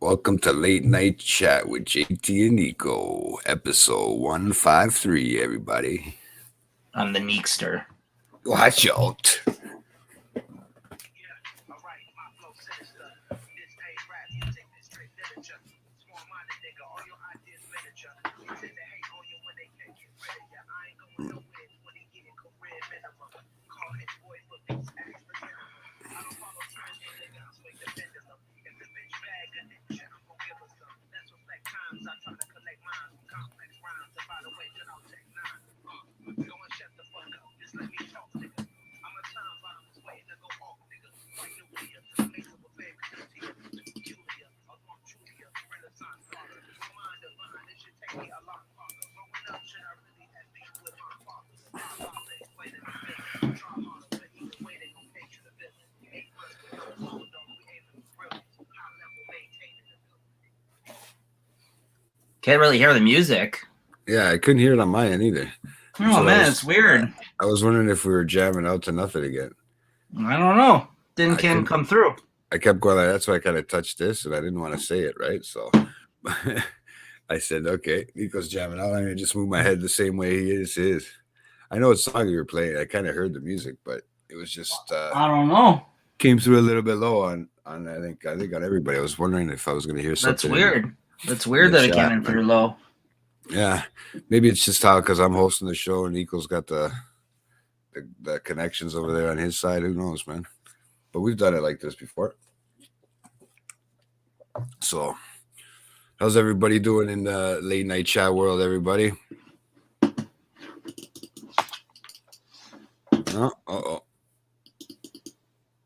Welcome to Late Night Chat with JT and Nico, episode 153, everybody. On the Neekster. Watch out. Can't really hear the music. Yeah, I couldn't hear it on my end either. Oh, so man, it's weird. I was wondering if we were jamming out to nothing again. I don't know. Can't come through. I kept going like, that's why I kind of touched this, and I didn't want to say it, right? So I said, okay, Nico's jamming out. I'm going to just move my head the same way he is his. I know what song you were playing. I kind of heard the music, but it was just... I don't know. Came through a little bit low on I think on everybody. I was wondering if I was going to hear something. That's weird. That's weird that it came in pretty low. Yeah, maybe it's just how, because I'm hosting the show and Nico's got the connections over there on his side. Who knows, man? But we've done it like this before. So, how's everybody doing in the late night chat world, everybody? Oh.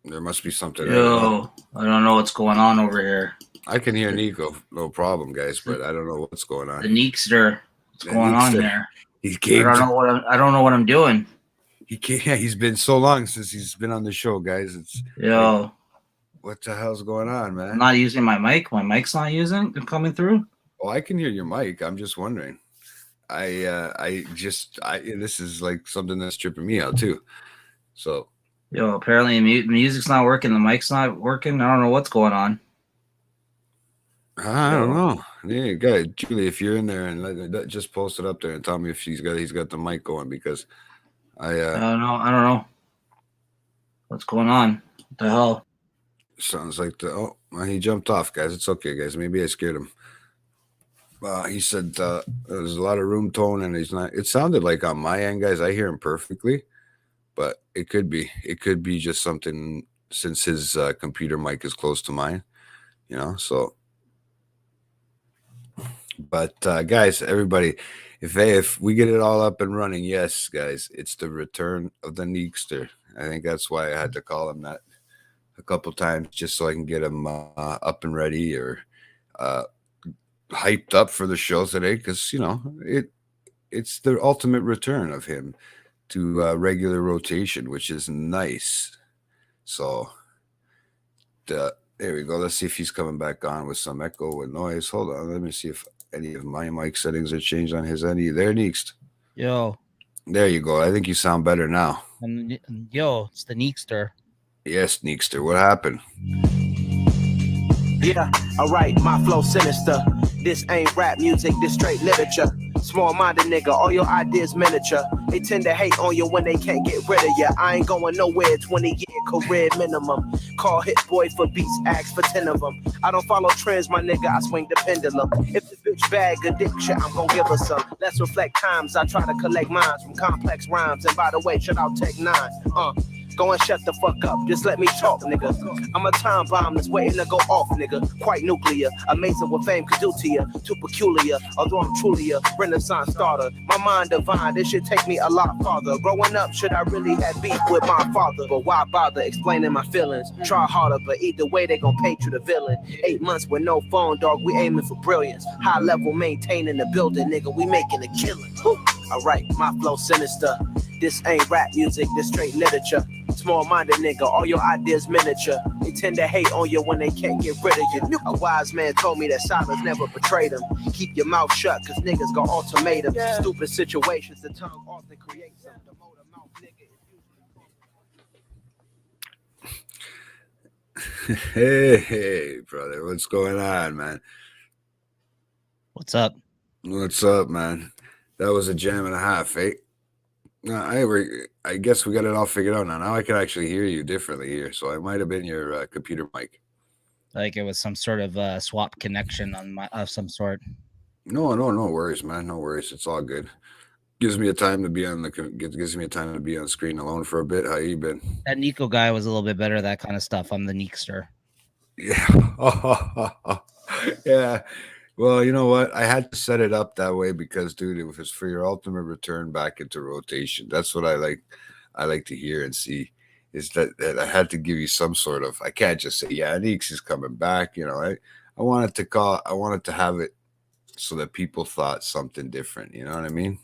There must be something. Yo, I don't know what's going on over here. I can hear Nico, no problem, guys, but I don't know what's going on. The Neekster, what's going on there? He came. I don't know what I'm doing. He can't. Yeah, he's been so long since he's been on the show, guys. It's like, what the hell's going on, man? I'm not using my mic. My mic's not coming through. Oh, I can hear your mic. I'm just wondering. This is like something that's tripping me out too. So. Yo, apparently music's not working. The mic's not working. I don't know what's going on. I don't know. Yeah, guys, Julie, if you're in there and just post it up there and tell me if he's got the mic going, because I don't know. What's going on? What the hell? Sounds like he jumped off, guys. It's okay, guys. Maybe I scared him. He said there's a lot of room tone and he's not. It sounded like on my end, guys, I hear him perfectly. But it could be just something since his computer mic is close to mine, so. But guys, everybody, if we get it all up and running, yes, guys, it's the return of the Neekster. I think that's why I had to call him that a couple times, just so I can get him up and ready or hyped up for the show today, because it's the ultimate return of him to regular rotation, which is nice. So there we go. Let's see if he's coming back on with some echo and noise. Hold on, let me see if any of my mic settings are changed on his end. There, Neekst. Yo. There you go. I think you sound better now. Yo, it's the Neekster. Yes, Neekster. What happened? Yeah, all right, my flow sinister. This ain't rap music, this straight literature. Small-minded nigga, all your ideas miniature. They tend to hate on you when they can't get rid of you. I ain't going nowhere, 20-year career minimum. Call Hit Boy for beats, ask for 10 of them. I don't follow trends, my nigga, I swing the pendulum. If the bitch bag a dick shit, I'm gonna give her some. Let's reflect times, I try to collect minds from complex rhymes. And by the way, shout out Tech 9. Go and shut the fuck up, just let me talk, nigga. I'm a time bomb that's waiting to go off, nigga. Quite nuclear, amazing what fame could do to you. Too peculiar, although I'm truly a Renaissance starter. My mind divine, this should take me a lot farther. Growing up, should I really have beef with my father? But why bother explaining my feelings? Try harder, but either way, they gon' paint you the villain. 8 months with no phone, dog, we aiming for brilliance. High level maintaining the building, nigga, we making a killing. Alright, my flow sinister. This ain't rap music, this straight literature. Small-minded nigga, all your ideas miniature. They tend to hate on you when they can't get rid of you. A wise man told me that silence never betrayed him. Keep your mouth shut, cause niggas got ultimatum. Stupid situations, the tongue often creates them. The motor mouth nigga is Hey, brother, what's going on, man? What's up? What's up, man? That was a jam and a half, eh? No, I guess we got it all figured out now. Now I can actually hear you differently here, so it might have been your computer mic. Like it was some sort of swap connection of some sort. No worries, man. No worries. It's all good. Gives me a time to be on gives me a time to be on screen alone for a bit. How you been? That Nico guy was a little bit better at that kind of stuff. I'm the Neekster. Yeah. Yeah. Well, you know what? I had to set it up that way because, dude, it was for your ultimate return back into rotation. That's what I like. I like to hear and see is that I had to give you some sort of. I can't just say, yeah, Neeks is coming back. I wanted to call. I wanted to have it so that people thought something different. You know what I mean?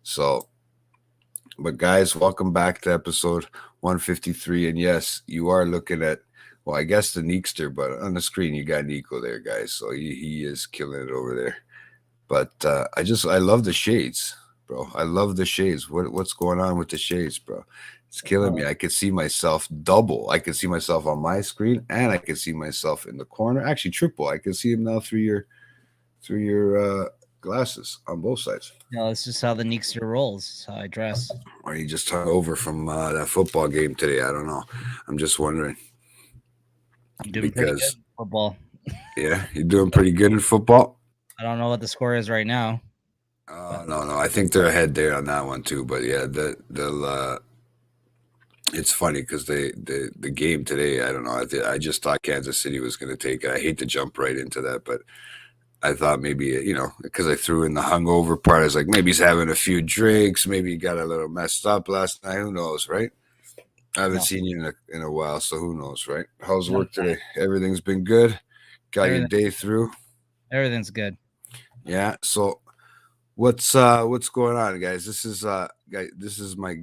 So, but guys, welcome back to episode 153. And yes, you are looking at, well, I guess the Neekster, but on the screen you got Nico there, guys. So he is killing it over there. But I love the shades, bro. I love the shades. What's going on with the shades, bro? It's killing me. I can see myself double. I can see myself on my screen, and I can see myself in the corner. Actually, triple. I can see him now through your glasses on both sides. No, it's just how the Neekster rolls. It's how I dress. Or you just hung over from that football game today? I don't know. I'm just wondering. I'm doing pretty good in football. Yeah, you're doing pretty good in football. I don't know what the score is right now. No. I think they're ahead there on that one too. But yeah, they'll. It's funny because the game today. I don't know. I just thought Kansas City was going to take it. I hate to jump right into that, but I thought maybe because I threw in the hungover part. I was like, maybe he's having a few drinks. Maybe he got a little messed up last night. Who knows, right? I haven't seen you in a while, so who knows, right? How's work today? Everything's been good. Got your day through. Everything's good. Yeah. So what's going on, guys? This is my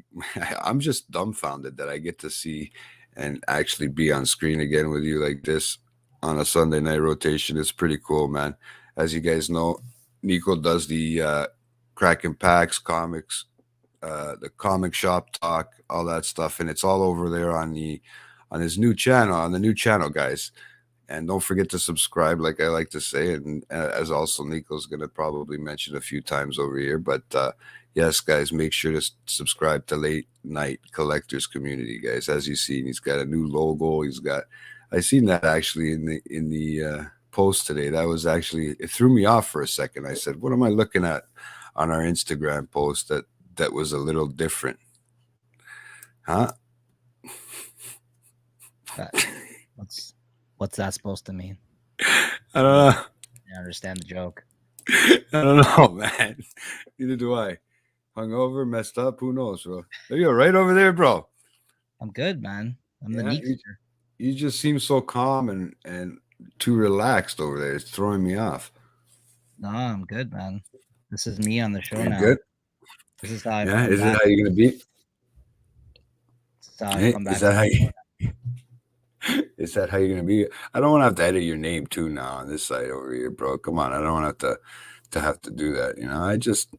I'm just dumbfounded that I get to see and actually be on screen again with you like this on a Sunday night rotation. It's pretty cool, man. As you guys know, Nico does the Kraken Packs comics, the comic shop talk, all that stuff, and it's all over there on his new channel, guys. And don't forget to subscribe, like I like to say, and as also Nico's going to probably mention a few times over here. But yes, guys, make sure to subscribe to Late Night Collectors Community, guys. As you see, he's got a new logo. I seen that actually in the post today. That was actually, it threw me off for a second. I said, what am I looking at on our Instagram post that was a little different? Huh? What's that supposed to mean? I don't know. I understand the joke. I don't know, man. Neither do I. Hungover, messed up, who knows, bro? Are you all right over there, bro? I'm good, man. I'm the Neekster. You just seem so calm and too relaxed over there. It's throwing me off. No, I'm good, man. This is me on the show You're now. good? This is how I Yeah, is it how you're gonna be? This is how I come back. Is that how you is that how you're gonna be? I don't want to have to edit your name too now on this side over here, bro. Come on, I don't want to have to do that. I just,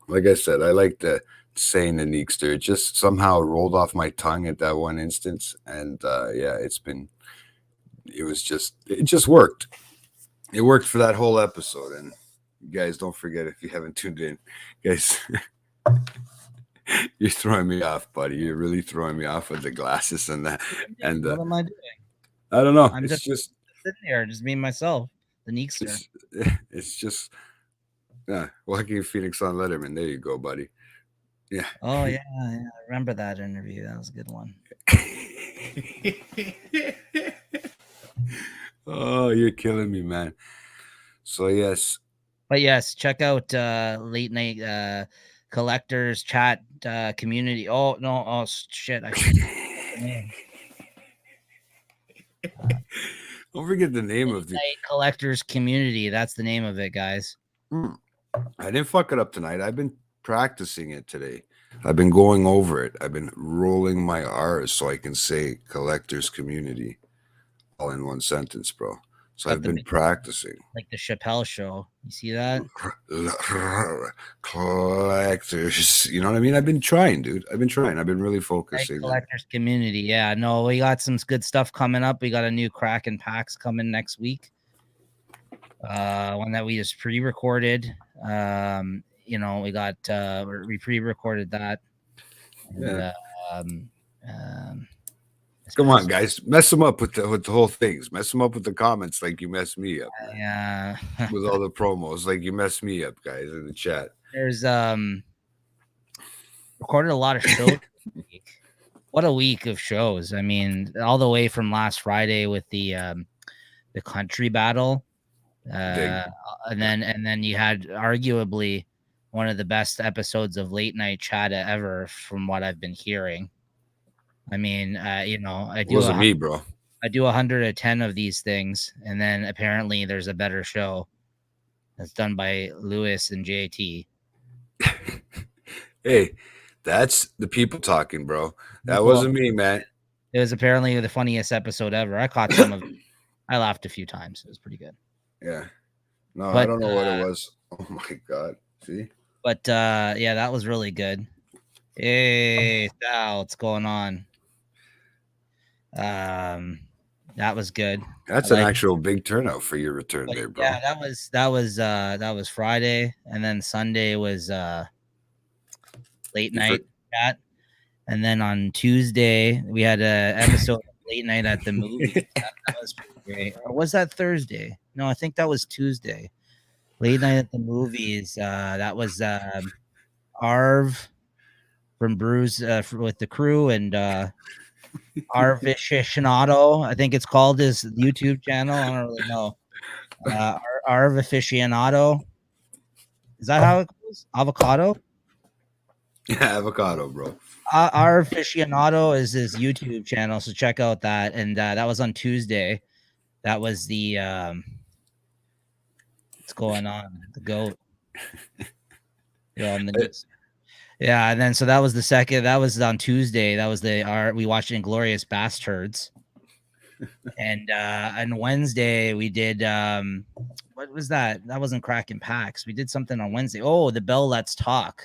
like I said, I like the saying the Neekster. It just somehow rolled off my tongue at that one instance, and yeah, it just worked. It worked for that whole episode, and you guys don't forget, if you haven't tuned in, guys. You're throwing me off, buddy. You're really throwing me off with the glasses and that. And what am I doing? I don't know. I'm just sitting here, just being myself, the Neekster. It's just Joaquin Phoenix on Letterman. There you go, buddy. Yeah. Oh yeah, I remember that interview. That was a good one. Oh, you're killing me, man. So yes. But yes, check out Late Night Collectors Chat Community. Oh no! Oh shit! Don't forget the name of the Night Collectors Community. That's the name of it, guys. I didn't fuck it up tonight. I've been practicing it today. I've been going over it. I've been rolling my R's so I can say Collectors Community all in one sentence, bro. So Got I've the been big- practicing. like the Chappelle show. You see that? Collectors. You know what I mean? I've been trying, dude. I've been trying. I've been really Right, focusing. collectors community. Yeah, no, we got some good stuff coming up. We got a new Kraken packs coming next week. One that we just pre-recorded. You know, we got we pre-recorded that. And, Yeah. um, Come on, guys. Mess them up with the whole things. Mess them up with the comments like you messed me up, man. Yeah. With all the promos, like you messed me up, guys, in the chat. There's recorded a lot of shows this week. What a week of shows. I mean, all the way from last Friday with the country battle. And then you had arguably one of the best episodes of late night chat ever from what I've been hearing. I mean, you know, It wasn't me, bro. I do 110 of these things, and then apparently there's a better show that's done by Lewis and JT. Hey, that's the people talking, bro. That wasn't me, man. It was apparently the funniest episode ever. I caught some of it. I laughed a few times. It was pretty good. Yeah. No, But, I don't know what it was. Oh my god. See? But yeah, that was really good. Hey, Sal, what's going on? That was good. That's an actual big turnout for your return there, bro. Yeah, that was Friday, and then Sunday was late night chat, and then on Tuesday we had a episode of late night at the movie. That was pretty great. Or was that Thursday? No, I think that was Tuesday. Late night at the movies. That was Arv from Bruce with the crew and Arv Aficionado. I think it's called his YouTube channel. I don't really know. Arv Aficionado. Is that how it goes? Avocado? Yeah, avocado, bro. Arv Aficionado is his YouTube channel, so check out that. And that was on Tuesday. That was the what's going on? The goat. On the news. Yeah, and then so that was the second. That was on Tuesday. That was we watched Inglorious Bastards, and on Wednesday we did what was that? That wasn't Kraken Packs. We did something on Wednesday. Oh, the Bell Let's Talk,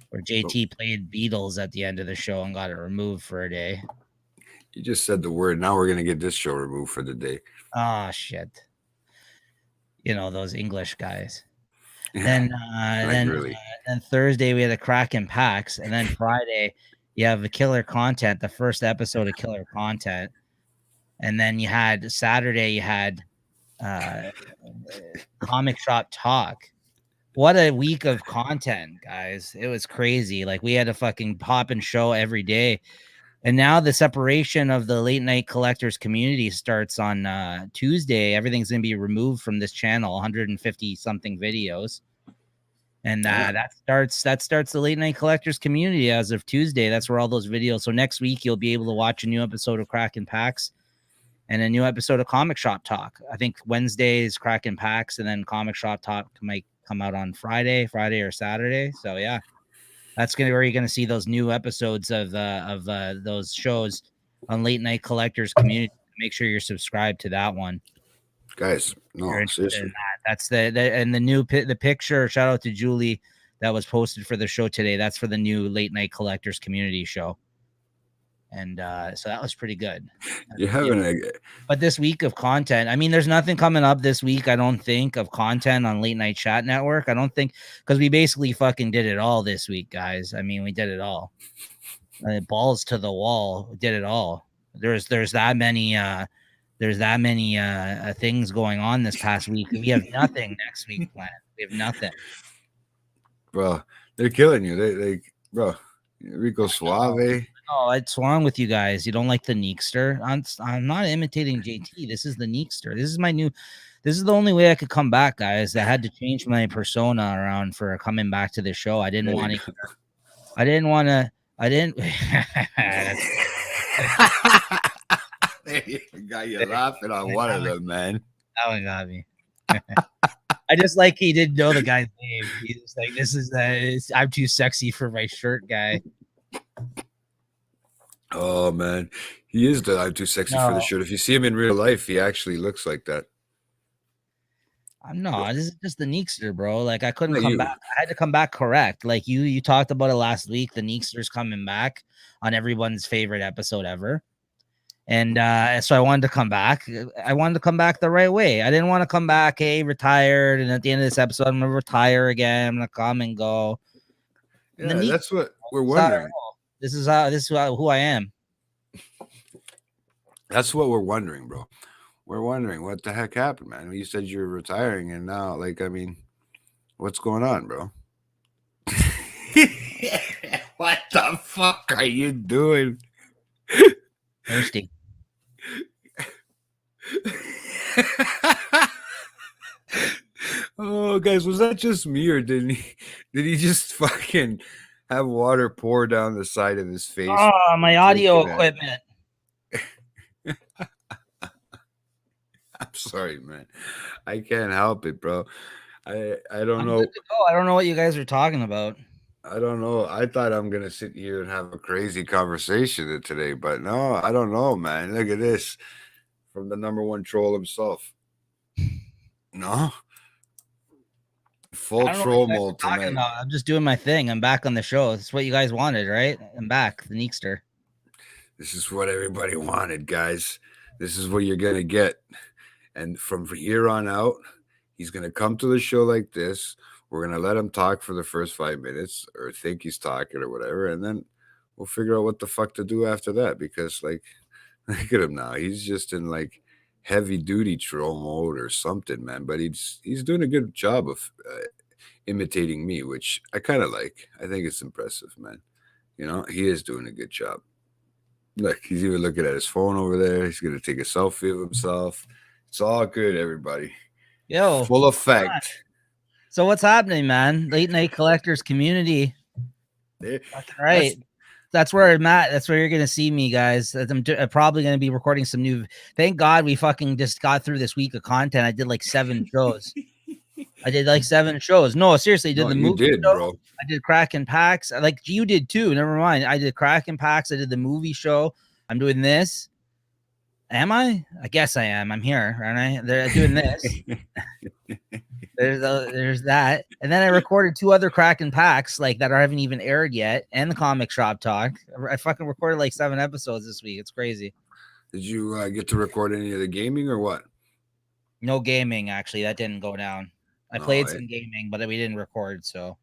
where JT played Beatles at the end of the show and got it removed for a day. You just said the word. Now we're gonna get this show removed for the day. Oh shit! You know those English guys. Then then Thursday we had the Kraken Packs, and then Friday you have the Killer Content, the first episode of Killer Content, and then you had Saturday you had Comic Shop Talk. What a week of content, guys! It was crazy. Like we had a fucking pop and show every day. And now the separation of the late night collectors community starts on Tuesday. Everything's going to be removed from this channel, 150 something videos. And that starts the late night collectors community as of Tuesday. That's where all those videos. So next week you'll be able to watch a new episode of Kraken Packs and a new episode of Comic Shop Talk. I think Wednesday is Kraken Packs, and then Comic Shop Talk might come out on Friday or Saturday. So yeah. That's where you're gonna see those new episodes of those shows on Late Night Collectors Community. Make sure you're subscribed to that one, guys. No, seriously. That's the picture. Shout out to Julie that was posted for the show today. That's for the new Late Night Collectors Community show, and so that was pretty good. But this week of content, I mean, there's nothing coming up this week, I don't think, of content on Late Night Chat Network. I don't think, because we basically fucking did it all this week, guys. I mean, we did it all. Balls to the wall. We did it all. There's that many things going on this past week. We have nothing next week planned. We have nothing. Bro, they're killing you. They bro, Rico Suave. Oh, what's wrong with you guys? You don't like the Neekster? I'm not imitating JT. This is the Neekster. This is the only way I could come back, guys. I had to change my persona around for coming back to the show. I didn't want to. Got you laughing on one of them, man. That one got me. I just like he didn't know the guy's name. He's just like, this is I'm too sexy for my shirt guy. Oh man, he is the I'm too sexy for the No. shirt. If you see him in real life, he actually looks like that. I'm not. This is just the Neekster, bro. Like I couldn't Not come you. back. I had to come back correct. Like you talked about it last week. The Neekster's coming back on everyone's favorite episode ever. And so I wanted to come back. I wanted to come back the right way. I didn't want to come back, hey, retired, and at the end of this episode, I'm gonna retire again. I'm gonna come and go. And Yeah, that's what we're this is how I wondering. roll. This is who I am. That's what we're wondering, bro. We're wondering what the heck happened, man. You said you're retiring, and now, like, I mean, what's going on, bro? What the fuck are you doing? Thirsty. Oh, guys, was that just me, or did he just fucking have water pour down the side of his face? Oh, my audio equipment. I'm sorry, man. I can't help it, bro. I don't I'm know. good to go. I don't know what you guys are talking about. I don't know. I thought I'm gonna sit here and have a crazy conversation today, but no, I don't know, man. Look at this from the number one troll himself. No, full I don't know troll what you guys are mode talking tonight. about. I'm just doing my thing. I'm back on the show. That's what you guys wanted, right? I'm back, the Neekster. This is what everybody wanted, guys. This is what you're gonna get, and from here on out, he's gonna come to the show like this. We're gonna let him talk for the first 5 minutes, or think he's talking or whatever, and then we'll figure out what the fuck to do after that. Because, like, look at him now. He's just in like heavy duty troll mode or something, man. But he's doing a good job of imitating me, which I kind of like. I think it's impressive, man. You know, he is doing a good job. Look, he's even looking at his phone over there. He's gonna take a selfie of himself. It's all good, everybody. Yo, Full effect. so what's happening, man? Late night collectors community. Eh, That's right. That's where I'm at. That's where you're gonna see me, guys. I'm probably gonna be recording some new. Thank God we fucking just got through this week of content. I did like 7 shows. No, seriously, I did No, the you movie did, show. bro. I did Crack and Packs. Like you did too. Never mind. I did Crack and Packs. I did the movie show. I'm doing this. Am I? I guess I am. I'm here, aren't I? They're doing this. There's that, and then I recorded 2 other Kraken packs like that haven't even aired yet, and the comic shop talk. I fucking recorded like 7 episodes this week. It's crazy. Did you get to record any of the gaming or what? No gaming, actually. That didn't go down. I played some gaming, but we didn't record. So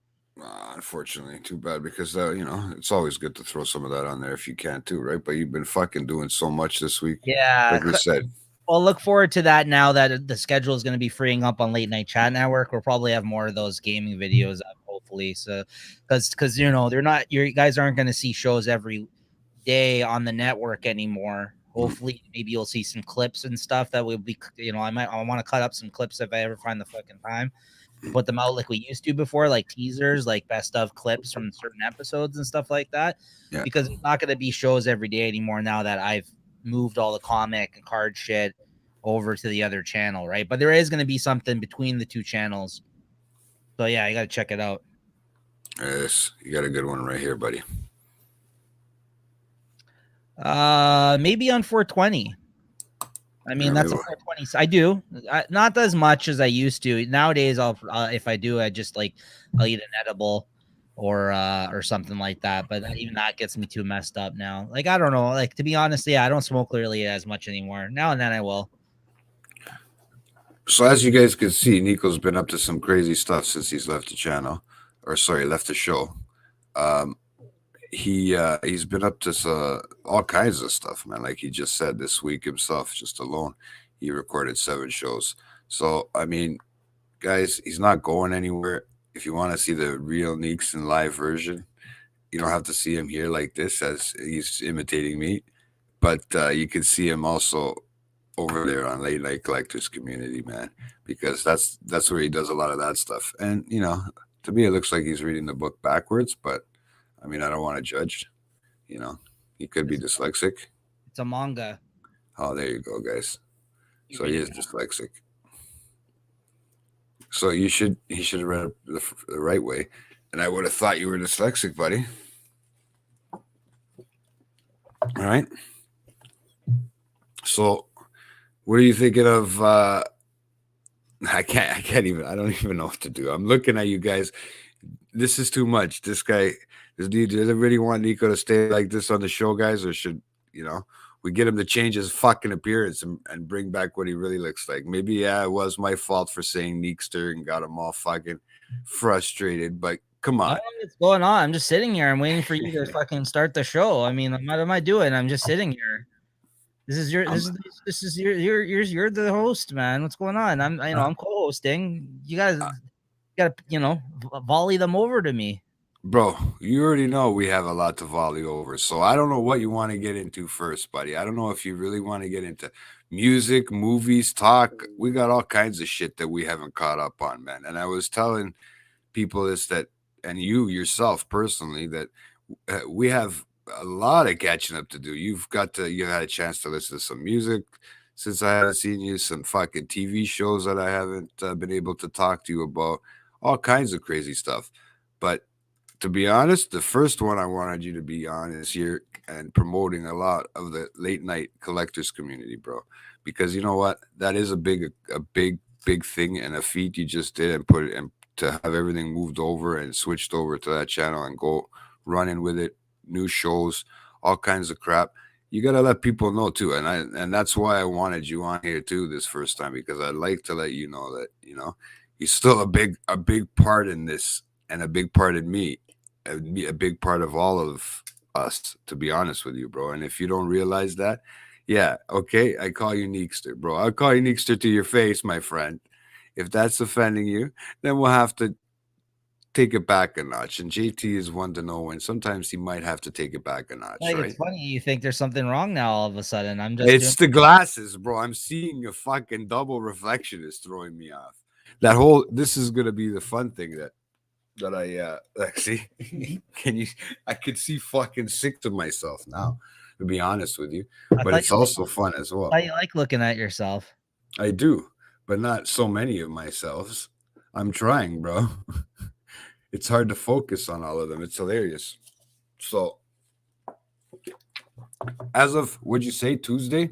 unfortunately, too bad, because you know, it's always good to throw some of that on there if you can too, right? But you've been fucking doing so much this week. yeah, Like we said. Well, look forward to that now that the schedule is going to be freeing up on Late Night Chat Network. We'll probably have more of those gaming videos up, hopefully. So, because you know, you guys aren't going to see shows every day on the network anymore. Hopefully, maybe you'll see some clips and stuff that will be, you know, I want to cut up some clips if I ever find the fucking time to put them out like we used to before, like teasers, like best of clips from certain episodes and stuff like that. Yeah. Because it's not going to be shows every day anymore now that I've moved all the comic and card shit over to the other channel, right? But there is going to be something between the 2 channels. So yeah, you got to check it out. Yes, you got a good one right here, buddy. Maybe on 420. I mean, that's a 420. I do not as much as I used to. Nowadays, I'll if I do, I'll eat an edible or something like that. But even that gets me too messed up now. Like, I don't know. Like, to be honest, yeah, I don't smoke really as much anymore. Now and then I will. So as you guys can see, Nico's been up to some crazy stuff since he's left the channel, or sorry, left the show. He's been up to all kinds of stuff, man. Like he just said, this week himself, just alone, he recorded 7 shows. So I mean, guys, he's not going anywhere. If you want to see the real Neekster live version, you don't have to see him here like this as he's imitating me, but you can see him also over there on Late Night Collectors Community, man, because that's where he does a lot of that stuff. And you know, to me, it looks like he's reading the book backwards, but I mean, I don't want to judge. You know, he could be dyslexic. It's a manga. Oh, there you go, guys. So he is dyslexic. So he should have read it the right way, and I would have thought you were dyslexic, buddy. All right. So, what are you thinking of? I don't even know what to do. I'm looking at you guys. This is too much. This guy, does everybody want Nico to stay like this on the show, guys? Or should, we get him to change his fucking appearance and bring back what he really looks like? Maybe, yeah, it was my fault for saying Neekster and got him all fucking frustrated, but come I on. don't know what's going on. I'm just sitting here. I'm waiting for you to fucking start the show. I mean, what am I doing? I'm just sitting here. This is you're the host, man. What's going on? I'm co-hosting. You guys gotta volley them over to me. Bro, you already know we have a lot to volley over. So I don't know what you want to get into first, buddy. I don't know if you really want to get into music, movies, talk. We got all kinds of shit that we haven't caught up on, man. And I was telling people this, that, and you yourself personally, that we have a lot of catching up to do. You had a chance to listen to some music since I haven't seen you, some fucking TV shows that I haven't been able to talk to you about, all kinds of crazy stuff. But to be honest, the first one I wanted you to be on is here and promoting a lot of the late night collectors community, bro. Because you know what? That is a big thing and a feat you just did, and put it, and to have everything moved over and switched over to that channel and go running with it, new shows, all kinds of crap. You gotta let people know too, and that's why I wanted you on here too this first time, because I'd like to let you know that you're still a big part in this, and a big part in me, a big part of all of us, to be honest with you, bro. And if you don't realize that, yeah, okay, I call you Neekster, bro. I'll call you Neekster to your face, my friend. If that's offending you, then we'll have to take it back a notch. And JT is one to know when sometimes he might have to take it back a notch, Like, right? it's funny you think there's something wrong now all of a sudden. It's the glasses, bro. I'm seeing a fucking double reflection is throwing me off. This is gonna be the fun thing that I see. I could see fucking sick to myself now, to be honest with you. But it's also fun as well. I like looking at yourself. I do, but not so many of myself. I'm trying, bro. It's hard to focus on all of them. It's hilarious. So, as of, would you say Tuesday?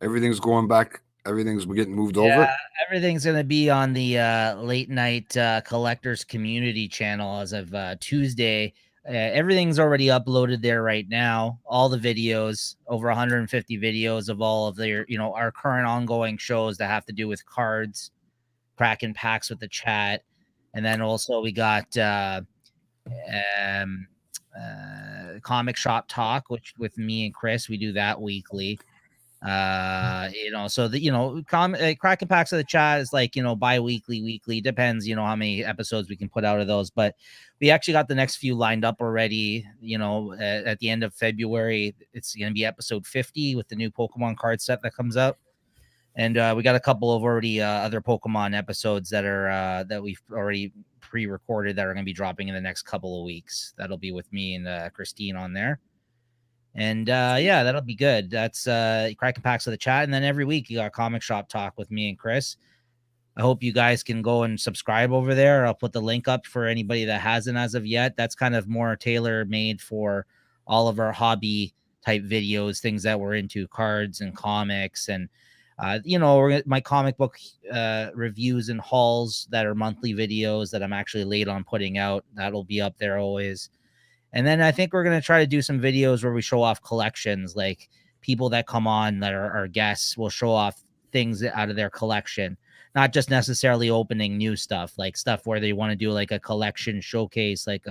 Everything's going back. Everything's getting moved over. Everything's going to be on the late night collectors community channel as of Tuesday. Everything's already uploaded there right now. All the videos, over 150 videos of all of their, our current ongoing shows that have to do with cards, cracking packs with the chat. And then also we got Comic Shop Talk, which with me and Chris, we do that weekly. So the cracking packs of the chat is like bi-weekly, weekly, depends how many episodes we can put out of those, but we actually got the next few lined up already. At the end of February, it's going to be episode 50 with the new Pokemon card set that comes out, and we got a couple of already other Pokemon episodes that are that we've already pre-recorded that are going to be dropping in the next couple of weeks. That'll be with me and Christine on there. And yeah, that'll be good. That's cracking packs of the chat. And then every week you got Comic Shop Talk with me and Chris. I hope you guys can go and subscribe over there. I'll put the link up for anybody that hasn't as of yet. That's kind of more tailor made for all of our hobby type videos, things that we're into, cards and comics, and my comic book reviews and hauls that are monthly videos that I'm actually late on putting out. That'll be up there always. And then I think we're going to try to do some videos where we show off collections, like people that come on that are our guests will show off things out of their collection, not just necessarily opening new stuff, like stuff where they want to do like a collection showcase, like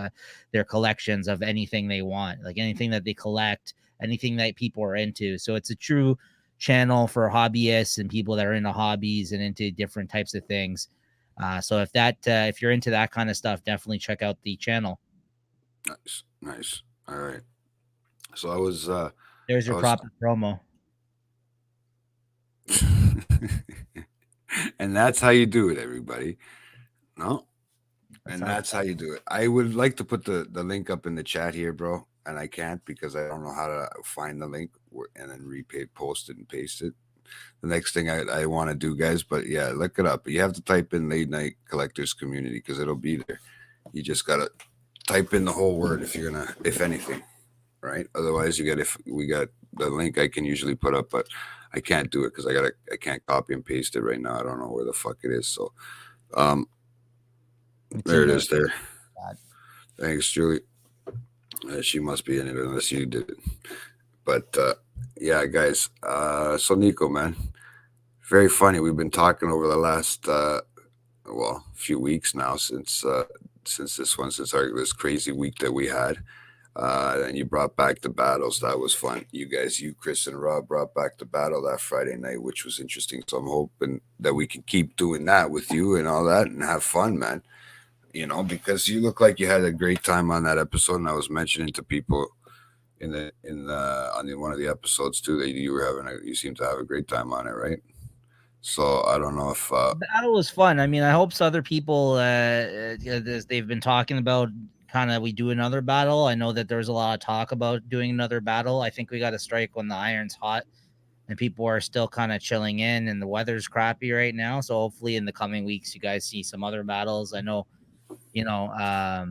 their collections of anything they want, like anything that they collect, anything that people are into. So it's a true channel for hobbyists and people that are into hobbies and into different types of things. So if you're into that kind of stuff, definitely check out the channel. Nice. All right. So I was there's your proper promo. And that's how you do it, everybody. No? That's how you do it. I would like to put the link up in the chat here, bro. And I can't because I don't know how to find the link and then post it and paste it. The next thing I want to do, guys. But yeah, look it up. You have to type in Late Night Collectors Community because it'll be there. You just got to type in the whole word if you're gonna, if anything, right? Otherwise, we got link I can usually put up, but I can't do it because I can't copy and paste it right now. I don't know where the fuck it is. So, there it is. There. Thanks, Julie. She must be in it unless you did it. But yeah, guys. So Nico, man, very funny. We've been talking over the last few weeks now since this crazy week that we had. And you brought back the battles. That was fun. You guys, Chris and Rob brought back the battle that Friday night, which was interesting. So I'm hoping that we can keep doing that with you and all that and have fun, man. You know, because you look like you had a great time on that episode, and I was mentioning to people on one of the episodes too that you seem to have a great time on it, right? So I don't know if the battle was fun. I mean, I hope other people they've been talking about kind of we do another battle. I know that there's a lot of talk about doing another battle. I think we got to strike when the iron's hot and people are still kind of chilling in and the weather's crappy right now. So hopefully in the coming weeks you guys see some other battles. I know we got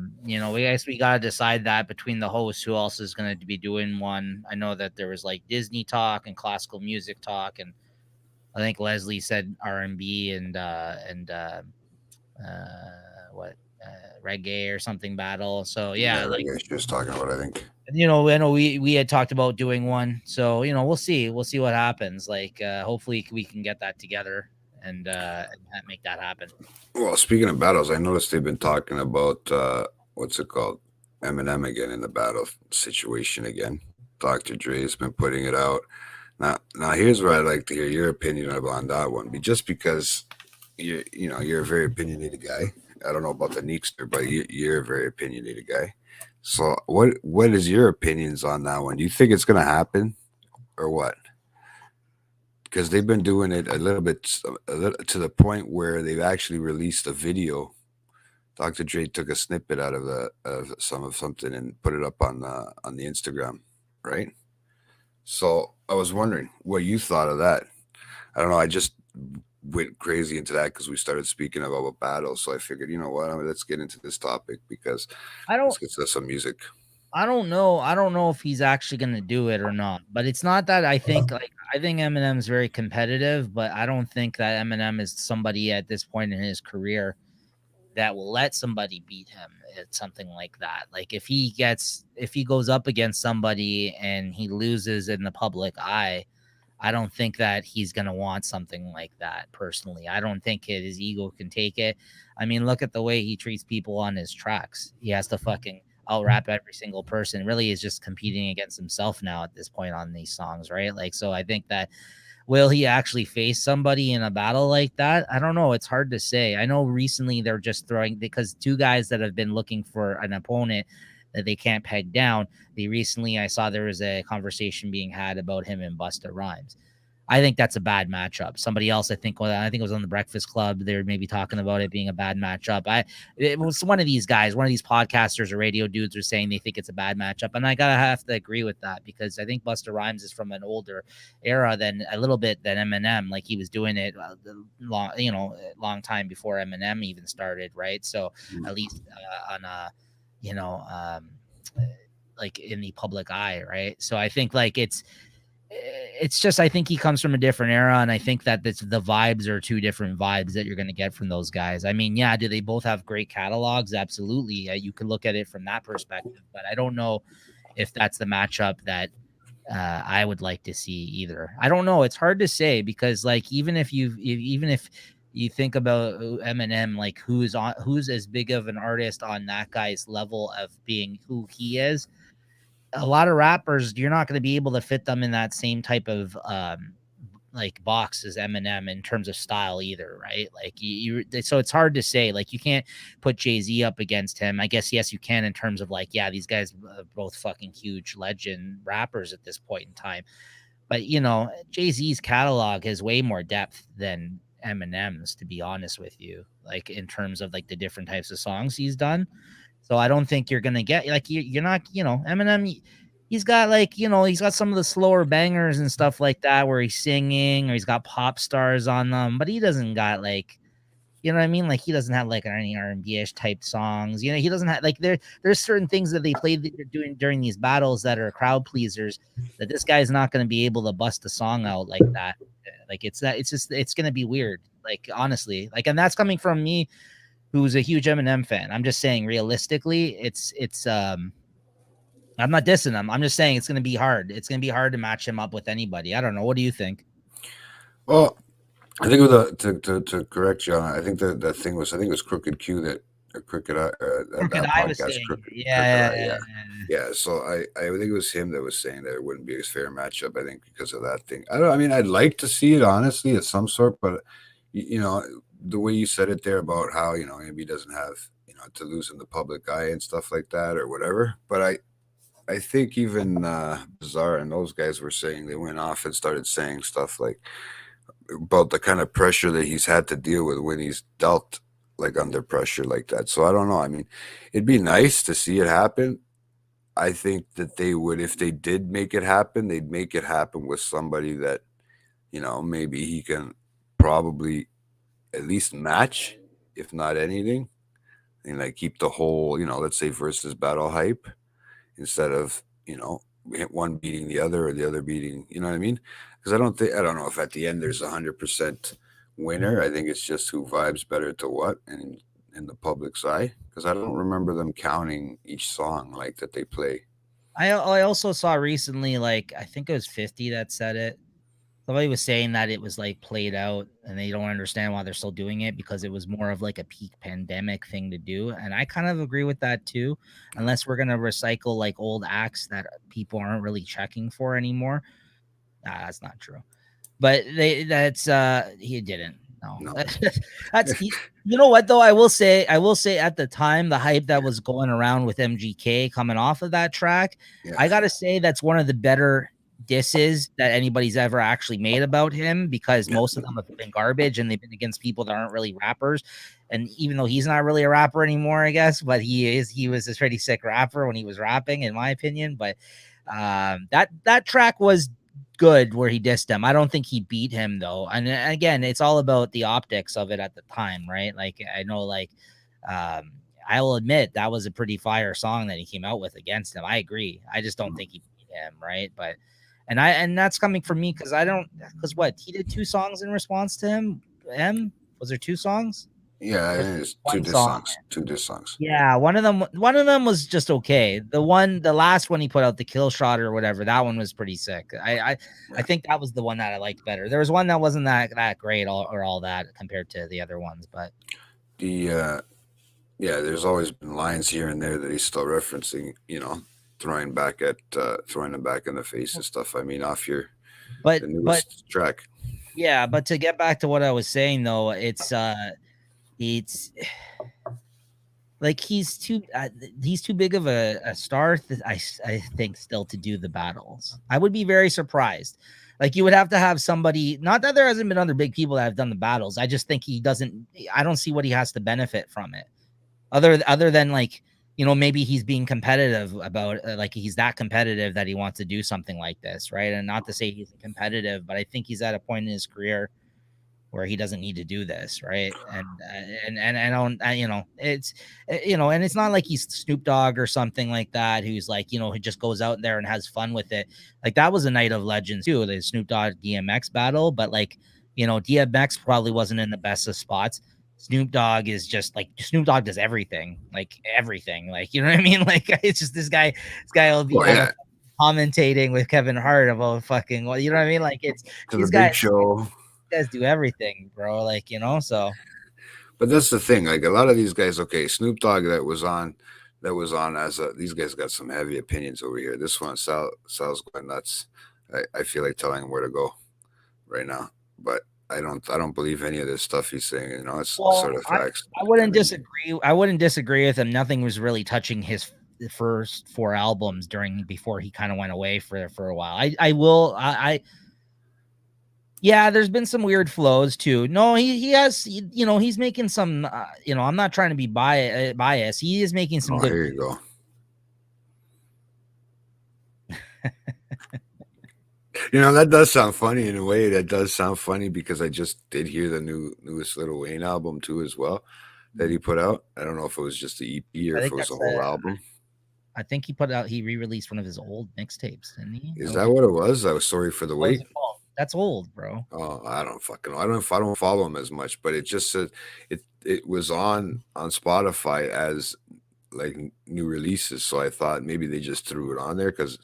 to decide that between the hosts who else is going to be doing one. I know that there was like Disney talk and classical music talk, and I think Leslie said R&B and reggae or something battle. So yeah, like she was talking about, I think. I know we had talked about doing one. So we'll see what happens. Like hopefully we can get that together and make that happen. Well, speaking of battles, I noticed they've been talking about what's it called, Eminem again in the battle situation again. Dr. Dre's been putting it out. Now here's what I'd like to hear your opinion on that one. Just because you're a very opinionated guy. I don't know about the Neekster, but you're a very opinionated guy. So what is your opinions on that one? Do you think it's going to happen or what? Because they've been doing it a little to the point where they've actually released a video. Dr. Dre took a snippet out of something and put it up on the Instagram, right? So I was wondering what you thought of that. I don't know. I just went crazy into that because we started speaking about battles. So I figured, you know what? Let's get into this topic because let's get to some music. I don't know if he's actually going to do it or not, but it's not that I think Eminem's very competitive, but I don't think that Eminem is somebody at this point in his career that will let somebody beat him at something like that. Like if he goes up against somebody and he loses in the public eye, I don't think that he's going to want something like that personally. I don't think his ego can take it. I mean, look at the way he treats people on his tracks. He has to fucking out rap every single person. Really is just competing against himself now at this point on these songs, right? Like, so I think that will he actually face somebody in a battle like that? I don't know. It's hard to say. I know recently they're just throwing, because two guys that have been looking for an opponent that they can't peg down. I saw there was a conversation being had about him and Busta Rhymes. I think that's a bad matchup. Somebody else, I think it was on the Breakfast Club. They were maybe talking about it being a bad matchup. It was one of these guys, one of these podcasters or radio dudes are saying they think it's a bad matchup. And I have to agree with that because I think Busta Rhymes is from an older era than Eminem. Like he was doing it long time before Eminem even started. Right. So at least on a, like in the public eye. Right. So I think like it's just, I think he comes from a different era. And I think that the vibes are two different vibes that you're going to get from those guys. I mean, yeah, do they both have great catalogs? Absolutely. You can look at it from that perspective, but I don't know if that's the matchup that I would like to see either. I don't know. It's hard to say because like, even if you think about Eminem, like who's as big of an artist on that guy's level of being who he is, a lot of rappers, you're not going to be able to fit them in that same type of like box as Eminem in terms of style either, right? Like so it's hard to say. Like you can't put Jay-Z up against him. I guess yes, you can in terms of like, yeah, these guys are both fucking huge legend rappers at this point in time. But Jay-Z's catalog has way more depth than Eminem's, to be honest with you. Like in terms of like the different types of songs he's done. So I don't think you're gonna get like you're not, Eminem. He's got like, he's got some of the slower bangers and stuff like that where he's singing, or he's got pop stars on them, but he doesn't got like You know what I mean? Like he doesn't have like any R&B-ish type songs. You know, he doesn't have like there's certain things that they play that they're doing during these battles that are crowd pleasers that this guy's not going to be able to bust a song out like that. Like it's going to be weird. Like honestly, like, and that's coming from me, who's a huge Eminem fan. I'm just saying realistically, I'm not dissing him. I'm just saying it's going to be hard. It's going to be hard to match him up with anybody. I don't know. What do you think? Well, I think with to correct you on, I think that thing was, I think it was Crooked Q that Crooked that I was podcast. saying, Crooked yeah. Yeah. So I think it was him that was saying that it wouldn't be a fair matchup. I think because of that thing. I mean, I'd like to see it honestly of some sort, but you know, the way you said it there about how maybe he doesn't have to lose in the public eye and stuff like that or whatever. But I think even Bizarre and those guys were saying, they went off and started saying stuff like about the kind of pressure that he's had to deal with when he's dealt like under pressure like that. So I don't know. I mean, it'd be nice to see it happen. I think that they would, if they did make it happen, they'd make it happen with somebody that, maybe he can probably at least match, if not anything, and like keep the whole, let's say versus battle hype instead of, one beating the other or the other beating, you know what I mean? Because I don't know if at the end there's 100% winner. I think it's just who vibes better to what and in the public's eye. Because I don't remember them counting each song like that they play. I also saw recently, like I think it was 50 that said it. Somebody was saying that it was like played out and they don't understand why they're still doing it because it was more of like a peak pandemic thing to do. And I kind of agree with that too, unless we're going to recycle like old acts that people aren't really checking for anymore. That's not true. But he didn't. No. That's you know what though? I will say at the time, the hype that was going around with MGK coming off of that track, Yeah. I gotta say that's one of the better disses that anybody's ever actually made about him, because most of them have been garbage and they've been against people that aren't really rappers. And even though he's not really a rapper anymore, I guess, but he was a pretty sick rapper when he was rapping, in my opinion. But that track was good where he dissed him. I don't think he beat him though. And again, it's all about the optics of it at the time, right? Like I know, like I will admit that was a pretty fire song that he came out with against him. I agree. I just don't think he beat him, right? But and that's coming from me because what he did 2 songs in response to him. Was there 2 songs? Yeah, it's 2 diss songs. Yeah, one of them was just okay. The last one he put out, the Kill Shot or whatever, that one was pretty sick. I think that was the one that I liked better. There was one that wasn't that great or all that compared to the other ones, but there's always been lines here and there that he's still referencing, throwing them back in the face and stuff. I mean, off the newest track. Yeah, but to get back to what I was saying though, it's like he's too big of a star. I think still to do the battles. I would be very surprised. Like you would have to have somebody. Not that there hasn't been other big people that have done the battles. I just think he doesn't. I don't see what he has to benefit from it, other than like maybe he's being competitive about like he's that competitive that he wants to do something like this, right? And not to say he's competitive, but I think he's at a point in his career where he doesn't need to do this, right? And it's and it's not like he's Snoop Dogg or something like that, who's like who just goes out there and has fun with it. Like that was a night of legends too, the Snoop Dogg DMX battle, but like DMX probably wasn't in the best of spots. Snoop Dogg is just like Snoop Dogg does everything, like you know what I mean? Like it's just this guy will be commentating with Kevin Hart about fucking you know what I mean? Like it's to the big show. Guys do everything, bro. Like so. But that's the thing. Like a lot of these guys, okay, Snoop Dogg that was on as these guys got some heavy opinions over here. This one, Sal's going nuts. I feel like telling him where to go right now, but I don't believe any of this stuff he's saying. It's sort of facts. I wouldn't disagree. I wouldn't disagree with him. Nothing was really touching his first 4 albums before he kind of went away for a while. Yeah, there's been some weird flows too. No, he has, he's making some, I'm not trying to be biased. He is making some good. Here you go. You know, that does sound funny in a way. That does sound funny because I just did hear the newest Lil Wayne album too as well that he put out. I don't know if it was just the EP or I if think it was a that's whole album. I think he re-released one of his old mixtapes, didn't he? Is that what it was? I was sorry for the What was wait. it called? That's old, bro. Oh, I don't fucking know. I don't follow him as much, but it just said it was on Spotify as like new releases. So I thought maybe they just threw it on there because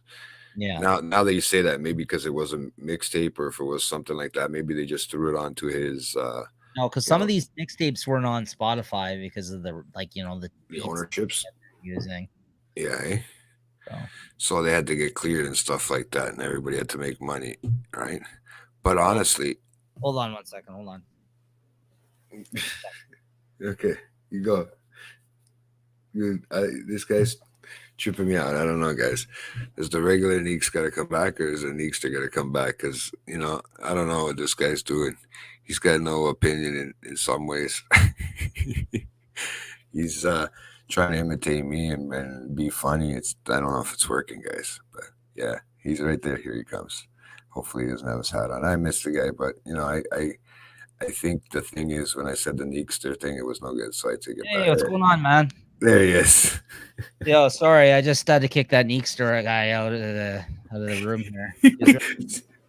Yeah. now that you say that, maybe because it was a mixtape or if it was something like that, maybe they just threw it onto his No, because some of these mixtapes weren't on Spotify because of the the ownerships using. Yeah. Eh? So they had to get cleared and stuff like that, and everybody had to make money, right? But honestly, hold on 1 second. Hold on. Okay, you go. This guy's tripping me out. I don't know, guys. Is the regular Neeks got to come back, or is the Neekster got to come back? Because I don't know what this guy's doing. He's got no opinion in some ways. He's trying to imitate me and be funny. I don't know if it's working, guys. But yeah, he's right there. Here he comes. Hopefully he doesn't have his hat on. I missed the guy, but I think the thing is when I said the Neekster thing, it was no good, so I take it back. Hey, what's going on, man? There he is. Yo, sorry, I just had to kick that Neekster guy out of the room here.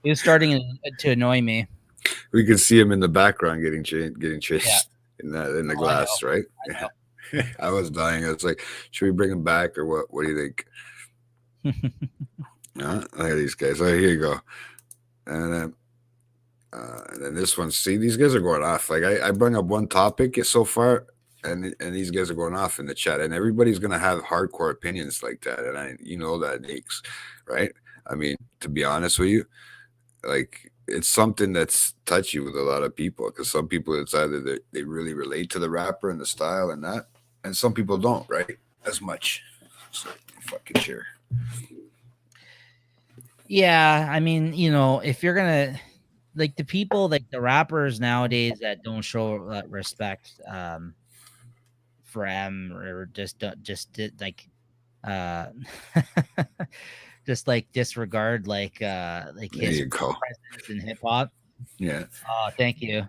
He was starting to annoy me. We can see him in the background getting chased in the glass, right? Yeah. I was dying. I was like, should we bring him back or what? What do you think? Look at these guys. Oh, here you go. And then this one. See, these guys are going off. Like I bring up one topic so far, and these guys are going off in the chat, and everybody's gonna have hardcore opinions like that, and that Neeks, right? I mean, to be honest with you, like it's something that's touchy with a lot of people because some people it's either they really relate to the rapper and the style and that, and some people don't, right? As much. So fucking chair. Yeah, I mean, if you're gonna like the people, like the rappers nowadays that don't show respect for him or just like just like disregard like his presence in hip hop. Yeah. Oh, thank you.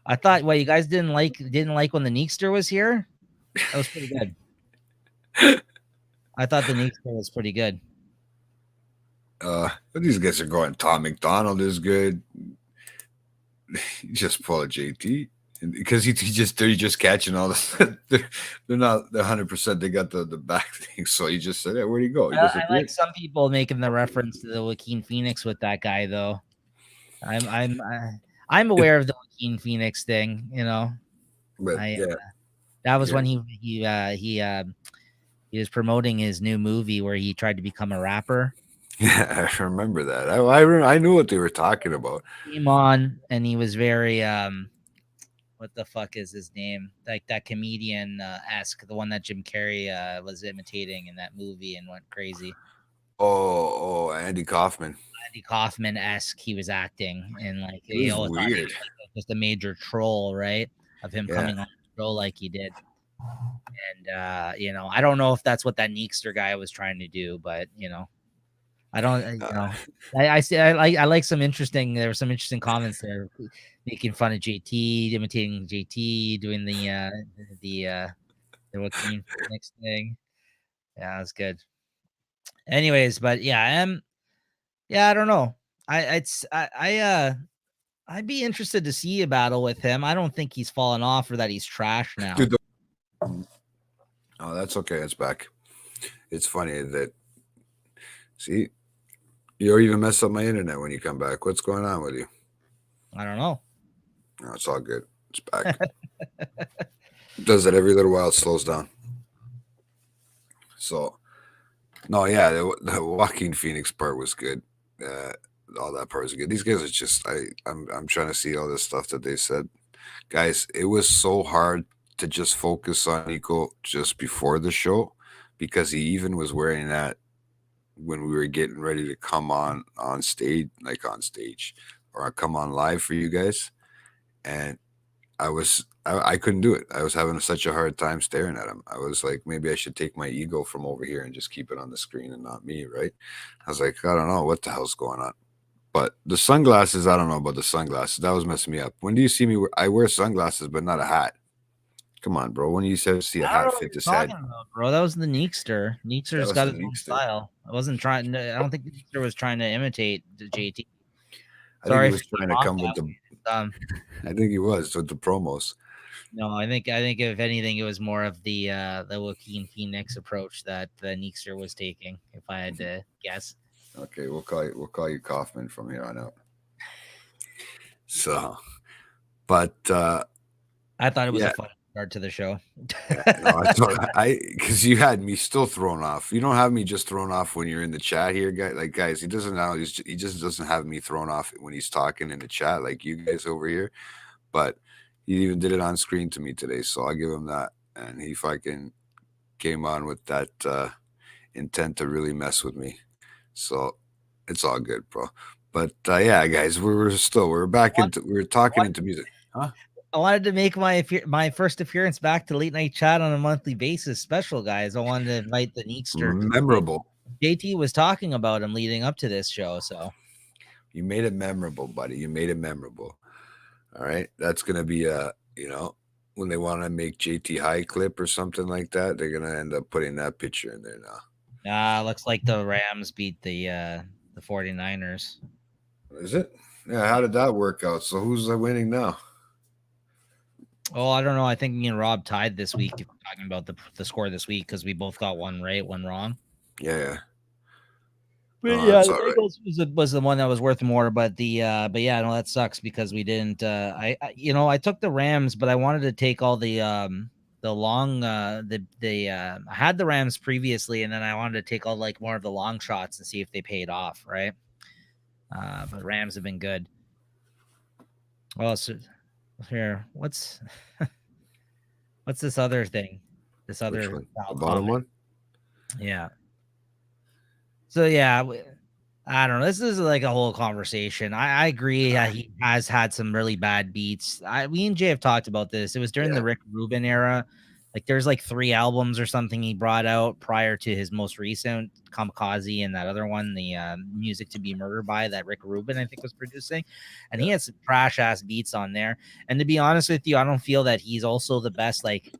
I thought you guys didn't like when the Neekster was here. That was pretty good. I thought the Neekster was pretty good. These guys are going. Tom McDonald is good. Just pull a JT because they're just catching all the. They're not 100%. They got the back thing. So he just said, "Yeah, where'd he go?" I like some people making the reference to the Joaquin Phoenix with that guy, though. I'm aware of the Joaquin Phoenix thing, But that was when he was promoting his new movie where he tried to become a rapper. Yeah, I remember that. I knew what they were talking about. He came on and he was very what the fuck is his name? Like that comedian esque, the one that Jim Carrey was imitating in that movie and went crazy. Oh, Andy Kaufman. Andy Kaufman esque. He was acting and like it was weird. Just a major troll, right? Of him coming on the show like he did. And I don't know if that's what that Neekster guy was trying to do, but I don't, I like there were some interesting comments there, making fun of JT, imitating JT, doing the Joaquin Phoenix thing. Yeah, that's good. Anyways, but yeah, I don't know. I'd be interested to see a battle with him. I don't think he's fallen off or that he's trash now. Dude, that's okay. It's back. It's funny that see. You even mess up my internet when you come back. What's going on with you? I don't know. No, it's all good. It's back. It does that every little while. It slows down. So, no, yeah, the Joaquin Phoenix part was good. All that part was good. These guys are just I'm trying to see all this stuff that they said. Guys, it was so hard to just focus on Nico just before the show because he even was wearing that when we were getting ready to come on stage or come on live for you guys. And I couldn't do it. I was having such a hard time staring at him. I was like, maybe I should take my ego from over here and just keep it on the screen and not me, right? I was like, I don't know what the hell's going on. But the sunglasses, I don't know about the sunglasses. That was messing me up. When do you see me? I wear sunglasses, but not a hat. Come on, bro. When you see a I don't know hat what fit you're this head, talking about, bro. That was the Neekster. Neekster's was got the his own Neekster. style. I wasn't trying to, I don't think Neekster was trying to imitate the JT. I think he was trying to come with the I think he was with the promos. no, I think if anything, it was more of the Joaquin Phoenix approach that the Neekster was taking, if I had to guess. Okay, we'll call you Kaufman from here on out. So, but I thought it was yeah. a fun start to the show. No, because you had me still thrown off. You don't have me just thrown off when you're in the chat here, guys. Like, guys, he doesn't know. He just doesn't have me thrown off when he's talking in the chat like you guys over here. But he even did it on screen to me today, so I'll give him that. And he fucking came on with that intent to really mess with me. So it's all good, bro. But yeah, guys, we're talking into music, huh? I wanted to make my first appearance back to late night chat on a monthly basis special, guys. I wanted to invite the Neekster. Memorable. JT was talking about him leading up to this show, so you made it memorable, buddy. You made it memorable. All right, that's gonna be when they want to make JT high clip or something like that, they're gonna end up putting that picture in there now. Looks like the Rams beat the 49ers. Is it? Yeah. How did that work out? So who's winning now? Oh, I don't know. I think me and Rob tied this week. If we're talking about the score this week, because we both got one right, one wrong. Yeah. But Oh, yeah, that's the all right. Bengals was the one that was worth more. But yeah, no, that sucks because we didn't. I took the Rams, but I wanted to take all the long I had the Rams previously, and then I wanted to take all like more of the long shots and see if they paid off, right? But Rams have been good. Well, so here, what's this other thing? This other the bottom one? Yeah. So yeah, I don't know. This is like a whole conversation. I agree. He has had some really bad beats. We and Jay have talked about this. It was during the Rick Rubin era. Like there's like 3 albums or something he brought out prior to his most recent Kamikaze and that other one, the Music to Be Murdered By, that Rick Rubin I think was producing, and he had some trash ass beats on there. And to be honest with you, I don't feel that he's also the best. Like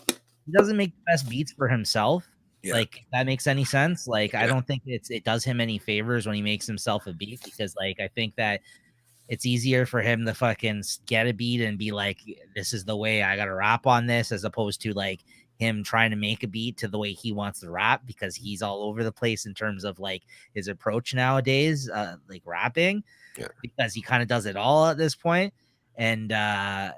he doesn't make the best beats for himself. Yeah. Like if that makes any sense. Like I don't think it does him any favors when he makes himself a beat, because like I think that it's easier for him to fucking get a beat and be like, this is the way I gotta rap on this, as opposed to like him trying to make a beat to the way he wants to rap, because he's all over the place in terms of like his approach nowadays, like rapping, because he kind of does it all at this point. And I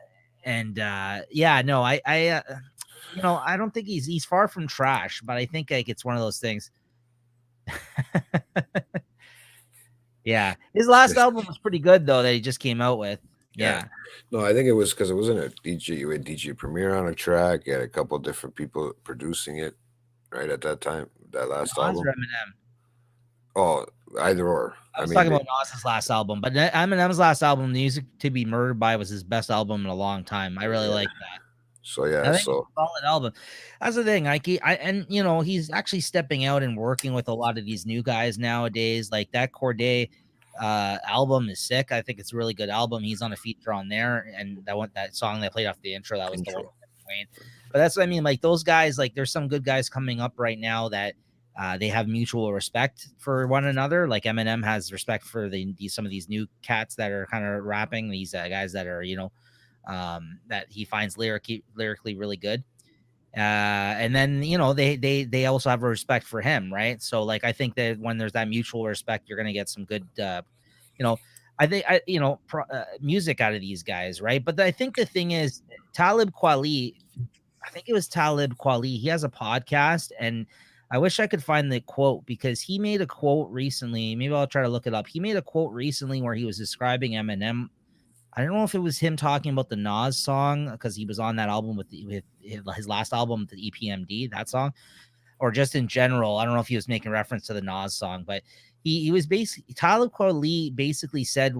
I don't think he's far from trash, but I think like it's one of those things. Yeah, his last album was pretty good though that he just came out with. Yeah. No, I think it was because it wasn't a DJ. You had DJ Premier on a track. You had a couple of different people producing it right at that time. That last album. Eminem. Oh, either or. I was talking about Nas's last album, but Eminem's last album, Music to Be Murdered By, was his best album in a long time. I really like that. So yeah, I think it's a solid album. That's the thing. He's actually stepping out and working with a lot of these new guys nowadays. Like that Corday album is sick. I think it's a really good album. He's on a feature on there, and that song that played off the intro, that was the one with Wayne. But that's what I mean. Like those guys, like there's some good guys coming up right now that they have mutual respect for one another. Like Eminem has respect for some of these new cats that are kind of rapping. These guys that are that he finds lyrically really good, and then they also have a respect for him, right? So like I think that when there's that mutual respect, you're gonna get some good music out of these guys, right? But I think the thing is Talib Kweli, he has a podcast, and I wish I could find the quote, because he made a quote recently. Maybe I'll try to look it up. He made a quote recently where he was describing Eminem. I don't know if it was him talking about the Nas song, because he was on that album with his last album, the EPMD, that song, or just in general. I don't know if he was making reference to the Nas song, but he was basically, Talib Kweli basically said,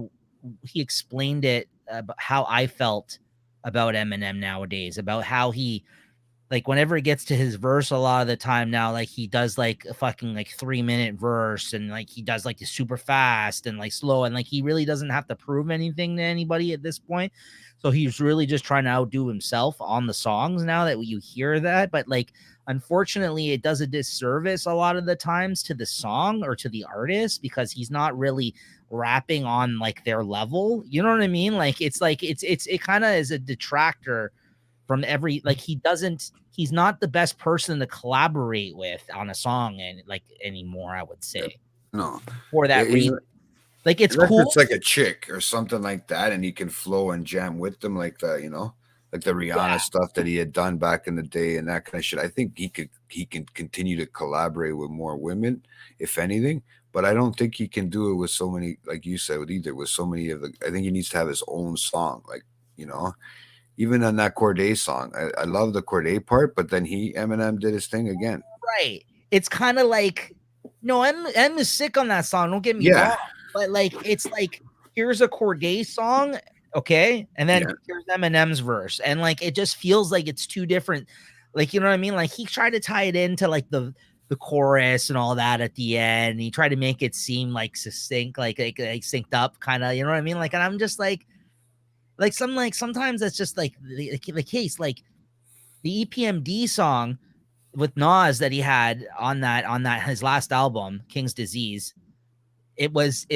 he explained it about how I felt about Eminem nowadays, about how he, like, whenever it gets to his verse, a lot of the time now, like, he does like a fucking like 3-minute verse, and like he does like the super fast and like slow, and like he really doesn't have to prove anything to anybody at this point. So he's really just trying to outdo himself on the songs now that you hear that. But like, unfortunately, it does a disservice a lot of the times to the song or to the artist, because he's not really rapping on like their level. You know what I mean? Like, it's like it kind of is a detractor from every, like, he's not the best person to collaborate with on a song and like anymore, I would say. No, For that He's- reason. Like, it's unless cool. it's like a chick or something like that, and he can flow and jam with them like that, you know, like the Rihanna stuff that he had done back in the day and that kind of shit. I think he can continue to collaborate with more women, if anything. But I don't think he can do it with so many, like you said, with so many of the. I think he needs to have his own song, like, you know. Even on that Corday song, I love the Corday part, but then Eminem did his thing again. Right. It's kind of like, no, M is sick on that song. Don't get me Yeah. wrong. But like, it's like, here's a Corday song, okay, and then here's Eminem's verse, and like, it just feels like it's two different. Like, you know what I mean? Like, he tried to tie it into like the chorus and all that at the end. He tried to make it seem like succinct, like synced up, kind of. You know what I mean? Like, and I'm just like sometimes that's just like the case. Like the EPMD song with Nas that he had on that his last album, King's Disease. It was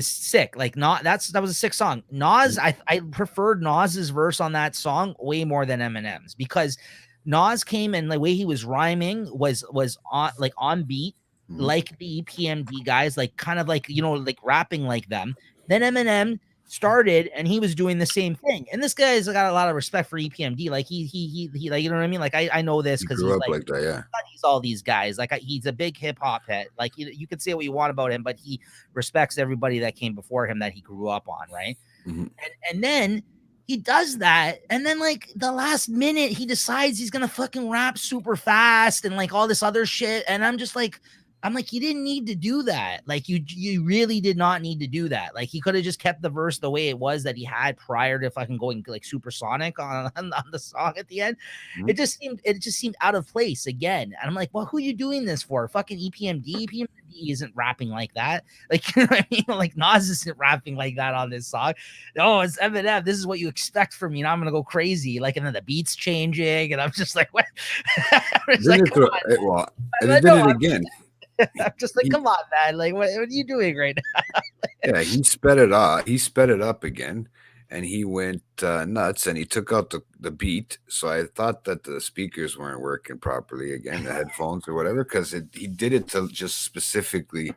sick. Like, that was a sick song. Nas, I preferred Nas's verse on that song way more than Eminem's, because Nas came and the way he was rhyming was on beat, like the EPMD guys, like kind of like, you know, like rapping like them. Then Eminem started and he was doing the same thing. And this guy's got a lot of respect for EPMD. Like he like, you know what I mean? Like, I know this because he's like that, yeah. Studies all these guys. Like, he's a big hip hop head. Like, you can say what you want about him, but he respects everybody that came before him that he grew up on, right? Mm-hmm. And then he does that, and then like the last minute he decides he's gonna fucking rap super fast and like all this other shit, and I'm like, you didn't need to do that. Like, you really did not need to do that. Like, he could have just kept the verse the way it was that he had prior to fucking going like supersonic on the song at the end. Mm-hmm. It just seemed out of place again. And I'm like, well, who are you doing this for? Fucking EPMD? EPMD isn't rapping like that. Like, you know what I mean? Like, Nas isn't rapping like that on this song. Oh, it's Eminem. This is what you expect from me. Now I'm gonna go crazy. Like, and then the beat's changing, and I'm just like, what? It did it again. I'm just like, come on, man. Like, what are you doing right now? Yeah, he sped it up. He sped it up again, and he went nuts, and he took out the beat. So I thought that the speakers weren't working properly again, the headphones or whatever, because he did it to just specifically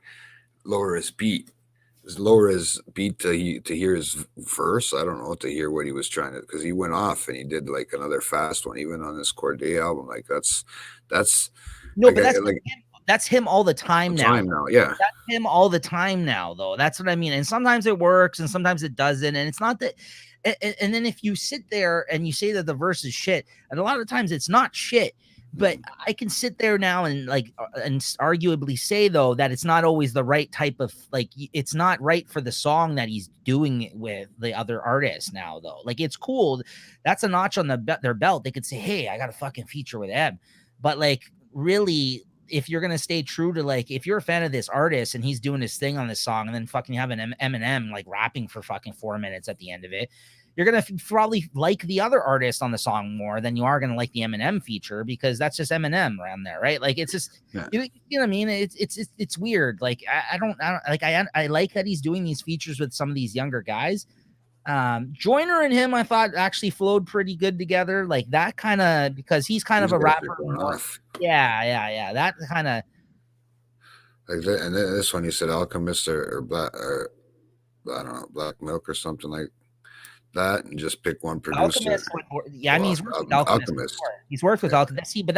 lower his beat. Lower his beat to hear his verse. I don't know, to hear what he was trying to, because he went off and he did like another fast one, even on this Corday album. Like, that's no, like, but that's him all the time now. Yeah. That's him all the time now, though. That's what I mean. And sometimes it works and sometimes it doesn't. And it's not that. And then if you sit there and you say that the verse is shit, and a lot of times it's not shit, but I can sit there now and arguably say, though, that it's not always the right type of, like, it's not right for the song that he's doing it with the other artists now, though. Like, it's cool. That's a notch on their belt. They could say, hey, I got a fucking feature with Em. But like, really, if you're gonna stay true to, like, if you're a fan of this artist and he's doing his thing on this song, and then fucking have an Eminem like rapping for fucking 4 minutes at the end of it, you're gonna probably like the other artist on the song more than you are gonna like the Eminem feature, because that's just Eminem around there, right? Like, it's just, you know what I mean? It's weird. Like, I don't like, I like that he's doing these features with some of these younger guys. Joyner and him, I thought, actually flowed pretty good together, like that kind of, because he's kind of a rapper. Yeah. That kind of like that. And then this one, you said Alchemist or Black, or I don't know, Black Milk or something like that, and just pick one producer. I mean, he's worked with Alchemist. He's worked with Alchemist. See, but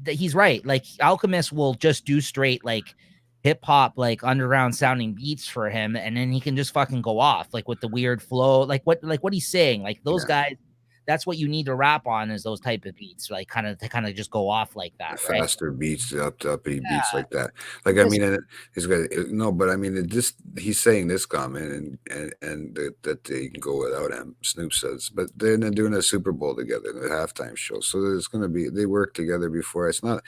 he's right. Like, Alchemist will just do straight like hip hop, like underground sounding beats for him, and then he can just fucking go off like with the weird flow, like what he's saying. Like, those guys, that's what you need to rap on, is those type of beats, like kind of just go off like that, right? Faster beats, uppity beats like that. Like, I mean, he's got no, but I mean, he's saying this comment and that they can go without him. Snoop says, but they're doing a Super Bowl together, the halftime show, so there's going to be, they work together before. It's not,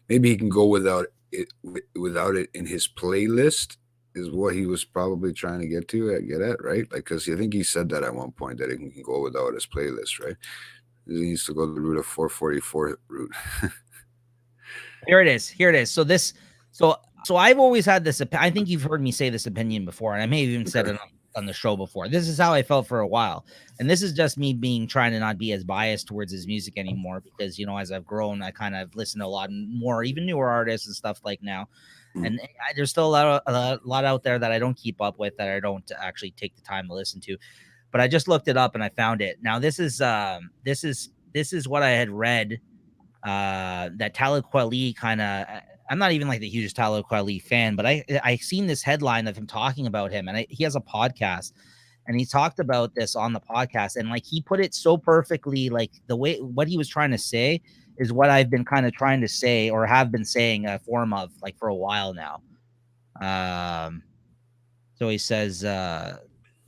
maybe he can go without it in his playlist, is what he was probably trying to get at, right? Like, because I think he said that at one point, that he can go without his playlist, right? He needs to go the route of 444 route. Here it is. So I've always had this. I think you've heard me say this opinion before, and I may have even said it on the show before. This is how I felt for a while, and this is just me trying to not be as biased towards his music anymore, because as I've grown, I kind of listen to a lot more, even newer artists and stuff like now. And there's still a lot out there that I don't keep up with, that I don't actually take the time to listen to. But I just looked it up and I found it. Now this is what I had read. That Talib Kweli kind of, I'm not even like the hugest Talib Kweli fan, but I seen this headline of him talking about him, and he has a podcast, and he talked about this on the podcast, and like he put it so perfectly, like the way what he was trying to say is what I've been kind of trying to say, or have been saying a form of, like, for a while now. So he says,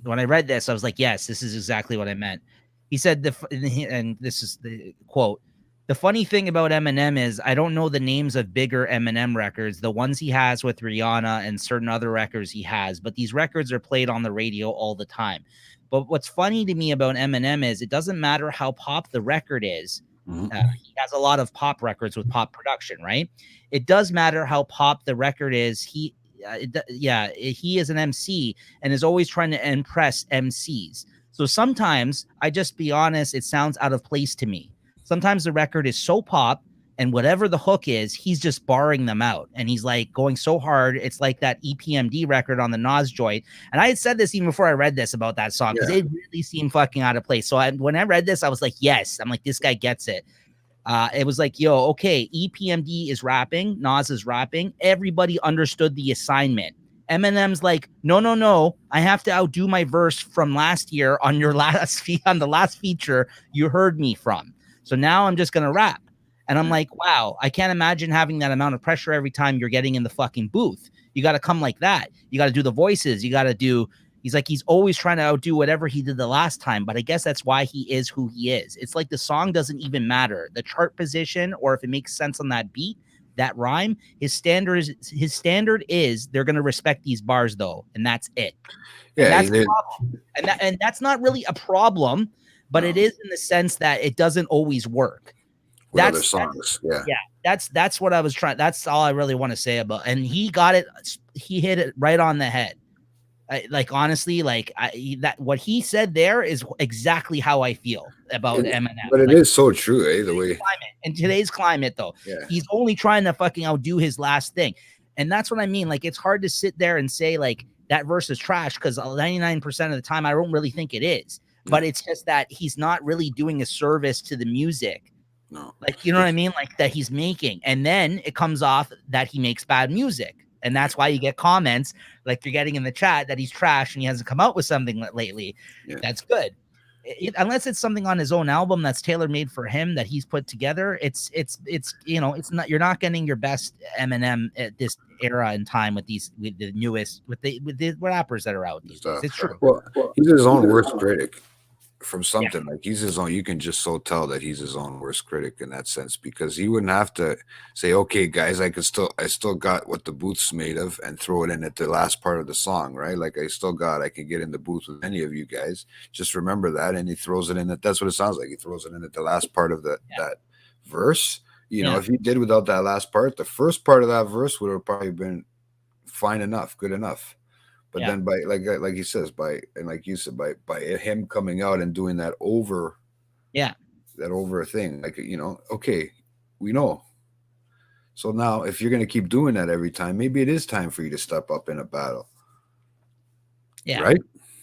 when I read this, I was like, yes, this is exactly what I meant. He said, and this is the quote: "The funny thing about Eminem is I don't know the names of bigger Eminem records, the ones he has with Rihanna and certain other records he has, but these records are played on the radio all the time. But what's funny to me about Eminem is it doesn't matter how pop the record is. He has a lot of pop records with pop production, right? It does matter how pop the record is. He is an MC and is always trying to impress MCs. So sometimes, I just be honest, it sounds out of place to me. Sometimes the record is so pop, and whatever the hook is, he's just barring them out. And he's like going so hard. It's like that EPMD record on the Nas joint. And I had said this even before I read this about that song, because it really seemed fucking out of place. So when I read this, I was like, yes, I'm like, this guy gets it. It was like, yo, okay, EPMD is rapping, Nas is rapping. Everybody understood the assignment. Eminem's like, no, I have to outdo my verse from last year on your on the last feature you heard me from. So now I'm just going to rap. And I'm like, wow, I can't imagine having that amount of pressure every time you're getting in the fucking booth. You got to come like that. You got to do the voices. You got to do, he's like, he's always trying to outdo whatever he did the last time. But I guess that's why he is who he is. It's like the song doesn't even matter. The chart position, or if it makes sense on that beat, that rhyme, his standard is they're going to respect these bars though. And that's it. Yeah, and that's the problem. And that's not really a problem, but it is in the sense that it doesn't always work. With other songs. That's what I was trying. That's all I really want to say about. And he got it. He hit it right on the head. Like, honestly, like that what he said there is exactly how I feel about Eminem. But it is so true, the way. In today's climate, though, he's only trying to fucking outdo his last thing, and that's what I mean. Like, it's hard to sit there and say like that verse is trash, because 99% of the time I don't really think it is. But it's just that he's not really doing a service to the music. No. Like, you know what I mean? Like, that he's making. And then it comes off that he makes bad music. And that's why you get comments like you're getting in the chat that he's trash and he hasn't come out with something lately. Yeah. That's good. Unless it's something on his own album that's tailor-made for him that he's put together, it's not, you're not getting your best Eminem at this era in time with the newest with the rappers that are out these days. It's true. Well, he's his own worst critic from something. Like, he's his own, you can just so tell that he's his own worst critic in that sense, because he wouldn't have to say, okay guys, I still got what the booth's made of, and throw it in at the last part of the song, right? Like, I can get in the booth with any of you guys, just remember that. And he throws it in that's what it sounds like, he throws it in at the last part of that verse. You know, if he did without that last part, the first part of that verse would have probably been fine enough, good enough. But then by like he says, and like you said, by him coming out and doing that over thing, like, okay, we know. So now if you're gonna keep doing that every time, maybe it is time for you to step up in a battle. Yeah. Right?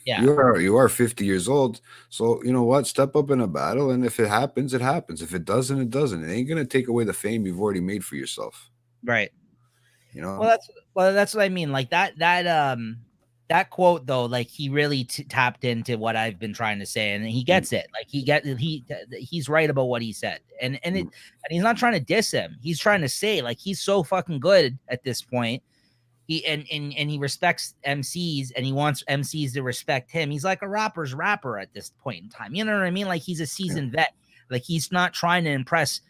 Yeah. You are 50 years old. So you know what? Step up in a battle, and if it happens, it happens. If it doesn't, it doesn't. It ain't gonna take away the fame you've already made for yourself. Right. You know? Well, that's what I mean. Like that that quote though, like he really tapped into what I've been trying to say, and he gets it. Like he's right about what he said, and he's not trying to diss him. He's trying to say like he's so fucking good at this point. He and he respects MCs, and he wants MCs to respect him. He's like a rapper's rapper at this point in time. You know what I mean? Like he's a seasoned vet. Like he's not trying to impress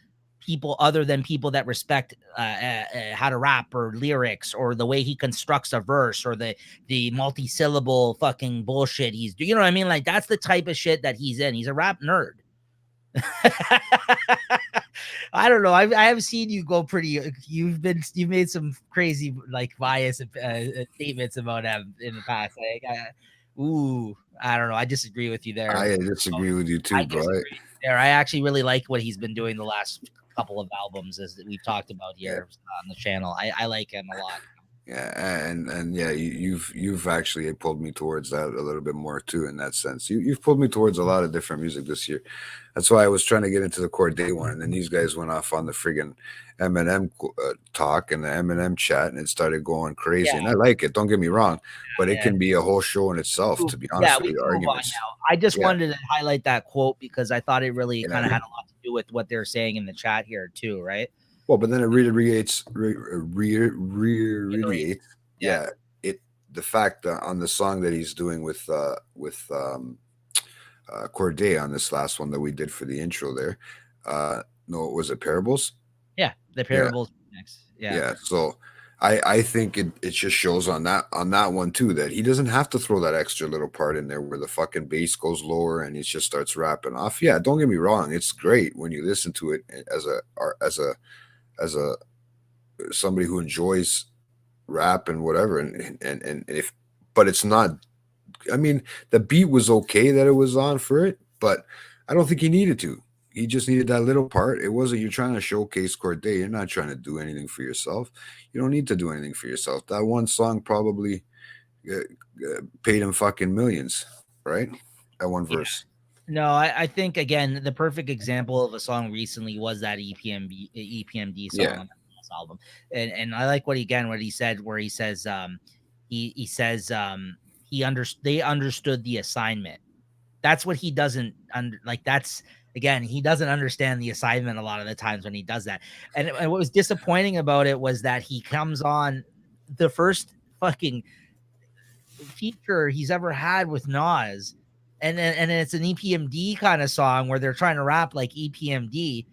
people other than people that respect how to rap or lyrics or the way he constructs a verse or the multi-syllable fucking bullshit he's doing. You know what I mean? Like that's the type of shit that he's in. He's a rap nerd. I don't know. I have seen you go pretty. You've made some crazy like bias statements about him in the past. Like, I don't know. I disagree with you there. I disagree with you too, bro. I actually really like what he's been doing the last couple of albums, as we've talked about here on the channel. I like him a lot. Yeah, and yeah, you've actually pulled me towards that a little bit more too in that sense. You've pulled me towards a lot of different music this year. That's why I was trying to get into the Corday one, and then these guys went off on the friggin' Eminem talk and the Eminem chat, and it started going crazy. And I like it. Don't get me wrong, but it can be a whole show in itself. To be honest with you, arguments. I just wanted to highlight that quote because I thought it really kind of had a lot to do with what they're saying in the chat here too, right? Well, but then it reiterates, the fact that on the song that he's doing with Corday on this last one that we did for the intro there. No, was it Parables? Yeah, the Parables next. Yeah. So I think it just shows on that one too that he doesn't have to throw that extra little part in there where the fucking bass goes lower and he just starts rapping off. Yeah, don't get me wrong, it's great when you listen to it as a somebody who enjoys rap and whatever, and if, but it's not. I mean, the beat was okay that it was on for it, but I don't think he needed to. He just needed that little part. It wasn't, you're trying to showcase Corday. You're not trying to do anything for yourself. You don't need to do anything for yourself. That one song probably paid him fucking millions, right? That one verse. No, I think again the perfect example of a song recently was that EPMD song on this album, and I like what he said where he says they understood the assignment. That's what he doesn't he doesn't understand the assignment a lot of the times when he does that. And what was disappointing about it was that he comes on the first fucking feature he's ever had with Nas. And it's an EPMD kind of song where they're trying to rap like EPMD,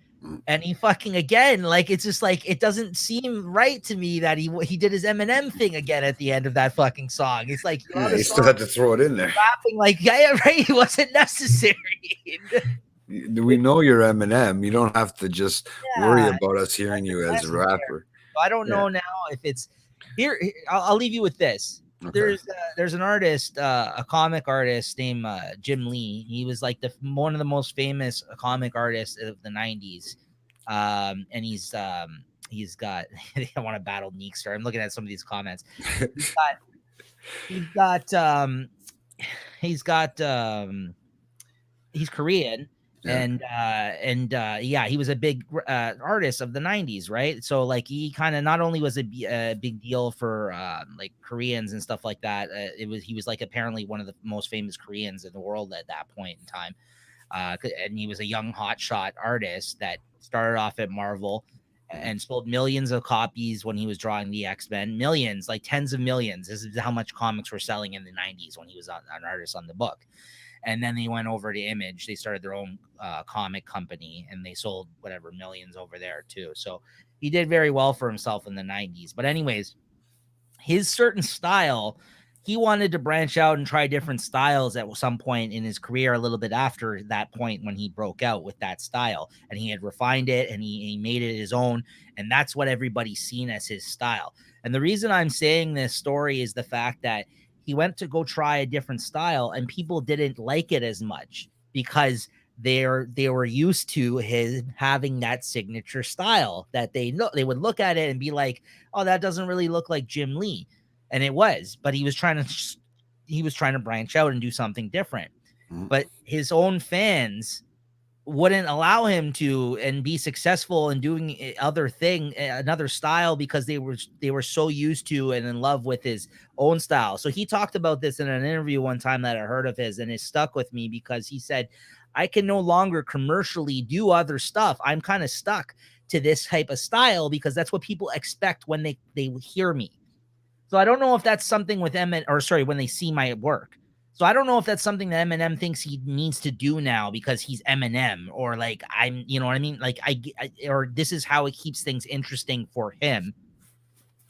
and he fucking again, like it's just like it doesn't seem right to me that he did his Eminem thing again at the end of that fucking song. It's like he still had to throw it in there, rapping like right, it wasn't necessary. We know you're Eminem. You don't have to just worry about us hearing you as a rapper. I don't know now if it's here. I'll leave you with this. Okay. There's an artist, a comic artist named Jim Lee. He was like one of the most famous comic artists of the 90s. And he's got I want to battle Neekster. I'm looking at some of these comments. He's Korean. Yeah. He was a big artist of the 90s, right? So like he kind of not only was a big deal for like Koreans and stuff like that, he was like apparently one of the most famous Koreans in the world at that point in time, and he was a young hotshot artist that started off at Marvel and sold millions of copies when he was drawing the X-Men. Millions, like tens of millions. This is how much comics were selling in the 90s when he was an artist on the book. And then they went over to Image. They started their own comic company, and they sold whatever millions over there too. So he did very well for himself in the 90s. But anyways, his certain style, he wanted to branch out and try different styles at some point in his career, a little bit after that point when he broke out with that style. And he had refined it, and he made it his own. And that's what everybody's seen as his style. And the reason I'm saying this story is the fact that he went to go try a different style, and people didn't like it as much because they were used to his having that signature style that they would look at it and be like, oh, that doesn't really look like Jim Lee. And it was, but he was trying to branch out and do something different. But his own fans wouldn't allow him to and be successful in doing another style, because they were so used to and in love with his own style. So he talked about this in an interview one time that I heard of his, and it stuck with me because he said, I can no longer commercially do other stuff. I'm kind of stuck to this type of style because that's what people expect when they hear me. So I don't know if that's something with when they see my work. So I don't know if that's something that Eminem thinks he needs to do now because he's Eminem, or like I'm, you know what I mean? Like or this is how it keeps things interesting for him.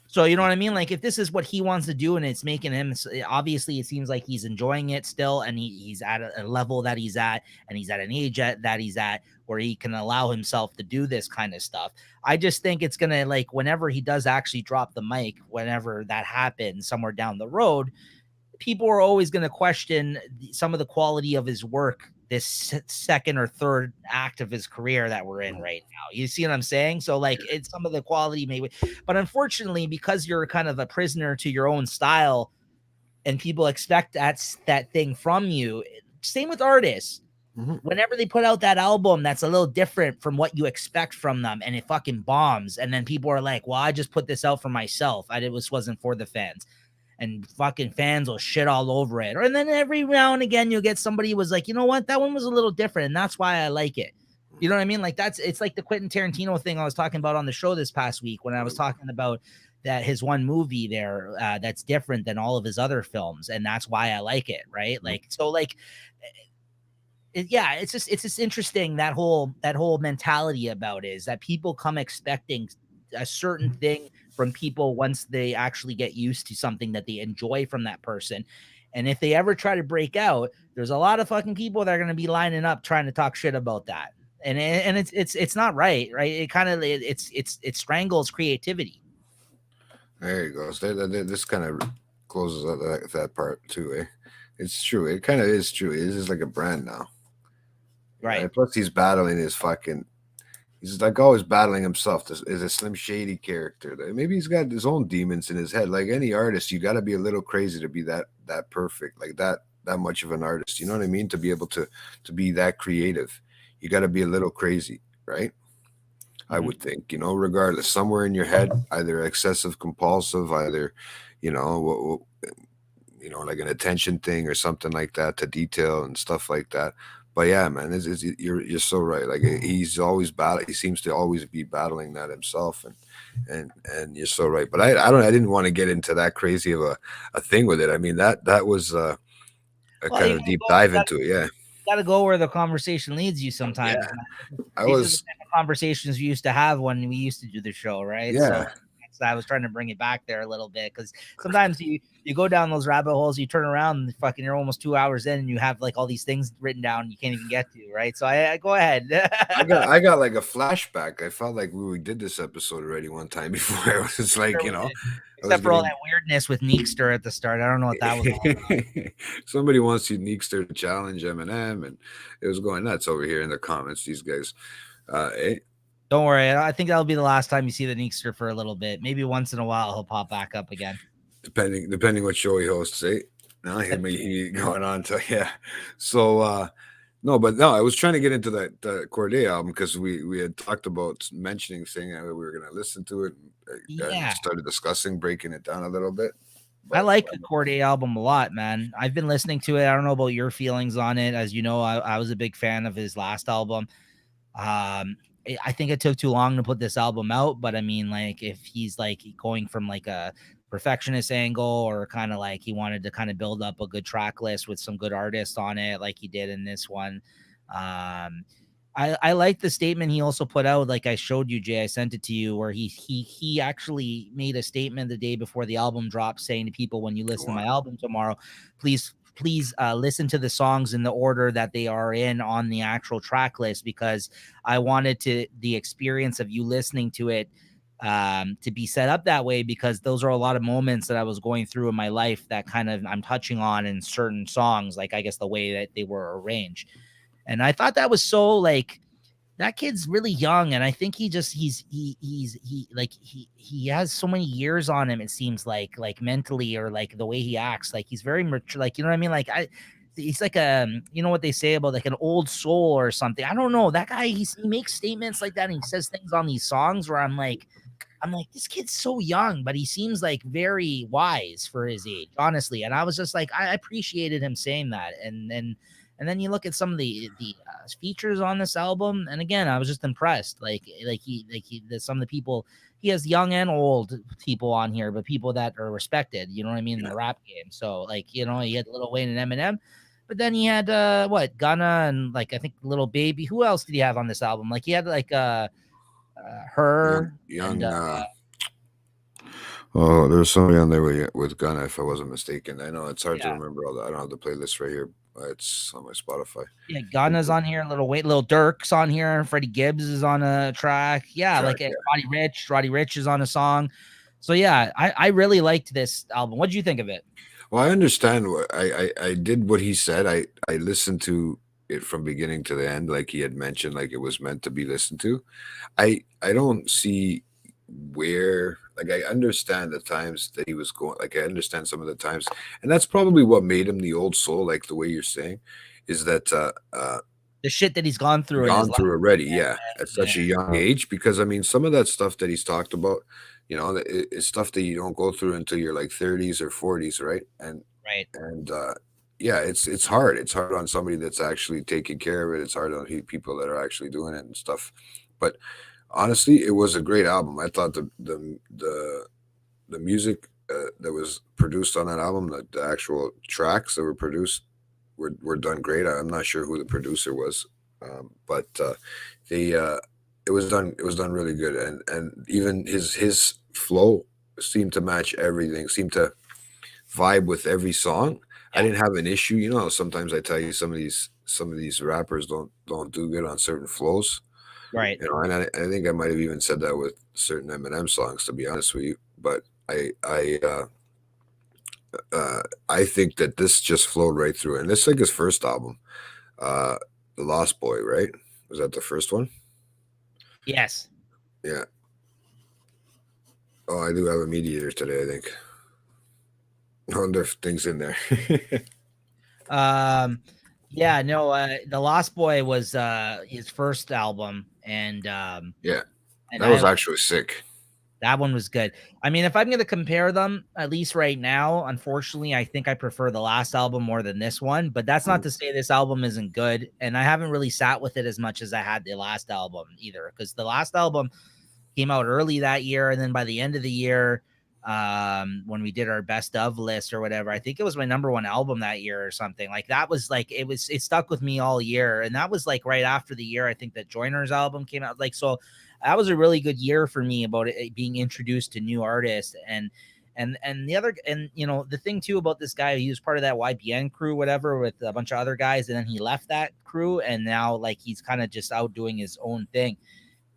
So you know what I mean? Like if this is what he wants to do and it's making him, obviously it seems like he's enjoying it still, and he's at a level that he's at, and he's at an age that he's at where he can allow himself to do this kind of stuff. I just think it's gonna, like, whenever he does actually drop the mic, whenever that happens somewhere down the road, people are always going to question some of the quality of his work this second or third act of his career that we're in right now. You see what I'm saying? So like it's some of the quality maybe, but unfortunately, because you're kind of a prisoner to your own style and people expect that thing from you, same with artists. Whenever they put out that album that's a little different from what you expect from them and it fucking bombs, and then people are like, well, I just put this out for myself. Wasn't for the fans. And fucking fans will shit all over it. And then every now and again, you'll get somebody who was like, you know what? That one was a little different. And that's why I like it. You know what I mean? Like it's like the Quentin Tarantino thing I was talking about on the show this past week when I was talking about that his one movie there that's different than all of his other films. And that's why I like it. Right. Like, so like, it's just interesting. That whole mentality about it is that people come expecting a certain thing from people once they actually get used to something that they enjoy from that person. And if they ever try to break out, there's a lot of fucking people that are going to be lining up trying to talk shit about that. And it's not right. It kind of, it strangles creativity. There you go. So this kind of closes up that part too. It's true. It kind of is true. It is like a brand now. Right. And plus he's battling his fucking, he's like always battling himself. This is a Slim Shady character. Maybe he's got his own demons in his head. Like any artist, you got to be a little crazy to be that perfect, like that much of an artist. You know what I mean? To be able to be that creative, you got to be a little crazy, right? I would think, regardless, somewhere in your head, either excessive compulsive, either, like an attention thing or something like that, to detail and stuff like that. But yeah, man, you're so right. Like he's always he seems to always be battling that himself, and you're so right. But I didn't want to get into that crazy of a thing with it. I mean that was a kind of deep dive into it. Yeah, got to go where the conversation leads you sometimes. Yeah. These are the type of conversations we used to have when we used to do the show, right? Yeah. So I was trying to bring it back there a little bit because sometimes you go down those rabbit holes, you turn around and fucking you're almost 2 hours in and you have like all these things written down you can't even get to, right? So I go ahead. I got like a flashback. I felt like we did this episode already one time before. It was just like, except for all that weirdness with Neekster at the start. I don't know what that was all about. Somebody wants you Neekster to challenge Eminem, and it was going nuts over here in the comments. These guys, Don't worry. I think that'll be the last time you see the Neekster for a little bit. Maybe once in a while he'll pop back up again. Depending what show he hosts, No, he going on to So no, I was trying to get into that Corday album because we had talked about mentioning saying that we were gonna listen to it and started discussing breaking it down a little bit. I like the Corday album a lot, man. I've been listening to it. I don't know about your feelings on it. As you know, I was a big fan of his last album. I think it took too long to put this album out, but I mean, like, if he's like going from like a perfectionist angle or kind of like he wanted to kind of build up a good track list with some good artists on it, like he did in this one. I like the statement he also put out, like I showed you, Jay. I sent it to you, where he actually made a statement the day before the album dropped, saying to people, when you listen to my album tomorrow, please listen to the songs in the order that they are in on the actual track list, because I wanted the experience of you listening to it to be set up that way, because those are a lot of moments that I was going through in my life that kind of I'm touching on in certain songs, like I guess the way that they were arranged. And I thought that was so, like, that kid's really young, and I think he has so many years on him. It seems like mentally, or like the way he acts, like he's very mature. Like, you know what I mean? Like he's like a, you know what they say about like an old soul or something. I don't know. That guy, he makes statements like that, and he says things on these songs where I'm like, this kid's so young, but he seems like very wise for his age, honestly. And I was just like, I appreciated him saying that. And then you look at some of the features on this album, and again, I was just impressed. Some of the people, he has young and old people on here, but people that are respected. You know what I mean, in the rap game. So like, you know, he had Lil Wayne and Eminem, but then he had Gunna and like I think Little Baby. Who else did he have on this album? Like he had like her young. and Oh, there's somebody on there with Gunna, if I wasn't mistaken. I know it's hard to Yeah. remember all that. I don't have the playlist right here. It's on my Spotify. Yeah, Gunna's on here, Little Dirk's on here, Freddie Gibbs is on a track. Yeah, Roddy Ricch is on a song. So yeah, I really liked this album. What did you think of it? Well, I understand what I did what he said. I listened to it from beginning to the end, like he had mentioned, like it was meant to be listened to. I don't see where, like, I understand the times that he was going, like I understand some of the times, and that's probably what made him the old soul, like the way you're saying, is that The shit that he's gone through already, at such a young age. Because I mean, some of that stuff that he's talked about, you know, it's stuff that you don't go through until you're like 30s or 40s, right? And it's hard. It's hard on somebody that's actually taking care of it. It's hard on people that are actually doing it and stuff. But honestly, it was a great album. I thought the music that was produced on that album, the actual tracks that were produced, were done great. I'm not sure who the producer was, but it was done really good, and even his flow seemed to match everything, seemed to vibe with every song. I didn't have an issue. You know, sometimes I tell you some of these rappers don't do good on certain flows. Right. You know, and I think I might have even said that with certain Eminem songs, to be honest with you. But I think that this just flowed right through. And this is like his first album, The Lost Boy, right? Was that the first one? Yes. Yeah. Oh, I do have a mediator today, I think. I wonder if things in there. Yeah, no, The Lost Boy was his first album, and and that was actually sick. That one was good. I mean, if I'm going to compare them, at least right now, unfortunately, I think I prefer the last album more than this one. But that's not to say this album isn't good. And I haven't really sat with it as much as I had the last album either, because the last album came out early that year. And then by the end of the year, when we did our best of list or whatever, I think it was my number one album that year or something. Like that was like, it stuck with me all year. And that was like right after the year, I think that Joyner's album came out. Like, so that was a really good year for me about it being introduced to new artists. And the other, and you know, the thing too about this guy, he was part of that YBN crew, whatever, with a bunch of other guys. And then he left that crew. And now like, he's kind of just out doing his own thing.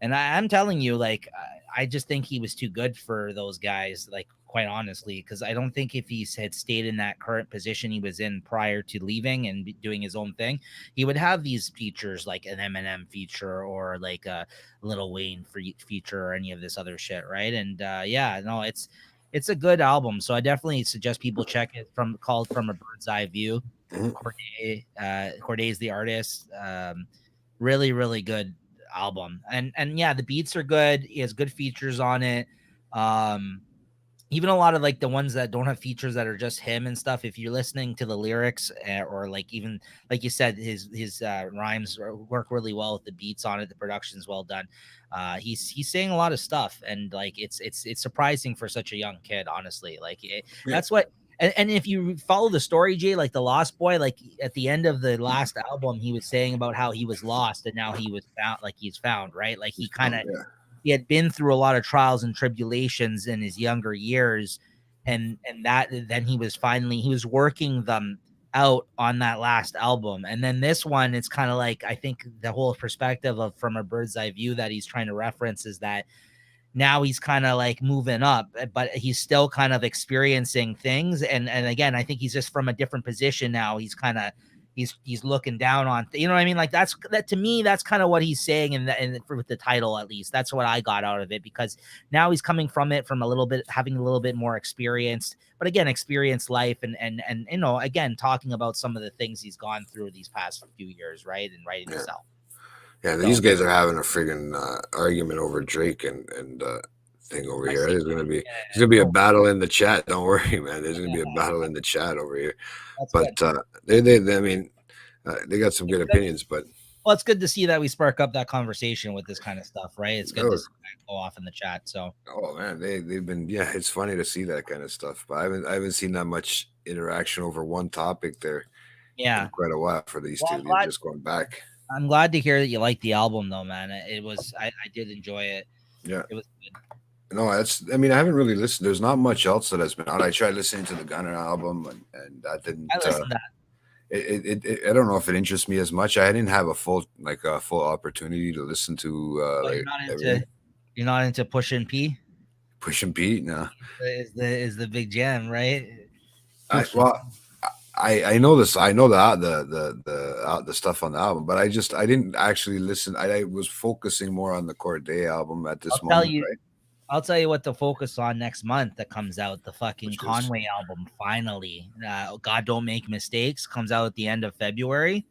And I'm telling you, like, I just think he was too good for those guys, like, quite honestly, because I don't think if he had stayed in that current position he was in prior to leaving and doing his own thing, he would have these features like an Eminem feature or like a Lil Wayne feature or any of this other shit, right? And it's a good album, so I definitely suggest people check it. Called From a Bird's Eye View. Corday's the artist. Really, really good album, and yeah, the beats are good. He has good features on it. Even a lot of like the ones that don't have features that are just him and stuff, if you're listening to the lyrics or like even like you said, his rhymes work really well with the beats on it. The production's well done. He's saying a lot of stuff, and like it's surprising for such a young kid, honestly. Like that's what. And if you follow the story, Jay, like the Lost Boy, like at the end of the last album, he was saying about how he was lost and now he was found, like he's found, right? Like he kind of, he had been through a lot of trials and tribulations in his younger years. And that, then he was working them out on that last album. And then this one, it's kind of like, I think the whole perspective of From a Bird's Eye View that he's trying to reference is that now he's kind of like moving up, but he's still kind of experiencing things. And again, I think he's just from a different position now. He's kind of, he's looking down on, you know what I mean? Like that to me, that's kind of what he's saying, and with the title, at least that's what I got out of it, because now he's coming from it from a little bit, having a little bit more experience, but again, experienced life, and you know, again, talking about some of the things he's gone through these past few years, right, and writing himself. Yeah, these guys are having a friggin' argument over Drake and thing over here. There's gonna be a battle in the chat. Don't worry, man. There's gonna be a battle in the chat over here. But they I mean, they got some good opinions. But well, it's good to see that we spark up that conversation with this kind of stuff, right? It's good to see that go off in the chat. So, oh man, they've been, yeah, it's funny to see that kind of stuff. But I haven't seen that much interaction over one topic there. Yeah, in quite a while for these two. They're just going back. I'm glad to hear that you liked the album, though, man. It was, I did enjoy it. Yeah, it was good. No, I mean, I haven't really listened. There's not much else that has been out. I tried listening to the Gunner album, and that didn't. I listened to that. I don't know if it interests me as much. I didn't have a full opportunity to listen to. You're not into Pushing P? Pushing P, no. Is the big jam, right? I know this. I know the stuff on the album, but I didn't actually listen. I was focusing more on the Corday album at this moment. Right? I'll tell you what to focus on next month that comes out. The fucking Conway album, finally. God Don't Make Mistakes comes out at the end of February.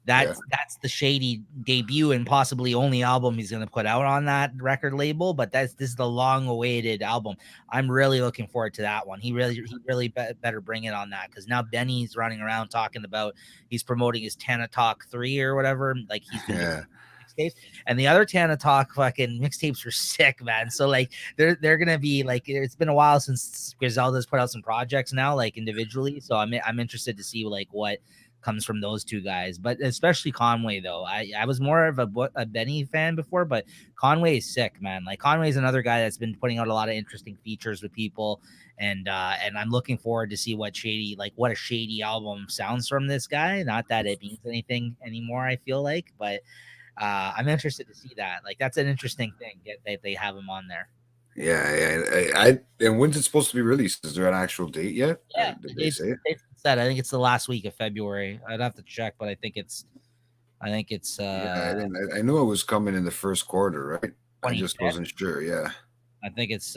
That's the Shady debut and possibly only album he's going to put out on that record label. But this is the long-awaited album. I'm really looking forward to that one. He really better bring it on that, because now Benny's running around talking about he's promoting his Tana Talk 3 or whatever. Like he's mixtapes, and the other Tana Talk fucking mixtapes were sick, man. So like they're gonna be like, it's been a while since Griselda's put out some projects now, like individually. So I'm interested to see like what comes from those two guys, but especially Conway though. I was more of a Benny fan before, but Conway is sick, man. Like Conway's another guy that's been putting out a lot of interesting features with people, and I'm looking forward to see what a Shady album sounds from this guy. Not that it means anything anymore, I feel like, but I'm interested to see that. Like that's an interesting thing that they have him on there. Yeah. And when's it supposed to be released? Is there an actual date yet? Yeah, did they say it? I think it's the last week of February. I'd have to check, but I think it's. I knew it was coming in the first quarter, right? 25th? I just wasn't sure. Yeah. I think it's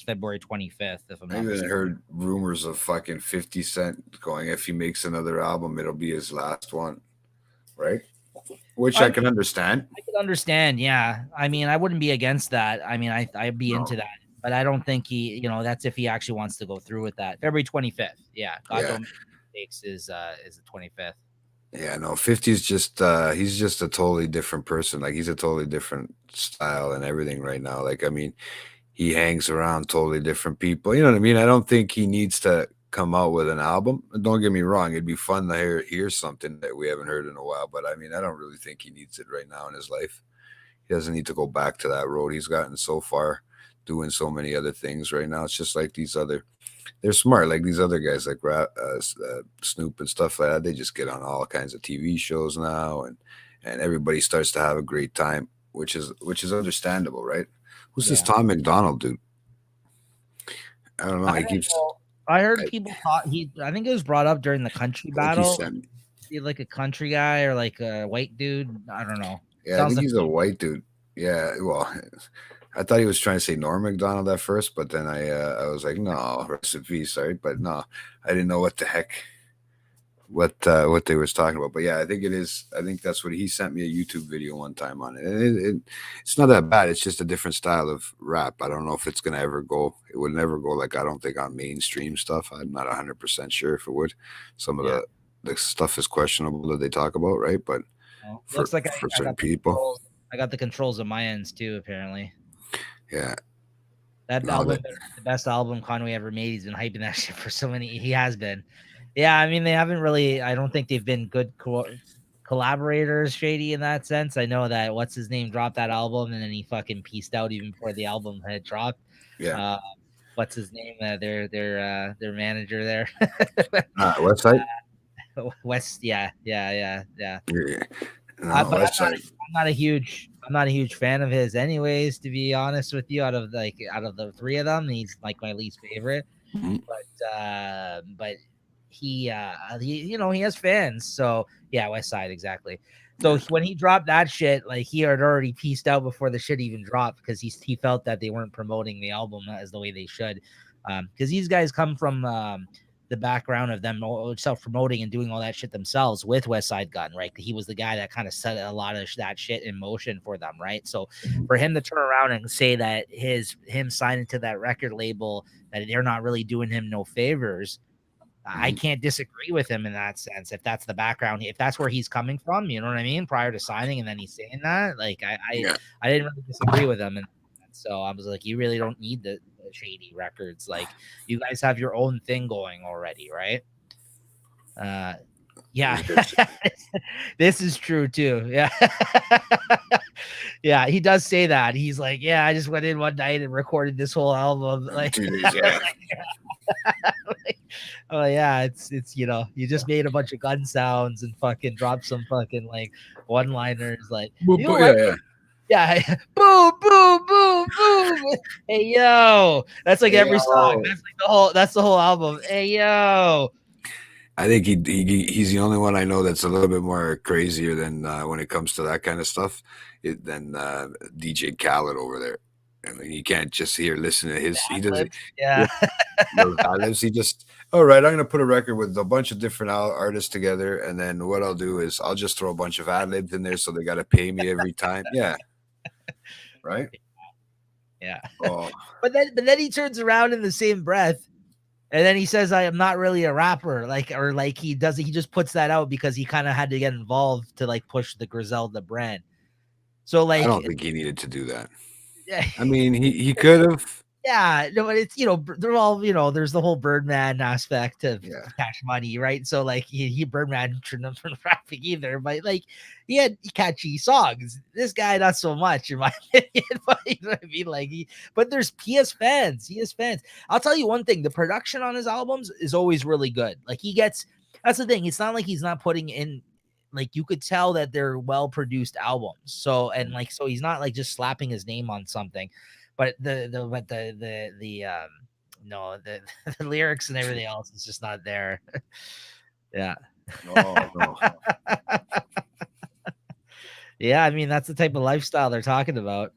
February 25th. If I'm not mistaken. I heard rumors of fucking 50 Cent going, if he makes another album, it'll be his last one, right? Which I can understand. I can understand, yeah. I mean, I wouldn't be against that. I mean, I'd be into that, but I don't think he, that's if he actually wants to go through with that. February 25th, yeah. God Don't Make Mistakes is the 25th. Yeah, no, 50's just he's just a totally different person. Like he's a totally different style and everything right now. Like, I mean, he hangs around totally different people. You know what I mean? I don't think he needs to come out with an album. Don't get me wrong, it'd be fun to hear something that we haven't heard in a while, but I mean, I don't really think he needs it right now in his life. He doesn't need to go back to that road. He's gotten so far doing so many other things right now. It's just like they're smart, like these other guys like Snoop and stuff like that. They just get on all kinds of TV shows now, and everybody starts to have a great time, which is understandable, right? Who's this Tom McDonald dude? I don't know. I heard people thought I think it was brought up during the country battle. He's like a country guy or like a white dude. I don't know. Yeah, I think he's a white dude. Yeah, well, I thought he was trying to say Norm McDonald at first, but then I was like, no, rest in peace, sorry, but no, I didn't know what the heck what they was talking about. But yeah, I think that's what he sent me a YouTube video one time on it. And it's not that bad. It's just a different style of rap. I don't know if it's gonna ever go. It would never go like, I don't think, on mainstream stuff. I'm not 100% sure if it would. Some of the stuff is questionable that they talk about, right? But for certain people, I got the controls on my ends too, apparently. Yeah. That album, the best album Conway ever made. He's been hyping that shit for so many. He has been. Yeah, I mean, they haven't really. I don't think they've been good collaborators, Shady, in that sense. I know that what's his name dropped that album, and then he fucking pieced out even before the album had dropped. Yeah. What's his name? Their manager there. Westside. West. Yeah. No, but I'm not a huge fan of his, anyways. To be honest with you, out of the three of them, he's like my least favorite. Mm-hmm. But he he has fans. So yeah, West Side, exactly. So when he dropped that shit, like he had already pieced out before the shit even dropped, because he felt that they weren't promoting the album as the way they should. Because these guys come from the background of them self-promoting and doing all that shit themselves with West Side Gun, right? He was the guy that kind of set a lot of that shit in motion for them, right? So for him to turn around and say that him signing to that record label, that they're not really doing him no favors, I can't disagree with him in that sense. If that's the background, if that's where he's coming from, you know what I mean? Prior to signing, and then he's saying that, like I didn't really disagree with him, and so I was like, you really don't need the shady records. Like, you guys have your own thing going already, right? Yeah, this is true too. Yeah. Yeah, he does say that. He's like, yeah, I just went in one night and recorded this whole album. Like, 2 days, yeah. Oh yeah, it's you just made a bunch of gun sounds and fucking dropped some fucking like one-liners, like yeah, boom, boom, boom, boom. Hey yo, that's like every song. That's like the whole album. Hey yo. I think he's the only one I know that's a little bit more crazier than when it comes to that kind of stuff than DJ Khaled over there. I mean, you can't just listen to his. He doesn't. Yeah. He just. All right, I'm gonna put a record with a bunch of different artists together, and then what I'll do is I'll just throw a bunch of ad libs in there, so they got to pay me every time. Yeah. Right. Yeah. Oh. But then he turns around in the same breath, and then he says, I am not really a rapper. He just puts that out because he kind of had to get involved to like push the Griselda brand. So like, I don't think he needed to do that. Yeah. I mean, he could have. Yeah, no, but it's they're all there's the whole Birdman aspect of Cash Money, right? So like he Birdman shouldn't have been rapping either, but like he had catchy songs. This guy not so much, in my opinion. But you know what I mean? Like but he has fans. He has fans. I'll tell you one thing: the production on his albums is always really good. Like that's the thing. It's not like he's not putting in. Like you could tell that they're well produced albums. So so he's not like just slapping his name on something. But the lyrics and everything else is just not there. Yeah. No. Yeah, I mean that's the type of lifestyle they're talking about.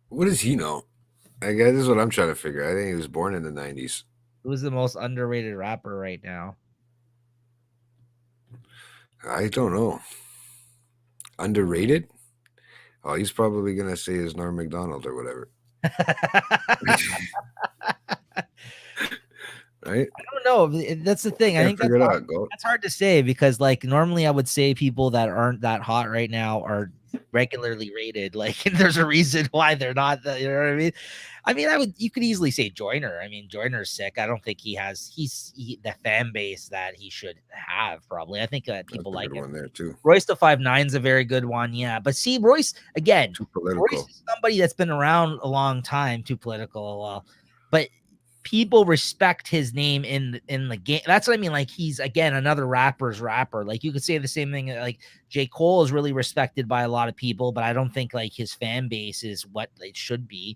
What does he know? I guess this is what I'm trying to figure. I think he was born in the 90s. Who's the most underrated rapper right now? I don't know. Underrated? Oh, he's probably gonna say is Norm Macdonald or whatever. Right? I don't know. That's the thing. I think that's hard to say, because like normally I would say people that aren't that hot right now are regularly rated. Like there's a reason why they're not. You know what I mean? You could easily say Joyner. I mean, Joyner's sick. I don't think he has the fan base that he should have. Probably. I think people like him. One there too. Royce the 5'9" is a very good one. Yeah, but see, Royce again. Too political. Royce is somebody that's been around a long time. Too political. But people respect his name in the game. That's what I mean. Like he's again another rapper's rapper. Like you could say the same thing. Like J. Cole is really respected by a lot of people, but I don't think like his fan base is what it should be.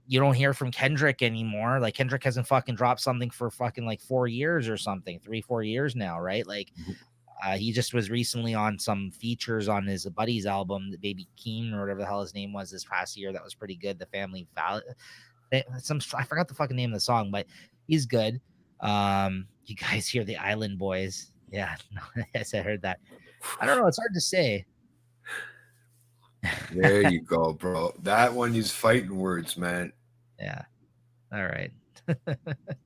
You don't hear from Kendrick anymore. Like Kendrick hasn't fucking dropped something for fucking like 4 years or something, 3-4 years now, right? Like he just was recently on some features on his buddy's album, the Baby Keem or whatever the hell his name was this past year. That was pretty good. The Family I forgot the fucking name of the song, but he's good. You guys hear the Island Boys? Yeah, no, yes, I heard that. I don't know. It's hard to say. There you go, bro. That one is fighting words, man. Yeah. All right.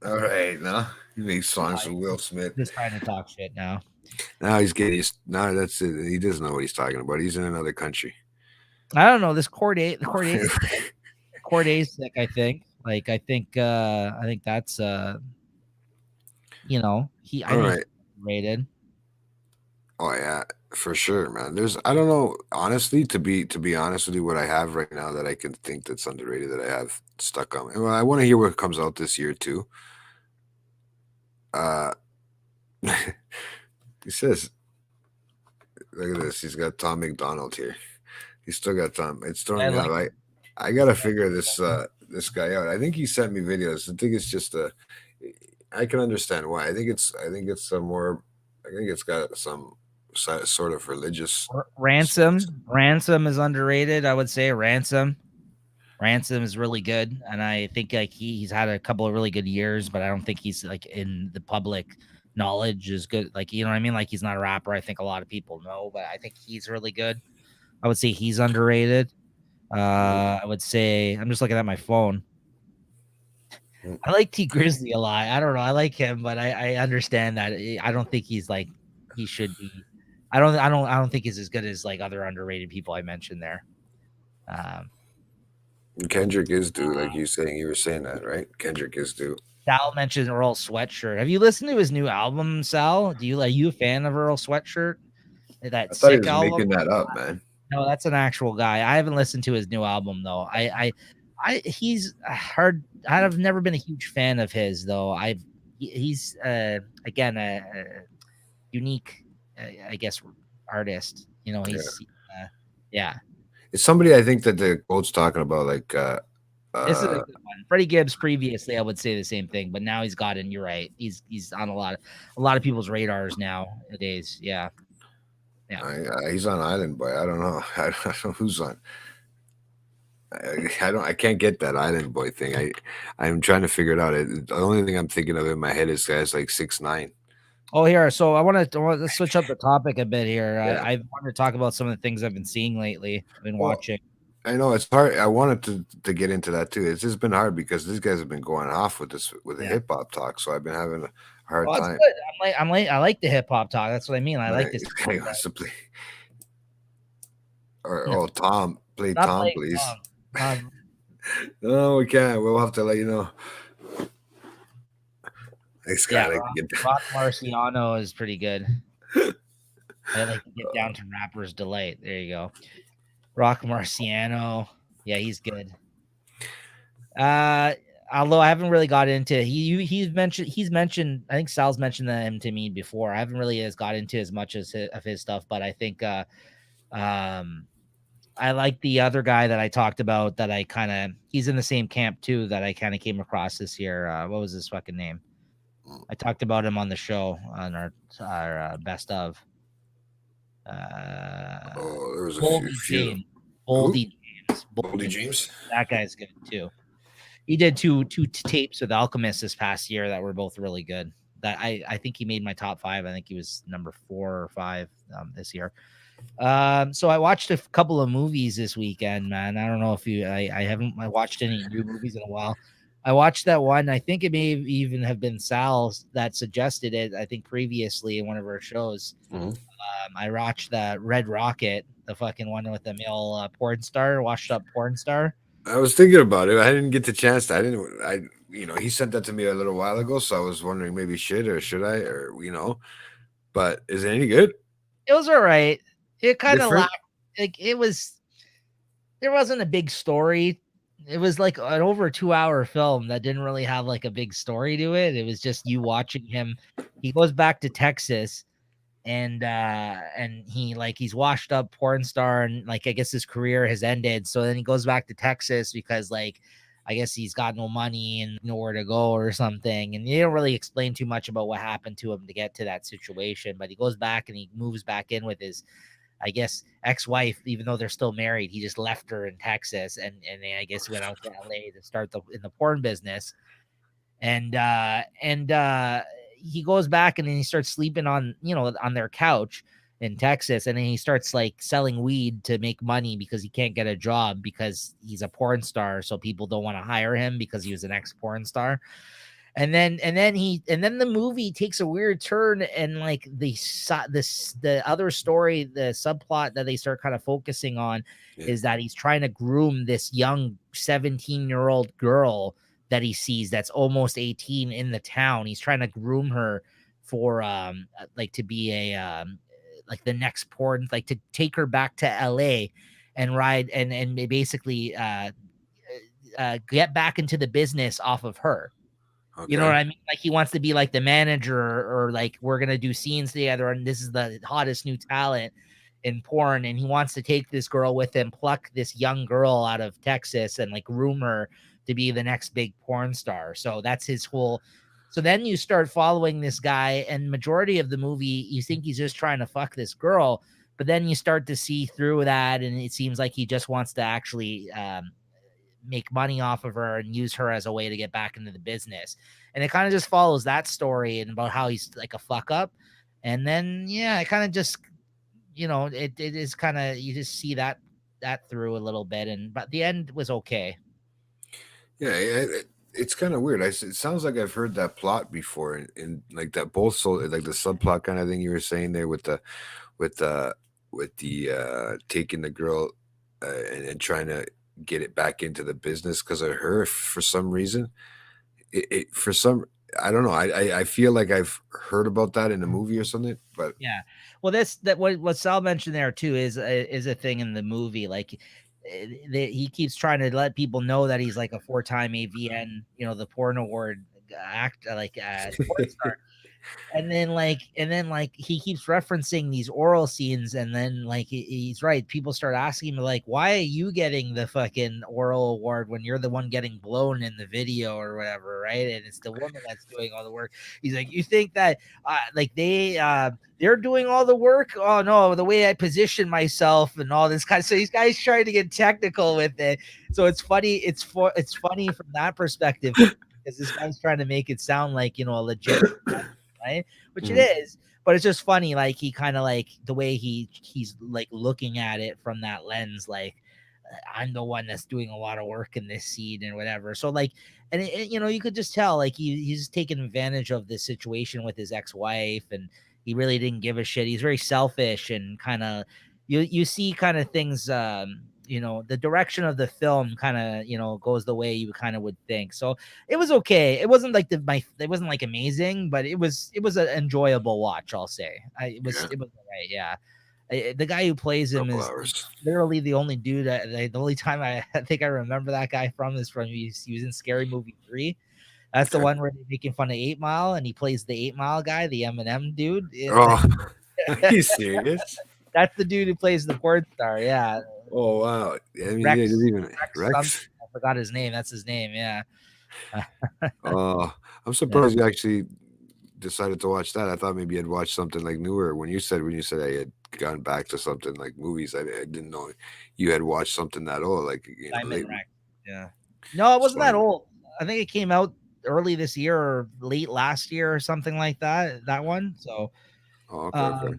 All right. No, he makes songs with Will Smith. Just trying to talk shit now. Now he's getting that's it. He doesn't know what he's talking about. He's in another country. I don't know. This Cordae Corday's sick, I think. Like I think that's rated. Oh yeah, for sure, man. I don't know, honestly, to be honest with you, what I have right now that I can think that's underrated that I have stuck on. Well, I want to hear what comes out this year too. He says, look at this. He's got Tom McDonald here. He's still got Tom. It's throwing me out. I gotta figure this guy out. I think he sent me videos. I think it's just I can understand why. I think it's some more. I think it's got some sort of religious. Ransom is underrated. I would say Ransom is really good, and I think like he's had a couple of really good years, but I don't think he's like in the public knowledge is good. Like, you know what I mean? Like, he's not a rapper. I think a lot of people know, but I think he's really good. I would say he's underrated. I would say I'm just looking at my phone. I like T Grizzly a lot. I don't know. I like him, but I understand that I don't think he's like he should be. I don't think he's as good as like other underrated people I mentioned there. Kendrick is due, like you were saying that, right? Kendrick is due. Sal mentioned Earl Sweatshirt. Have you listened to his new album, Sal? Are you a fan of Earl Sweatshirt? That I thought he sick was album? making that up, man. No, that's an actual guy. I haven't listened to his new album though. He's hard. I've never been a huge fan of his though. He's again a unique, I guess, artist. You know, he's yeah. It's somebody I think that the quote's talking about, like This is a good one. Freddie Gibbs previously, I would say the same thing, but now he's gotten. You're right. He's on a lot of people's radars nowadays. Yeah. He's on Island Boy. I don't know. I don't know who's on. I can't get that Island Boy thing. I'm trying to figure it out. The only thing I'm thinking of in my head is guys like 6ix9ine. Oh, here. So I want to switch up the topic a bit here. Yeah. I want to talk about some of the things I've been seeing lately. I've been watching. I know it's hard. I wanted to get into that too. It's just been hard because these guys have been going off with the hip hop talk. So I've been having a hard time. Good. I like the hip hop talk. That's what I mean. I like this. Guy wants to play. Or Tom, play Tom, please. No, we can't. We'll have to let you know. Rock Marciano is pretty good. I like to get down to Rapper's Delight. There you go. Rock Marciano. Yeah, he's good. Although I haven't really got into he's mentioned I think Sal's mentioned him to me before. I haven't really got into as much of his stuff, but I think I like the other guy that I talked about that he's in the same camp too that I kind of came across this year. What was his fucking name? I talked about him on the show on our best of. There was a few. Boldy James. That guy's good too. He did two tapes with Alchemist this past year that were both really good. That I think he made my top 5. I think he was number 4 or 5 this year. So I watched a couple of movies this weekend, man. I don't know if I haven't watched any new movies in a while. I watched that one. I think it may even have been Sal that suggested it. I think previously in one of our shows. Mm-hmm. I watched the Red Rocket, the fucking one with the male porn star, washed up porn star. I was thinking about it. I didn't get the chance. He sent that to me a little while ago, so I was wondering maybe should I. But is it any good? It was all right. It kind of lacked, there wasn't a big story. It was like an over 2-hour film that didn't really have like a big story to it. It was just you watching him. He goes back to Texas and he's washed up porn star and I guess his career has ended. So then he goes back to Texas because I guess he's got no money and nowhere to go or something. And they don't really explain too much about what happened to him to get to that situation, but he goes back and he moves back in with his, I guess, ex-wife, even though they're still married. He just left her in Texas and I guess went out to LA to start in the porn business. And he goes back and then he starts sleeping on their couch in Texas. And then he starts selling weed to make money because he can't get a job because he's a porn star. So people don't want to hire him because he was an ex-porn star. And then the movie takes a weird turn and the other story, the subplot that they start kind of focusing on is that he's trying to groom this young 17-year-old girl that he sees that's almost 18 in the town. He's trying to groom her for to be a the next porn, to take her back to LA and ride and basically get back into the business off of her. Okay. You know what I mean? He wants to be the manager or we're going to do scenes together. And this is the hottest new talent in porn. And he wants to take this girl with him, pluck this young girl out of Texas and groom her to be the next big porn star. So that's his whole So then you start following this guy, and majority of the movie, you think he's just trying to fuck this girl, but then you start to see through that, and it seems like he just wants to actually make money off of her and use her as a way to get back into the business. And it kind of just follows that story and about how he's like a fuck up. And then, yeah, it kind of just, it is kind of, you just see that through a little bit. But the end was okay. Yeah, it's kind of weird. It sounds like I've heard that plot before, in like that both like the subplot kind of thing you were saying there with the taking the girl and trying to get it back into the business because of her for some reason. I don't know. I feel like I've heard about that in a movie or something, but yeah. Well, what Sal mentioned there too is a thing in the movie. Like he keeps trying to let people know that he's like a 4-time AVN, the porn award porn star. And then he keeps referencing these oral scenes, and then he's right. People start asking him like, "Why are you getting the fucking oral award when you're the one getting blown in the video or whatever?" Right? And it's the woman that's doing all the work. He's like, "You think that they're doing all the work? Oh no, the way I position myself and all this kind of." So these guys trying to get technical with it. So it's funny. It's funny from that perspective because this guy's trying to make it sound like a legit. Right, which it is, but it's just funny. Like he kind of like the way he's like looking at it from that lens. Like I'm the one that's doing a lot of work in this scene and whatever. So like, and you could just tell like he's taking advantage of this situation with his ex-wife, and he really didn't give a shit. He's very selfish and kind of you see kind of things. The direction of the film kind of goes the way you kind of would think. So it was okay. It wasn't like it wasn't like amazing, but it was an enjoyable watch. I'll say it was all right. Yeah. The guy who plays him is literally the only dude. The only time I think I remember that guy from is from he was in Scary Movie 3. That's the one where they're making fun of 8 Mile, and he plays the 8 Mile guy, the Eminem dude. Are you serious? That's the dude who plays the porn star. Yeah. Oh wow! I mean, Rex. I forgot his name. That's his name. Yeah. I'm surprised you actually decided to watch that. I thought maybe you'd watch something like newer. When you said I had gone back to something like movies, I didn't know you had watched something that old. Like Rex. Yeah. No, it wasn't that old. I think it came out early this year or late last year or something like that. That one. So. Okay.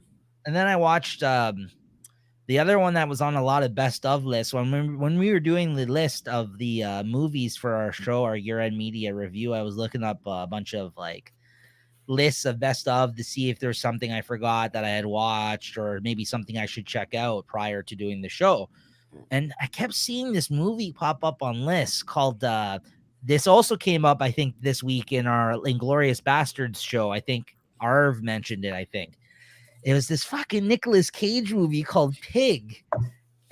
And then I watched the other one that was on a lot of best of lists when we were doing the list of the movies for our show, our year-end media review. I was looking up a bunch of like lists of best of to see if there's something I forgot that I had watched or maybe something I should check out prior to doing the show. And I kept seeing this movie pop up on lists called this also came up, I think, this week in our Inglourious Bastards show. I think Arv mentioned it, I think. It was this fucking Nicolas Cage movie called Pig.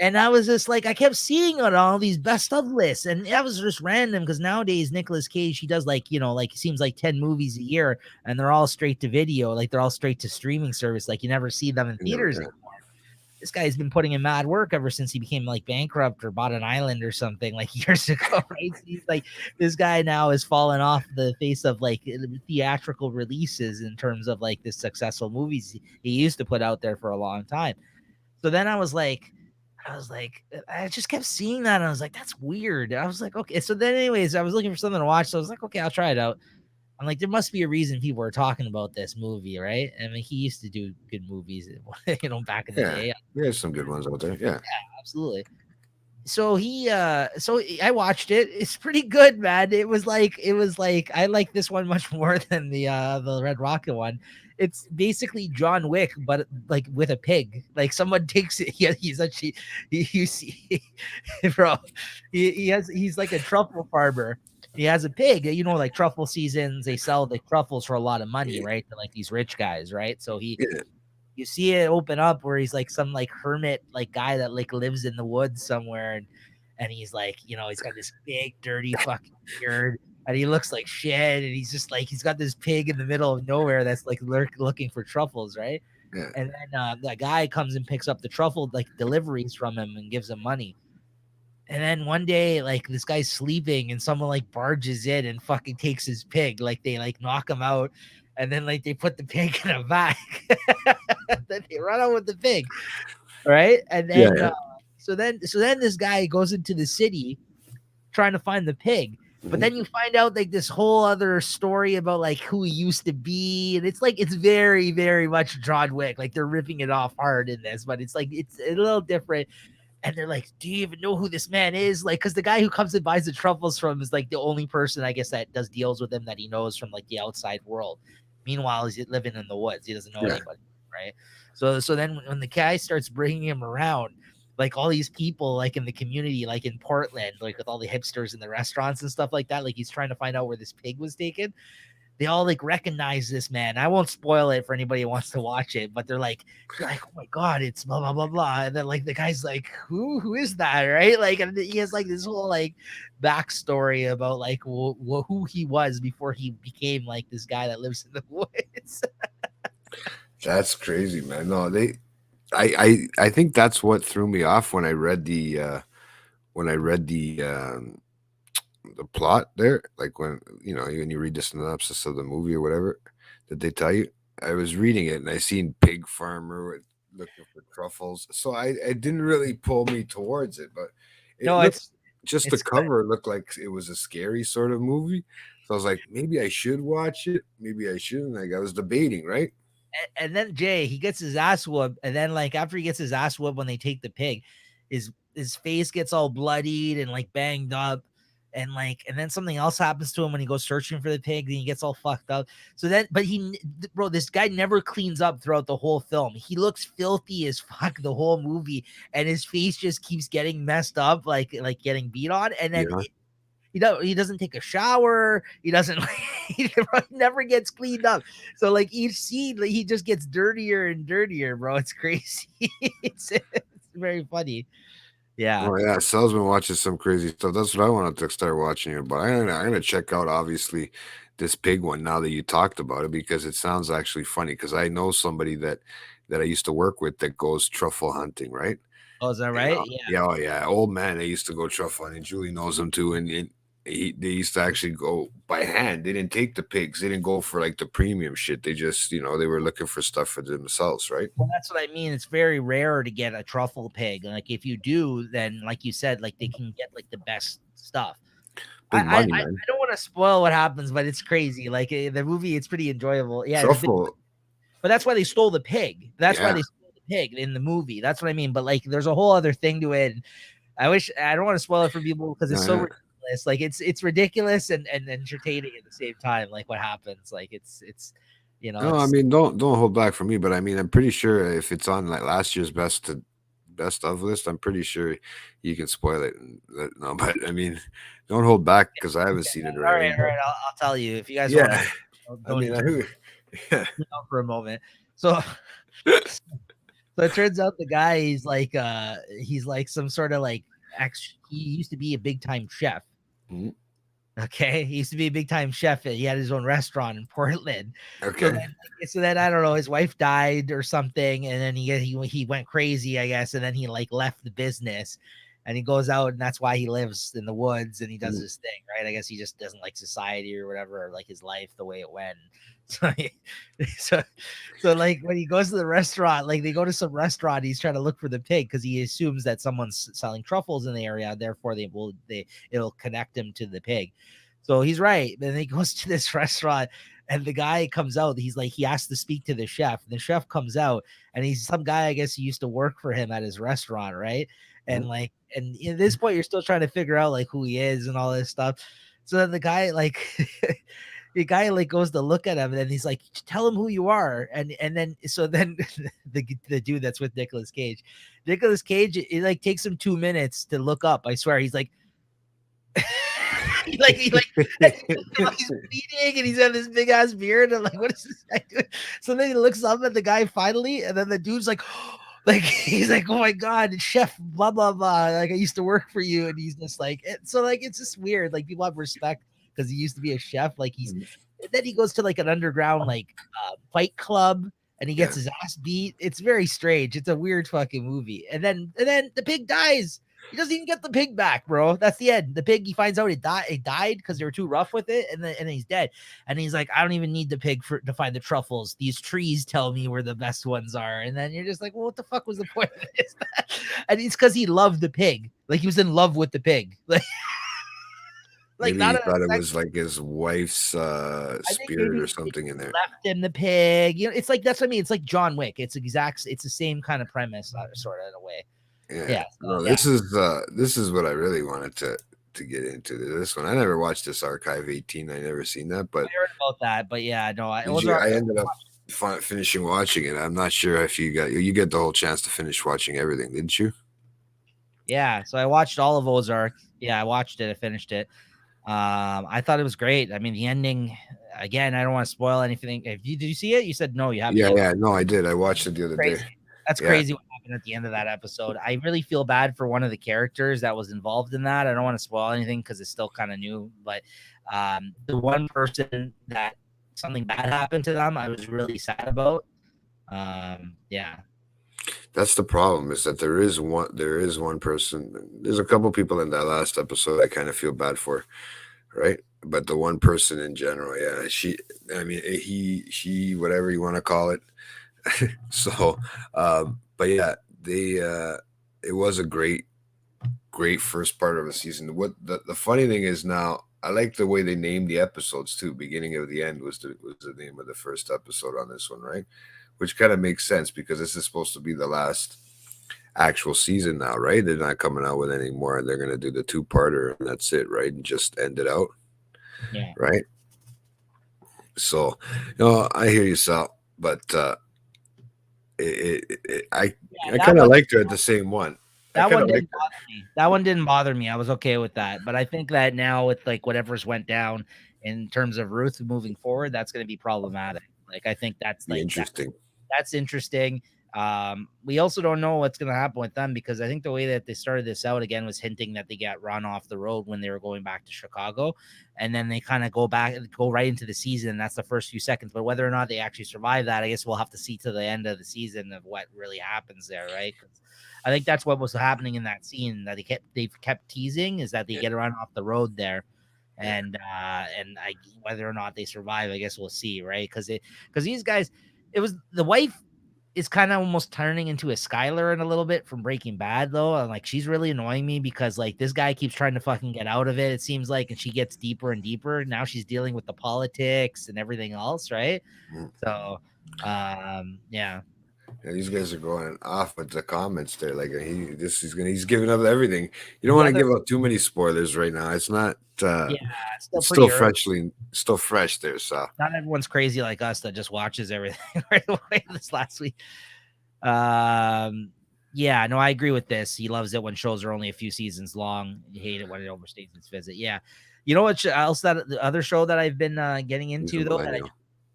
And I was just like, I kept seeing it on all these best of lists. And that was just random because nowadays Nicolas Cage, he does like, it seems like 10 movies a year and they're all straight to video. Like they're all straight to streaming service. Like you never see them in theaters anymore. This guy's been putting in mad work ever since he became like bankrupt or bought an island or something like years ago, right? So he's like, this guy now has fallen off the face of like theatrical releases in terms of like the successful movies he used to put out there for a long time. So then I was like, I just kept seeing that. And I was like, that's weird. I was like, okay. So then anyways, I was looking for something to watch. So I was like, okay, I'll try it out. I'm like, there must be a reason people are talking about this movie, right? I mean, he used to do good movies, back in the day. There's some good ones out there. Yeah, absolutely. So I watched it. It's pretty good, man. It was like I like this one much more than the Red Rocket one. It's basically John Wick, but like with a pig. Like someone takes it. He's actually you see, bro. He's like a truffle farmer. He has a pig, like truffle seasons, they sell the truffles for a lot of money, right? To like these rich guys, right? So you see it open up where he's like some like hermit, like guy that like lives in the woods somewhere. And he's like, he's got this big, dirty fucking beard and he looks like shit. And he's just like, he's got this pig in the middle of nowhere that's like looking for truffles, right? Yeah. And then that guy comes and picks up the truffle like deliveries from him and gives him money. And then one day, like this guy's sleeping, and someone like barges in and fucking takes his pig. Like they like knock him out, and then like they put the pig in a bag. Then they run out with the pig, right? And then so then this guy goes into the city trying to find the pig. But then you find out like this whole other story about like who he used to be, and it's like it's very, very much John Wick. Like they're ripping it off hard in this, but it's like it's a little different. And they're like, "Do you even know who this man is?" Like, because the guy who comes and buys the truffles from is like the only person I guess that does deals with him that he knows from like the outside world. Meanwhile, he's living in the woods; he doesn't know anybody, right? So then when the guy starts bringing him around, like all these people like in the community, like in Portland, like with all the hipsters in the restaurants and stuff like that, like he's trying to find out where this pig was taken. They all like recognize this man. I won't spoil it for anybody who wants to watch it, but they're like, oh my god, it's blah blah blah blah. And then like the guy's like, who is that, right? Like, and he has like this whole like backstory about like who he was before he became like this guy that lives in the woods. That's crazy, man. No, I think that's what threw me off when I read the the plot there, like when when you read the synopsis of the movie or whatever that they tell you. I was reading it and I seen pig farmer looking for truffles, so it didn't really pull me towards it, but it's just the cover looked like it was a scary sort of movie. So I was like, maybe I should watch it, maybe I shouldn't. Like I was debating, right? And then Jay, he gets his ass whooped, and then like after he gets his ass whooped when they take the pig, his face gets all bloodied and like banged up, and then something else happens to him when he goes searching for the pig, and he gets all fucked up. So then, but this guy never cleans up throughout the whole film. He looks filthy as fuck the whole movie, and his face just keeps getting messed up, like getting beat on, and then. He doesn't take a shower. He doesn't. He never gets cleaned up. So like each scene, he just gets dirtier and dirtier, bro. It's crazy. it's very funny. Yeah. Oh yeah, Sal's been watching some crazy stuff. That's what I wanted to start watching it. But I'm gonna check out obviously this pig one now that you talked about it, because it sounds actually funny. Because I know somebody that I used to work with that goes truffle hunting, right? Oh, is that right? Yeah. Oh yeah, old man. They used to go truffle hunting. Julie knows him too, and they used to actually go by hand. They didn't take the pigs. They didn't go for like the premium shit. They just, they were looking for stuff for themselves, right? Well, that's what I mean. It's very rare to get a truffle pig. Like if you do, then like you said, like they can get like the best stuff. I don't want to spoil what happens, but it's crazy. Like the movie, it's pretty enjoyable. Yeah, truffle. But that's why they stole the pig. That's why they stole the pig in the movie. That's what I mean. But like, there's a whole other thing to it. I don't want to spoil it for people because it's so ridiculous. Like it's ridiculous and entertaining at the same time. Like what happens? Like it's No, I mean don't hold back from me, but I mean I'm pretty sure if it's on like last year's best of list, I'm pretty sure you can spoil it. No, but I mean don't hold back because I haven't seen it already. All right. I'll tell you if you guys want. For a moment. So it turns out the guy he's like some sort of like he used to be a big time chef. Mm-hmm. Okay, he used to be a big time chef. He had his own restaurant in Portland. Okay, so then I don't know, his wife died or something, and then he went crazy, I guess, and then he like left the business, and he goes out, and that's why he lives in the woods and he does his thing, right? I guess he just doesn't like society or whatever, or like his life the way it went. So like when he goes to the restaurant, like they go to some restaurant, he's trying to look for the pig because he assumes that someone's selling truffles in the area, therefore it'll connect him to the pig. So he's right. Then he goes to this restaurant and the guy comes out. He's like, he has to speak to the chef. The chef comes out and he's some guy, I guess he used to work for him at his restaurant, right? And like, and at this point, you're still trying to figure out like who he is and all this stuff. So then the guy like goes to look at him and then he's like, tell him who you are. And then the dude that's with Nicolas Cage, it like takes him 2 minutes to look up. I swear. He's like, he's bleeding and he's got this big ass beard. And I'm like, what is this guy doing? So then he looks up at the guy finally, and then the dude's like, he's like, oh my god, chef, blah blah blah. Like I used to work for you, and he's just like, so like it's just weird. Like people have respect because he used to be a chef. Like then he goes to like an underground like fight club, and he gets his ass beat. It's very strange. It's a weird fucking movie. And then the pig dies. He doesn't even get the pig back, bro. That's the end. The pig, he finds out it died because they were too rough with it, and then he's dead. And he's like, I don't even need the pig to find the truffles. These trees tell me where the best ones are. And then you're just like, well, what the fuck was the point of this? And it's because he loved the pig. Like he was in love with the pig. Like Maybe he thought it was like his wife's spirit or something in there. Left him the pig. You know, it's like that's what I mean. It's like John Wick. It's the same kind of premise, sort of in a way. Yeah. No, this is what I really wanted to get into. This one, I never watched this Archive 18. I never seen that, but I heard about that. But yeah, no, I ended up finishing watching it. I'm not sure if you get the whole chance to finish watching everything, didn't you? Yeah, so I watched all of Ozark. Yeah, I watched it. I finished it. I thought it was great. I mean, the ending. Again, I don't want to spoil anything. Did you see it? You said no. You haven't. Yeah. No, I did. I watched it the other day. That's crazy what happened at the end of that episode. I really feel bad for one of the characters that was involved in that. I don't want to spoil anything because it's still kind of new. But the one person that something bad happened to them, I was really sad about. Yeah. That's the problem, is that there is one person. There's a couple people in that last episode I kind of feel bad for, right? But the one person in general, yeah, she, whatever you want to call it. So, but yeah, it was a great first part of the season. What the funny thing is now, I like the way they named the episodes too. Beginning of the end was the name of the first episode on this one, right? Which kind of makes sense because this is supposed to be the last actual season now, right? They're not coming out with any more. They're going to do the 2-parter and that's it, right? And just end it out. Yeah. Right. So, I hear you, Sal, but I kind of liked her at the same one. That one didn't bother me. That one didn't bother me. I was okay with that. But I think that now with like whatever's went down in terms of Ruth moving forward, that's going to be problematic. Like I think that's like interesting. That's interesting. We also don't know what's going to happen with them because I think the way that they started this out again was hinting that they got run off the road when they were going back to Chicago, and then they kind of go right into the season. And that's the first few seconds. But whether or not they actually survive that, I guess we'll have to see to the end of the season of what really happens there, right? I think that's what was happening in that scene that they've kept teasing is that they get run off the road there. And whether or not they survive, I guess we'll see, right? Because these guys, it was the wife is kind of almost turning into a Skylar in a little bit from Breaking Bad, though. And like she's really annoying me because like this guy keeps trying to fucking get out of it. It seems like, and she gets deeper and deeper. Now she's dealing with the politics and everything else, right? So, yeah. Yeah, these guys are going off with the comments there. Like he's giving up everything. You don't want to give up too many spoilers right now. It's not. It's still fresh there. So not everyone's crazy like us that just watches everything right away. This last week. Yeah, no, I agree with this. He loves it when shows are only a few seasons long. You hate it when it overstays its visit. Yeah, you know what else? That the other show that I've been getting into though that I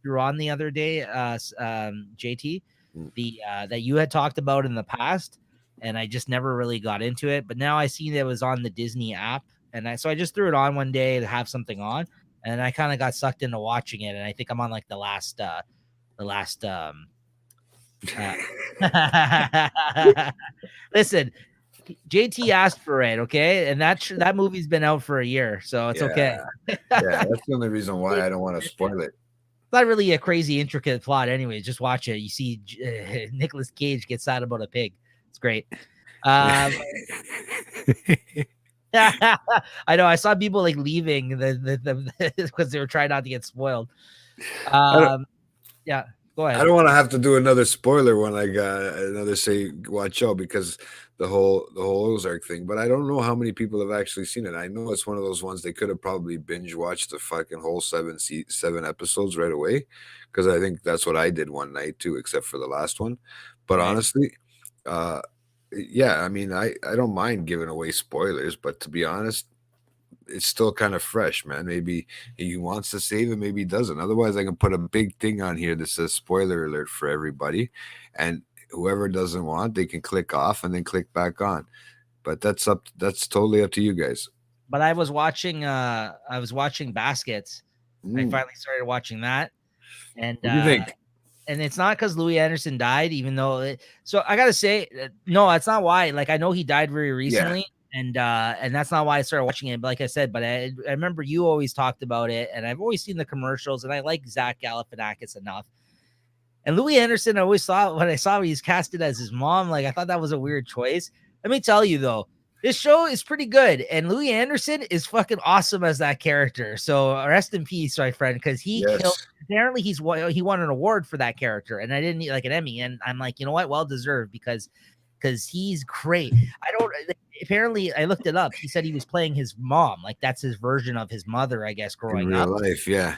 threw on the other day, JT. That you had talked about in the past, and I just never really got into it. But now I see that it was on the Disney app, and so I just threw it on one day to have something on, and I kind of got sucked into watching it. And I think I'm on like the last. Listen, JT asked for it, okay, and that movie's been out for a year, so it's okay. Yeah, that's the only reason why I don't want to spoil it. Not really a crazy intricate plot anyway. Just watch it. You see Nicolas Cage get sad about a pig. It's great. I know. I saw people like leaving because they were trying not to get spoiled. Yeah, go ahead. I don't want to have to do another spoiler when I got another say watch out because the whole Ozark thing. But I don't know how many people have actually seen it. I know it's one of those ones they could have probably binge watched the fucking whole 7 episodes right away, because I think that's what I did one night too, except for the last one. But honestly, yeah, I mean, I don't mind giving away spoilers, but to be honest, it's still kind of fresh, man. Maybe he wants to save it, maybe he doesn't. Otherwise, I can put a big thing on here that says spoiler alert for everybody, and whoever doesn't want, they can click off and then click back on. But that's totally up to you guys. But I was watching Baskets. I finally started watching that. And what do you think? And it's not because Louis Anderson died, even though so I gotta say, no, that's not why. Like I know he died very recently. and that's not why I started watching it. But like I said, but I remember you always talked about it, and I've always seen the commercials, and I like Zach Galifianakis enough. And Louis Anderson, I always thought when I saw he's casted as his mom, like I thought that was a weird choice. Let me tell you though, this show is pretty good, and Louis Anderson is fucking awesome as that character. So rest in peace, my friend, because he killed. Apparently, he won an award for that character, and I didn't need like an Emmy, and I'm like, you know what, well deserved because he's great. I don't. Apparently, I looked it up. He said he was playing his mom, like that's his version of his mother, I guess, growing in up. real life, yeah.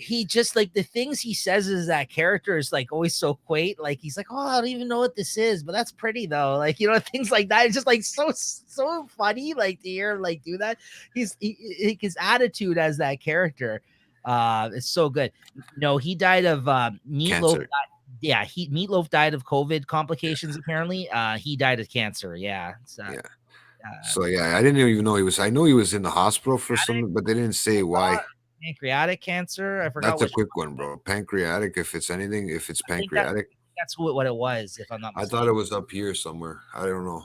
He just like the things he says as that character is like always so quaint. Like he's like, oh, I don't even know what this is, but that's pretty though. Like, you know, things like that. It's just like so funny, like to hear him like do that. His attitude as that character is so good. No, he died of Meatloaf. Meatloaf died of COVID complications. Apparently, he died of cancer. Yeah. Yeah. So yeah, I didn't even know he was. I know he was in the hospital for something, but they didn't say why. Pancreatic cancer. I forgot. That's a quick one, bro. Pancreatic. If it's anything, if it's pancreatic, that's what it was. If I'm not mistaken. I thought it was up here somewhere. I don't know.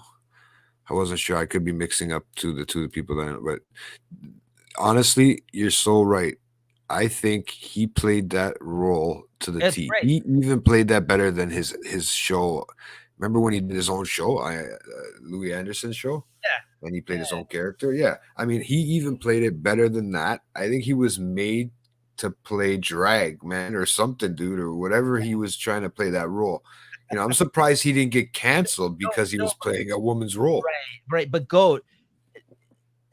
I wasn't sure. I could be mixing up the people that. But honestly, you're so right. I think he played that role to the T. Right. He even played that better than his show. Remember when he did his own show, Louis Anderson's show? Yeah. And he played his own character. Yeah. I mean, he even played it better than that. I think he was made to play drag, man, or something, dude, or whatever he was trying to play that role. You know, I'm surprised he didn't get canceled because he was playing a woman's role. Right. But Goat,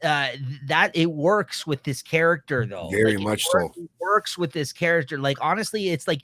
that it works with this character though. Very much so. It works with this character. Like honestly, it's like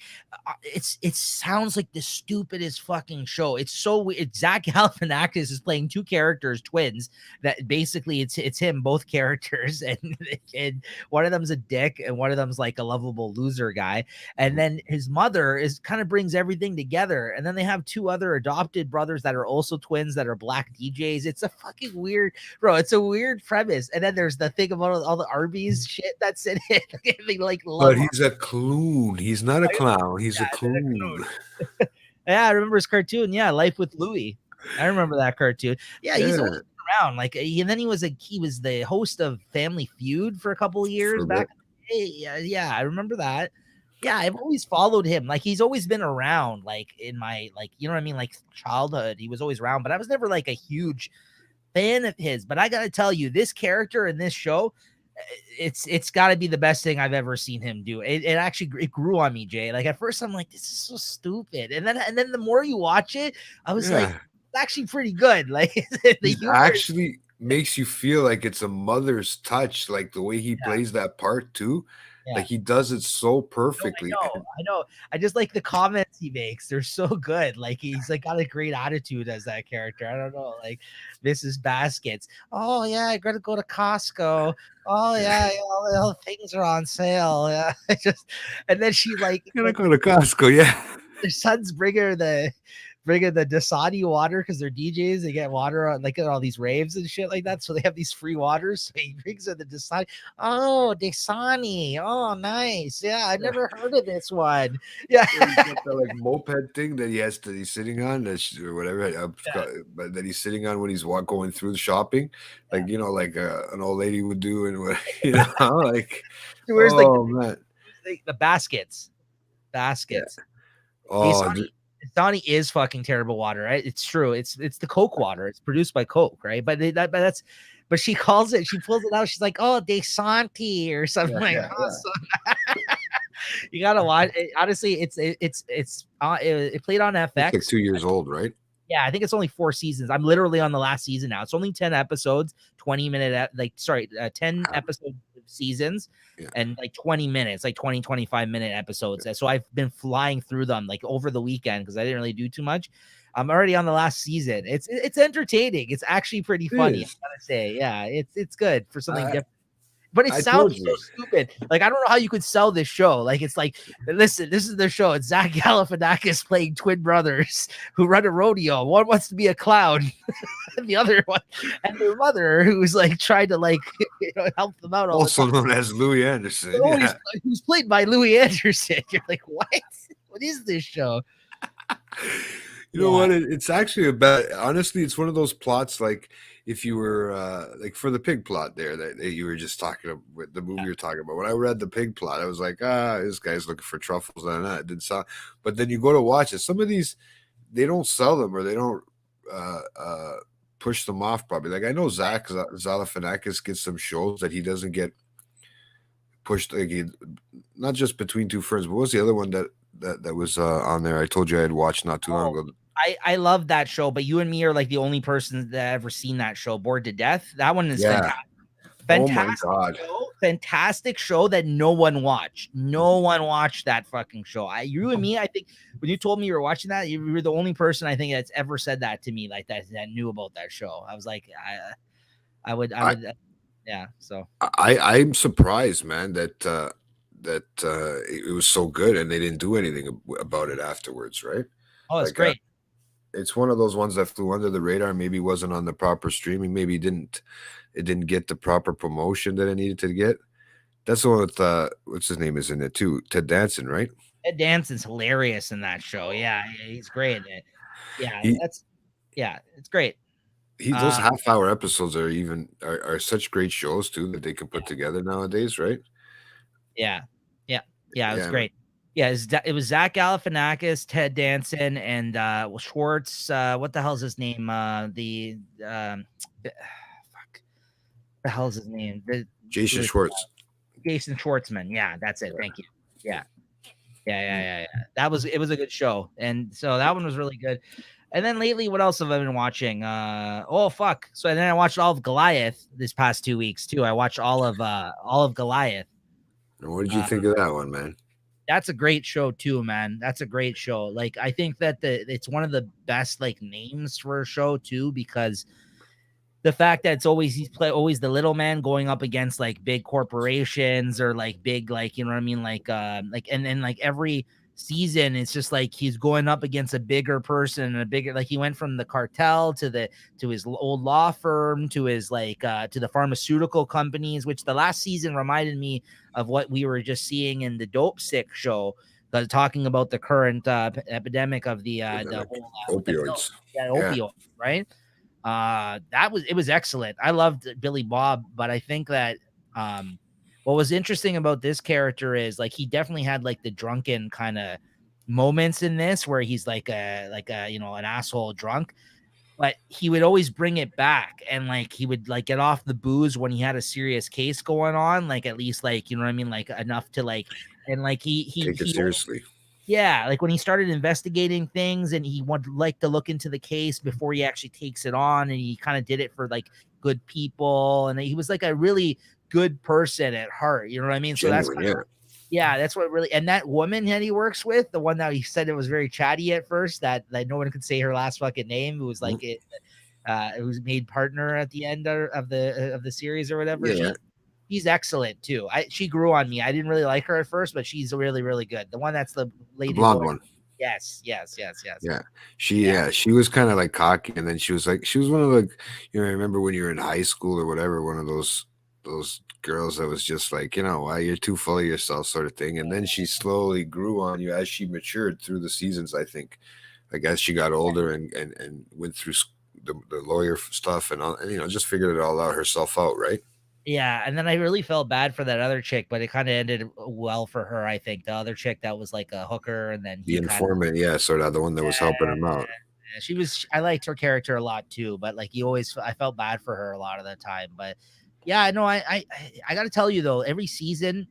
it sounds like the stupidest fucking show. It's so weird. Zach Galifianakis is playing two characters, twins. That basically it's him, both characters, and one of them's a dick and one of them's like a lovable loser guy. And then his mother is kind of brings everything together. And then they have two other adopted brothers that are also twins that are black DJs. It's a fucking weird, bro. It's a weird premise. And then there's the thing about all the Arby's shit that's in it. They like love. But he's a clown. He's not a clown. He's a clown. Yeah, I remember his cartoon. Yeah, Life with Louie. I remember that cartoon. Yeah, he's always been around. Like, and then he was the host of Family Feud for a couple of years back in the day. Yeah, I remember that. Yeah, I've always followed him. Like, he's always been around. Like in my you know what I mean, like childhood, he was always around. But I was never like a huge fan of his. But I gotta tell you, this character in this show, it's got to be the best thing I've ever seen him do. It grew on me, Jay. Like at first I'm like, this is so stupid, and then the more you watch it, I was like, it's actually pretty good. Like it actually makes you feel like it's a mother's touch, like the way he plays that part too. Like he does it so perfectly. I know. I just like the comments he makes. They're so good. Like he's like got a great attitude as that character. I don't know. Like Mrs. Baskets. Oh yeah, I gotta go to Costco. Oh yeah, all the things are on sale. Yeah. And then she like gonna go to Costco. Yeah. Their sons bring her the Dasani water because they're DJs. They get water on like at all these raves and shit like that. So they have these free waters. So he brings her the Dasani. Oh, Dasani. Oh, nice. Yeah, I've never heard of this one. Yeah. The like moped thing that he's sitting on or whatever. But that he's sitting on when he's going through the shopping, like you know, like an old lady would do, and what you know, like. Where's man, the baskets. Yeah. Oh. Dasani is fucking terrible water, right? It's true. It's the Coke water. It's produced by Coke, right? But she calls it. She pulls it out. She's like, "Oh, Desanti" or something You gotta watch it. Honestly, it played on FX. It's like 2 years old, right? Yeah, I think it's only 4 seasons. I'm literally on the last season now. It's only 10 episodes, 10 episode seasons and like 20 minutes, like 25 minute episodes. So I've been flying through them like over the weekend because I didn't really do too much. I'm already on the last season. It's entertaining. It's actually pretty funny. I gotta say, yeah, it's good for something different. But it sounds so stupid. Like, I don't know how you could sell this show. Like, it's like, listen, this is the show. It's Zach Galifianakis playing twin brothers who run a rodeo. One wants to be a clown, and the other one, and their mother, who's like trying to like help them out. Also known as Louis Anderson, who's played by Louis Anderson. You're like, what? What is this show? You know what? It's actually about. Honestly, it's one of those plots like if you were like for the pig plot there that you were just talking about, with the movie you're talking about. When I read the pig plot, I was like, this guy's looking for truffles, and it didn't sound. But then you go to watch it. Some of these they don't sell them or they don't push them off. Probably like I know Zach Galifianakis gets some shows that he doesn't get pushed. Like not just Between Two Ferns, but what was the other one that was on there? I told you I had watched not too long ago. I love that show, but you and me are like the only persons that ever seen that show, Bored to Death. That one is fantastic. Fantastic, oh my God. Fantastic show that no one watched. No one watched that fucking show. You and me, I think when you told me you were watching that, you were the only person I think that's ever said that to me, like that knew about that show. I was like, I would, yeah. So I'm surprised, man, that it was so good and they didn't do anything about it afterwards, right? Oh, it's like, great. It's one of those ones that flew under the radar. Maybe wasn't on the proper streaming. Maybe it didn't get the proper promotion that it needed to get. That's the one with what's his name is in it too. Ted Danson, right? Ted Danson's hilarious in that show. Yeah, he's great in it. Yeah, it's great. Those half-hour episodes are such great shows too that they can put together nowadays, right? Yeah, it was great. Yeah, it was Zach Galifianakis, Ted Danson, and Schwartz. What the hell's his name? Fuck. The hell's his name? Jason Schwartz. Jason Schwartzman. Yeah, that's it. Thank you. Yeah. It was a good show, and so that one was really good. And then lately, what else have I been watching? So then I watched all of Goliath this past 2 weeks too. I watched all of Goliath. And what did you think of that one, man? That's a great show too, man. That's a great show. Like I think that it's one of the best like names for a show too, because the fact that he's always the little man going up against like big corporations or like big, like, you know what I mean? And then like every season, it's just like he's going up against a bigger person and a bigger, like he went from the cartel to his old law firm to his to the pharmaceutical companies, which the last season reminded me of what we were just seeing in the Dope Sick show, talking about the current epidemic of the whole opioids. Opioids, right? It was excellent. I loved Billy Bob, but I think that what was interesting about this character is like he definitely had like the drunken kind of moments in this where he's like a an asshole drunk, but he would always bring it back, and like he would like get off the booze when he had a serious case going on, like at least like, you know what I mean, like enough to like, and like he take it seriously. Yeah, like when he started investigating things and he would like to look into the case before he actually takes it on, and he kind of did it for like good people, and he was like a really good person at heart, you know what I mean? Genuine, So that's what really, and that woman that he works with, the one that he said it was very chatty at first, that no one could say her last fucking name, who was like it was made partner at the end of the series or whatever. Yeah. She's excellent too. She grew on me. I didn't really like her at first, but she's really, really good. The one that's the lady, the blonde one. Yes. Yeah. She was kind of like cocky, and then she was one of the, I remember when you were in high school or whatever, one of those girls that was just like, why you're too full of yourself sort of thing. And then she slowly grew on you as she matured through the seasons. I think, as she got older and went through the lawyer stuff and all, and just figured it all out herself out, right? Yeah, and then I really felt bad for that other chick, but it kind of ended well for her. I think the other chick that was like a hooker, and then the informant, sort of the one that was helping him out. I liked her character a lot too, but like I felt bad for her a lot of the time. But yeah, no, I got to tell you though, every season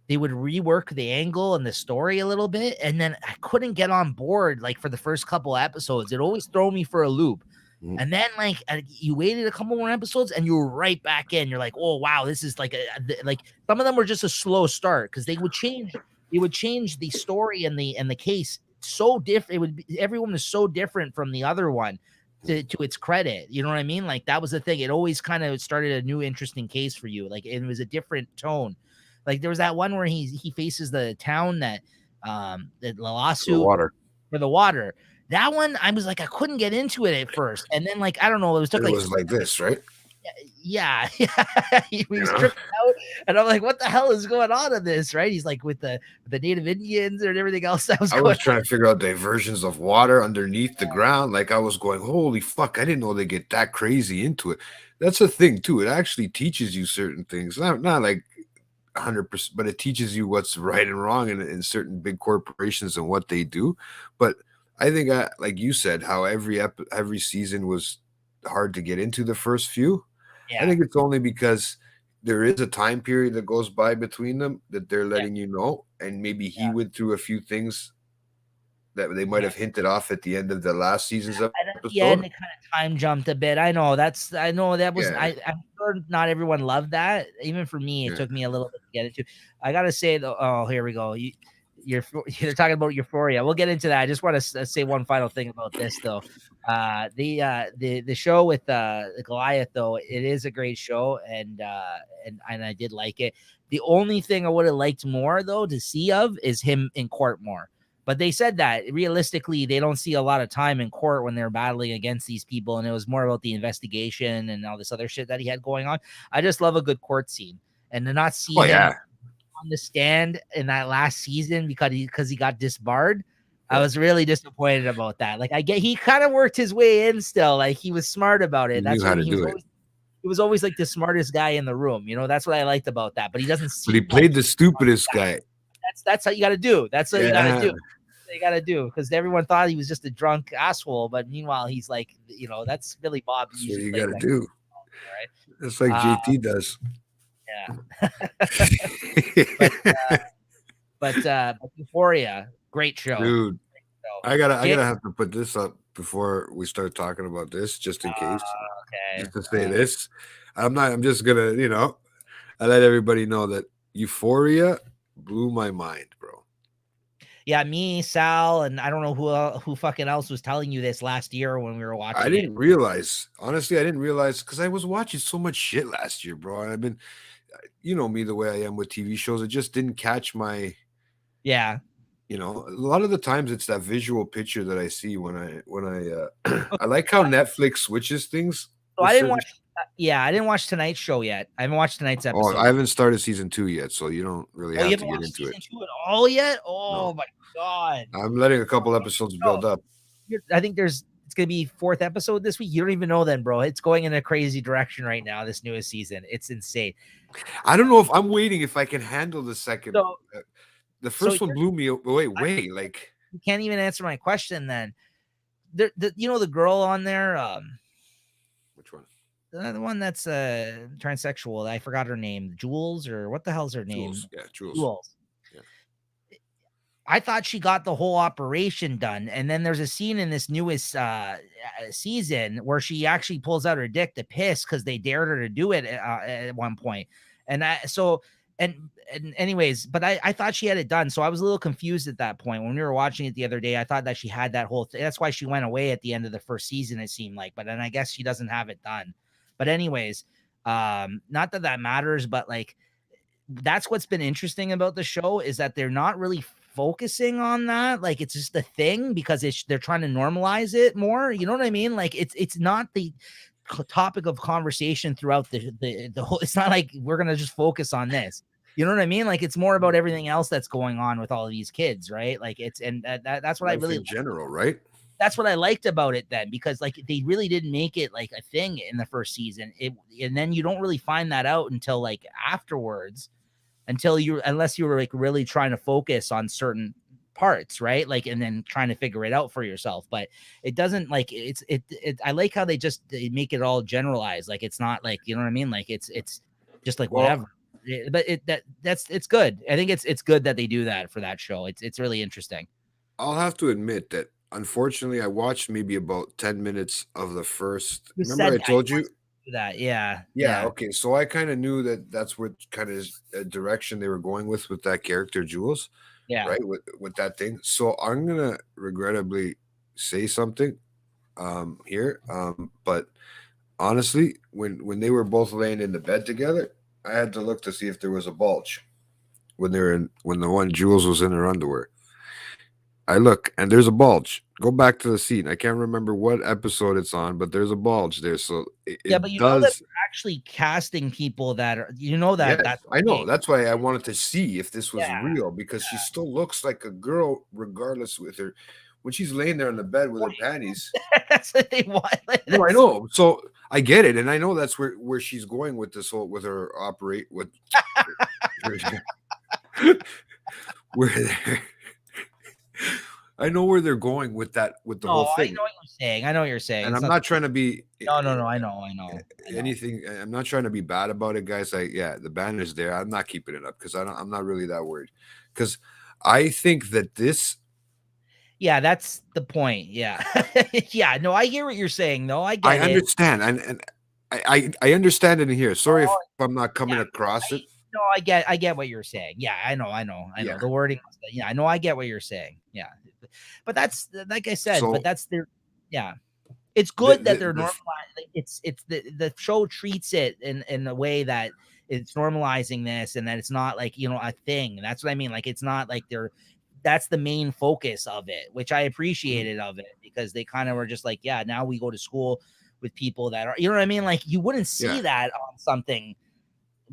they would rework the angle and the story a little bit, and then I couldn't get on board. Like for the first couple episodes, it always throw me for a loop. And then like you waited a couple more episodes and you were right back in. You're like, oh wow, this is like like some of them were just a slow start because they would change the story and the case so different. Everyone was so different from the other one to its credit. You know what I mean? Like that was the thing. It always kind of started a new interesting case for you. Like it was a different tone. Like there was that one where he faces the town that the lawsuit for the water. That one, I was like, I couldn't get into it at first. And then, like, I don't know, it was like this, right? Yeah, he was know? tripping out, and I'm like, "What the hell is going on in this?" Right? He's like with the Native Indians and everything else that was I going was trying to figure out diversions of water underneath the ground. Like I was going, holy fuck! I didn't know they get that crazy into it. That's a thing too. It actually teaches you certain things. Not like 100%, but it teaches you what's right and wrong in certain big corporations and what they do. But I think, like you said, how every season was hard to get into the first few. Yeah. I think it's only because there is a time period that goes by between them that they're letting you know, and maybe he went through a few things that they might have hinted off at the end of the last season's episode. And at the end, it kind of time jumped a bit. I know that was. Yeah. I'm sure not everyone loved that. Even for me, it took me a little bit to get into. I gotta say though. Oh, here we go. You're talking about Euphoria. We'll get into that. I just want to say one final thing about this though. The show with Goliath though, it is a great show, and I did like it. The only thing I would have liked more though to see of is him in court more. But they said that realistically, they don't see a lot of time in court when they're battling against these people. And it was more about the investigation and all this other shit that he had going on. I just love a good court scene, and to not see him on the stand in that last season because he got disbarred. I was really disappointed about that. Like he kind of worked his way in still. Like he was smart about it. That's what he was always like the smartest guy in the room. You know, that's what I liked about that. But he doesn't. But he played the stupidest guy. That's how you got to do. That's what you got to do. They got to do because everyone thought he was just a drunk asshole, but meanwhile he's like, you know, that's Billy Bob. That's what you got to do. Right? That's like JT does. Yeah. but Euphoria, great show, dude. I gotta have to put this up before we start talking about this, just in case. Okay. Just to say this, I'm just gonna, you know, I let everybody know that Euphoria blew my mind, bro. Yeah, me, Sal, and I don't know who fucking else was telling you this last year when we were watching. I didn't realize, honestly, because I was watching so much shit last year, bro. And I've been, you know me the way I am with TV shows. It just didn't catch my. Yeah. You know, a lot of the times it's that visual picture that I see when I I like how Netflix switches things. So I didn't watch. I didn't watch tonight's show yet. I haven't watched tonight's episode. Oh, I haven't started season 2 yet, so you don't really have to get into season 2 at all yet. Oh my god! I'm letting a couple episodes build up. I think it's gonna be 4th episode this week. You don't even know then, bro. It's going in a crazy direction right now. This newest season, it's insane. I don't know if I'm waiting if I can handle the second. The first one blew me away. Like you can't even answer my question. Then, you know the girl on there. Which one? The one that's transsexual. I forgot her name. Jules, or what the hell's her name? Jules. Yeah, Jules. Yeah. I thought she got the whole operation done, and then there's a scene in this newest season where she actually pulls out her dick to piss because they dared her to do it at one point. And anyways, but I thought she had it done. So I was a little confused at that point when we were watching it the other day. I thought that she had that whole thing. That's why she went away at the end of the first season, it seemed like, but then I guess she doesn't have it done. But anyways, not that matters, but like, that's what's been interesting about the show is that they're not really focusing on that. Like it's just a thing because they're trying to normalize it more. You know what I mean? Like it's not the topic of conversation throughout the whole. It's not like we're gonna just focus on this. You know what I mean? Like it's more about everything else that's going on with all of these kids, right? Like that's what I really in general, right? That's what I liked about it then, because like they really didn't make it like a thing in the first season. And then you don't really find that out until like afterwards, unless you were like really trying to focus on certain parts, right? Like, and then trying to figure it out for yourself. But it doesn't like I like how they make it all generalized. Like it's not like, you know what I mean? Like it's just like whatever. But it's good. I think it's good that they do that for that show. It's really interesting. I'll have to admit that unfortunately I watched maybe about 10 minutes of the first. Remember I told you that? Yeah. Okay, so I kind of knew that's what kind of direction they were going with that character Jules. Yeah. Right, with that thing. So I'm gonna regrettably say something here. But honestly, when they were both laying in the bed together, I had to look to see if there was a bulge when the one Jules was in her underwear. I look and there's a bulge. Go back to the scene. I can't remember what episode it's on, but there's a bulge there. So Yeah, it but you know that does. they're actually casting people that are, you know, that Yes, that's I know. fake. That's why I wanted to see if this was Yeah, real because she still looks like a girl, regardless with her when she's laying there on the bed with her panties. that's what they want. No, I know. So I get it, and I know that's where she's going with this whole with her operate with where they're, I know where they're going with that with the whole Oh, I thing. know what you're saying. I know what you're saying. And It's I'm not not trying to be no. I know. anything. I'm not trying to be bad about it, guys. Like, yeah, the banner's there. I'm not keeping it up because I'm not really that worried. Because I think that this. Yeah, that's the point. Yeah, yeah. No, I hear what you're saying. No, I get I it. understand, and I understand it in here. Sorry if I'm not coming across it. No, I get what you're saying. Yeah, I know. Yeah. The wording. Yeah, I know. I get what you're saying. Yeah, but that's like I said. So- but that's their. Yeah, it's good that they're the- normalized. It's the show treats it in a way that it's normalizing this, and that it's not like, you know, a thing. That's what I mean. Like, it's not like they're. That's the main focus of it, which I appreciated of it, because they kind of were just like, yeah, now we go to school with people that are, you know what I mean? Like, you wouldn't see Yeah. that on something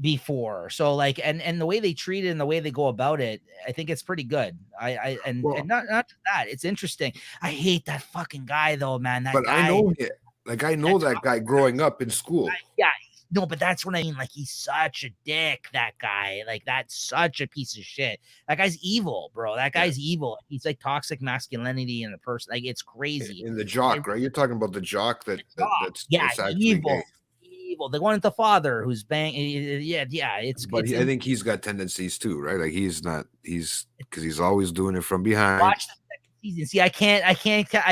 before. So like, and the way they treat it and the way they go about it, I think it's pretty good. And not just that, it's interesting. I hate that fucking guy though, man. That But guy, I know it. Like I know that guy growing up in school. yeah, no, but that's what I mean. Like, he's such a dick, that guy. Like, that's such a piece of shit. That guy's evil, bro. That guy's evil. He's like toxic masculinity in a person. Like, it's crazy. In the jock, right? You're talking about the jock that's actually evil. gay. Evil. The one with the father who's bang. Yeah. It's. But it's I think he's got tendencies too, right? Like he's because he's always doing it from behind. Watch the second season. See, I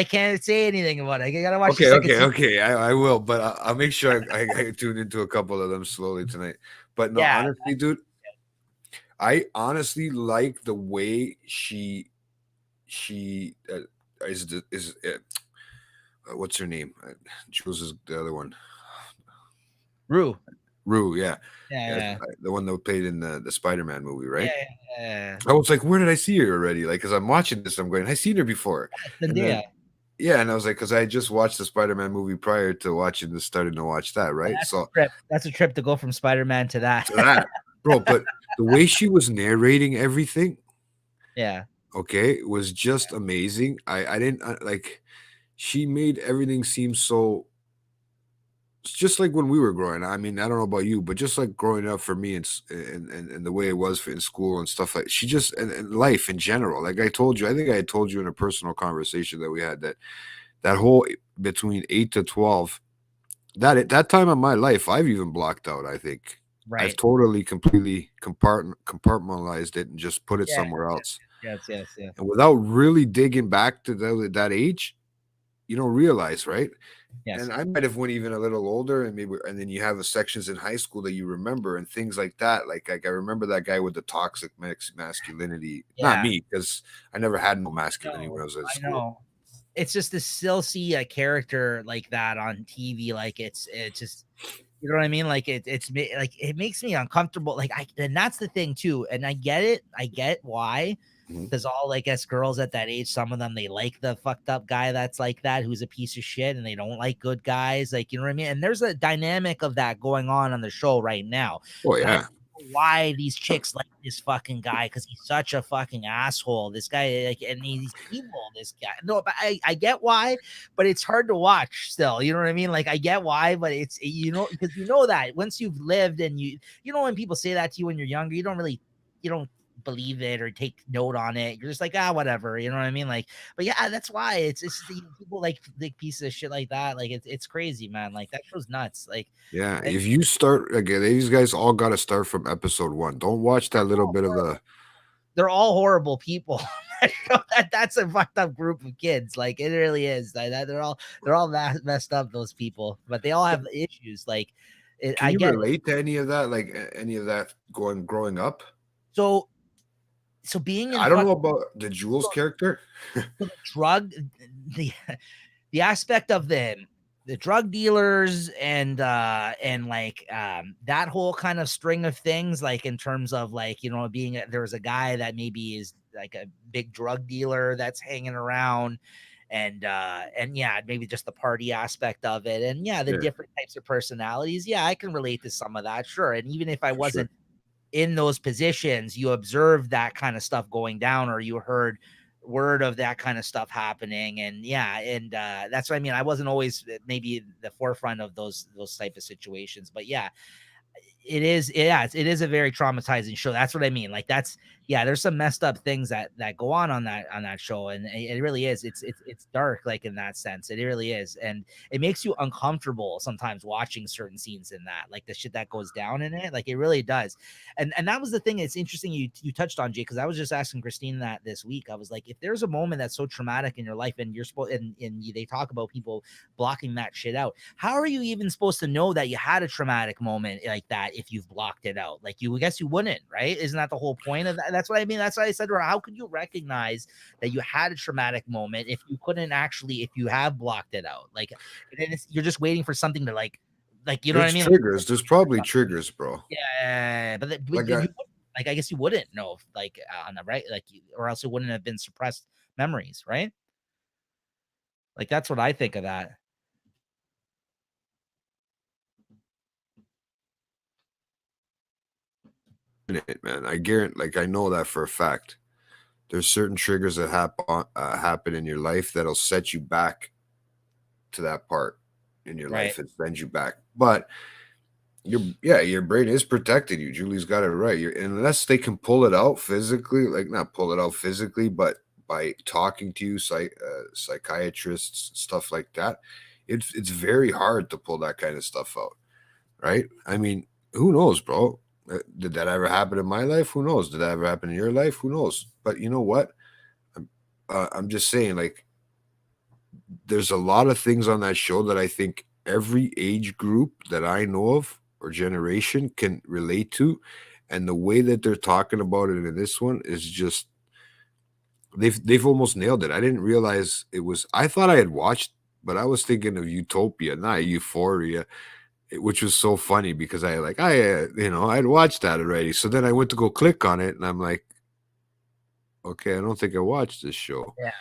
can't say anything about it. I gotta watch. Okay. I will, but I'll make sure I tune into a couple of them slowly tonight. But no, honestly, dude, I honestly like the way she is. What's her name? Jules is the other one. Rue, yeah. The one that played in the Spider-Man movie, right? Yeah. I was like, where did I see her already? Like, because I'm watching this, I'm going, I've seen her before. And I was like, because I just watched the Spider-Man movie prior to watching this, starting to watch that, right? That's a trip to go from Spider-Man to that. Bro. But the way she was narrating everything, it was just amazing. I didn't like. She made everything seem so. It's just like when we were growing. I mean, I don't know about you, but just like growing up for me and the way it was in school and stuff, like she just and life in general. Like I told you, I think I had told you in a personal conversation that we had that whole between 8 to 12, that time of my life, I've even blocked out. I think I've totally completely compartmentalized it and just put it somewhere else. Yes. And without really digging back to that age, you don't realize, right? Yes. And I might have went even a little older, and then you have the sections in high school that you remember and things like that. Like I remember that guy with the toxic masculinity. Not me, because I never had no masculinity when I was at school. I know. It's just to still see a character like that on TV. Like it's just, you know what I mean? Like it's like it makes me uncomfortable. Like and that's the thing too. And I get it. I get why. Because all, I guess, girls at that age, some of them, they like the fucked up guy that's like that, who's a piece of shit, and they don't like good guys. Like, you know what I mean? And there's a dynamic of that going on the show right now. Oh, yeah. Why these chicks like this fucking guy? Because he's such a fucking asshole. This guy, like, and he's evil. This guy. No, but I get why, but it's hard to watch still. You know what I mean? Like, I get why, but it's, you know, because you know that once you've lived and you know, when people say that to you when you're younger, you don't believe it or take note on it. You're just like, whatever, you know what I mean? Like, but yeah, that's why it's people like pieces of shit like that. Like it's crazy, man. Like that show's nuts. Like, if you start again, these guys all got to start from episode 1. Don't watch that little bit of the. They're all horrible people. That's a fucked up group of kids. Like it really is. They're all messed up. Those people, but they all have issues. Like, Can you relate to any of that? Like any of that growing up? So being I don't know about the Jules character. The drug, the aspect of them the drug dealers and like that whole kind of string of things, like in terms of like, you know, there's a guy that maybe is like a big drug dealer that's hanging around, and yeah, maybe just the party aspect of it, and the different types of personalities. Yeah, I can relate to some of that, sure. And even if I wasn't in those positions, you observed that kind of stuff going down, or you heard word of that kind of stuff happening. And that's what I mean. I wasn't always maybe the forefront of those type of situations, but it is a very traumatizing show. That's what I mean. Like there's some messed up things that go on that show, and it really is. It's dark, like in that sense. It really is, and it makes you uncomfortable sometimes watching certain scenes in that, like the shit that goes down in it. Like it really does. And that was the thing. It's interesting you touched on, Jay, because I was just asking Christine that this week. I was like, if there's a moment that's so traumatic in your life, and you're supposed and they talk about people blocking that shit out, how are you even supposed to know that you had a traumatic moment like that if you've blocked it out? Like, I guess you wouldn't, right? Isn't that the whole point of that? That's what I mean. That's why I said to her, how could you recognize that you had a traumatic moment if you couldn't actually, if you have blocked it out? Like, you're just waiting for something to like, you know what I mean? Triggers. There's probably triggers, bro. Yeah, but I guess you wouldn't know, like, on the right, like, or else it wouldn't have been suppressed memories, right? Like, that's what I think of that. It, man. I guarantee, like, I know that for a fact. There's certain triggers that happen in your life that'll set you back to that part in your life and send you back. But your brain is protecting you. Julie's got it right. Unless they can pull it out physically, like not pull it out physically, but by talking to you, psychiatrists, stuff like that, it's very hard to pull that kind of stuff out, right? I mean, who knows, bro? Did that ever happen in my life? Who knows? Did that ever happen in your life? Who knows? But you know what? I'm just saying, like, there's a lot of things on that show that I think every age group that I know of or generation can relate to. And the way that they're talking about it in this one is just they've almost nailed it. I didn't realize it was, I thought I had watched, but I was thinking of Utopia, not Euphoria, which was so funny because I'd watched that already. So then I went to go click on it and I'm like, okay, I don't think I watched this show. Yeah.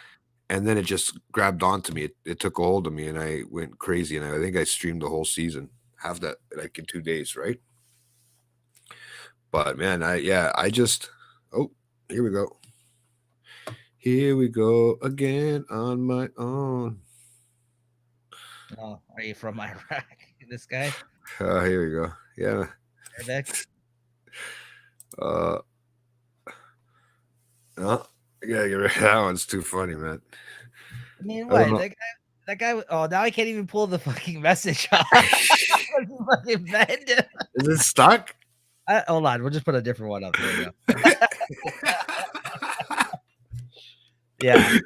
And then it just grabbed onto me. It took a hold of me and I went crazy. And I think I streamed the whole season, half that, like in 2 days, right? But man, here we go. Here we go again on my own. Oh, are you from Iraq? This guy? Here we go. Yeah. Arabic? No, I gotta get rid of that one's too funny, man. I mean, what? That guy. Oh, now I can't even pull the fucking message up. Is it stuck? Hold on, we'll just put a different one up. There we go. Yeah.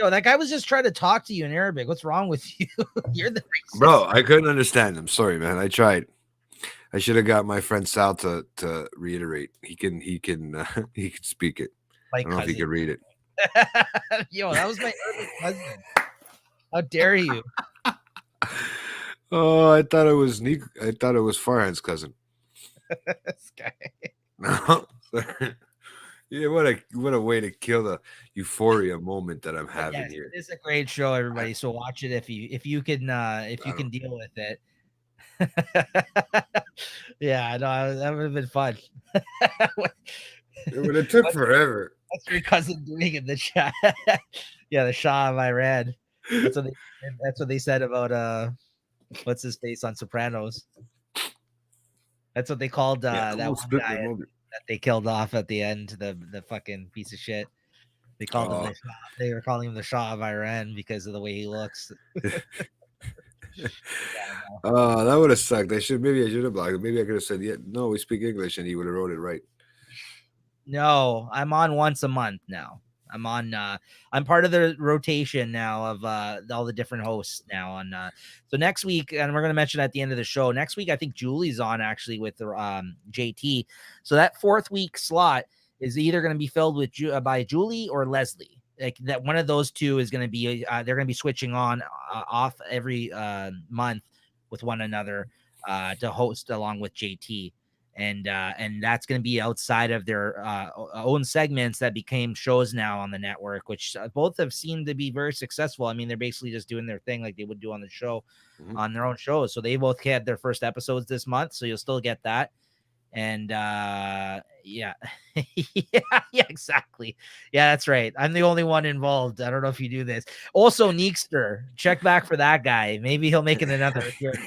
Yo, that guy was just trying to talk to you in Arabic. What's wrong with you? You're the racist. Bro, I couldn't understand him. Sorry, man. I tried. I should have got my friend Sal to reiterate. He can speak it. I don't know if he can read it. Yo, that was my Arabic cousin. How dare you? Oh, I thought it was I thought it was Farhan's cousin. This guy. No. Yeah, what a way to kill the euphoria moment that I'm having here. It's a great show, everybody. So watch it if you can deal with it. Yeah, no, that would have been fun. It took forever. What's your cousin doing in the chat? Yeah, the Shah of Iran. That's what they said about what's his face on Sopranos. That's what they called that one guy that they killed off at the end. The fucking piece of shit. They called him they were calling him the Shah of Iran because of the way he looks. That would have sucked. Maybe I should have blocked it. Maybe I could have said, yeah, no, we speak English, and he would have wrote it right. No, I'm on once a month now. I'm part of the rotation now of all the different hosts now on so next week, and we're gonna mention at the end of the show. Next week, I think Julie's on actually with JT. So that 4th week slot is either gonna be filled with by Julie or Leslie. like that one of those two is going to be they're going to be switching on off every month with one another to host along with JT. And that's going to be outside of their own segments that became shows now on the network, which both have seemed to be very successful. I mean, they're basically just doing their thing like they would do on the show, on their own shows. So they both had their first episodes this month, so you'll still get that. And yeah. yeah, exactly. Yeah, that's right. I'm the only one involved. I don't know if you do this. Also, Neekster, check back for that guy. Maybe he'll make it another appearance.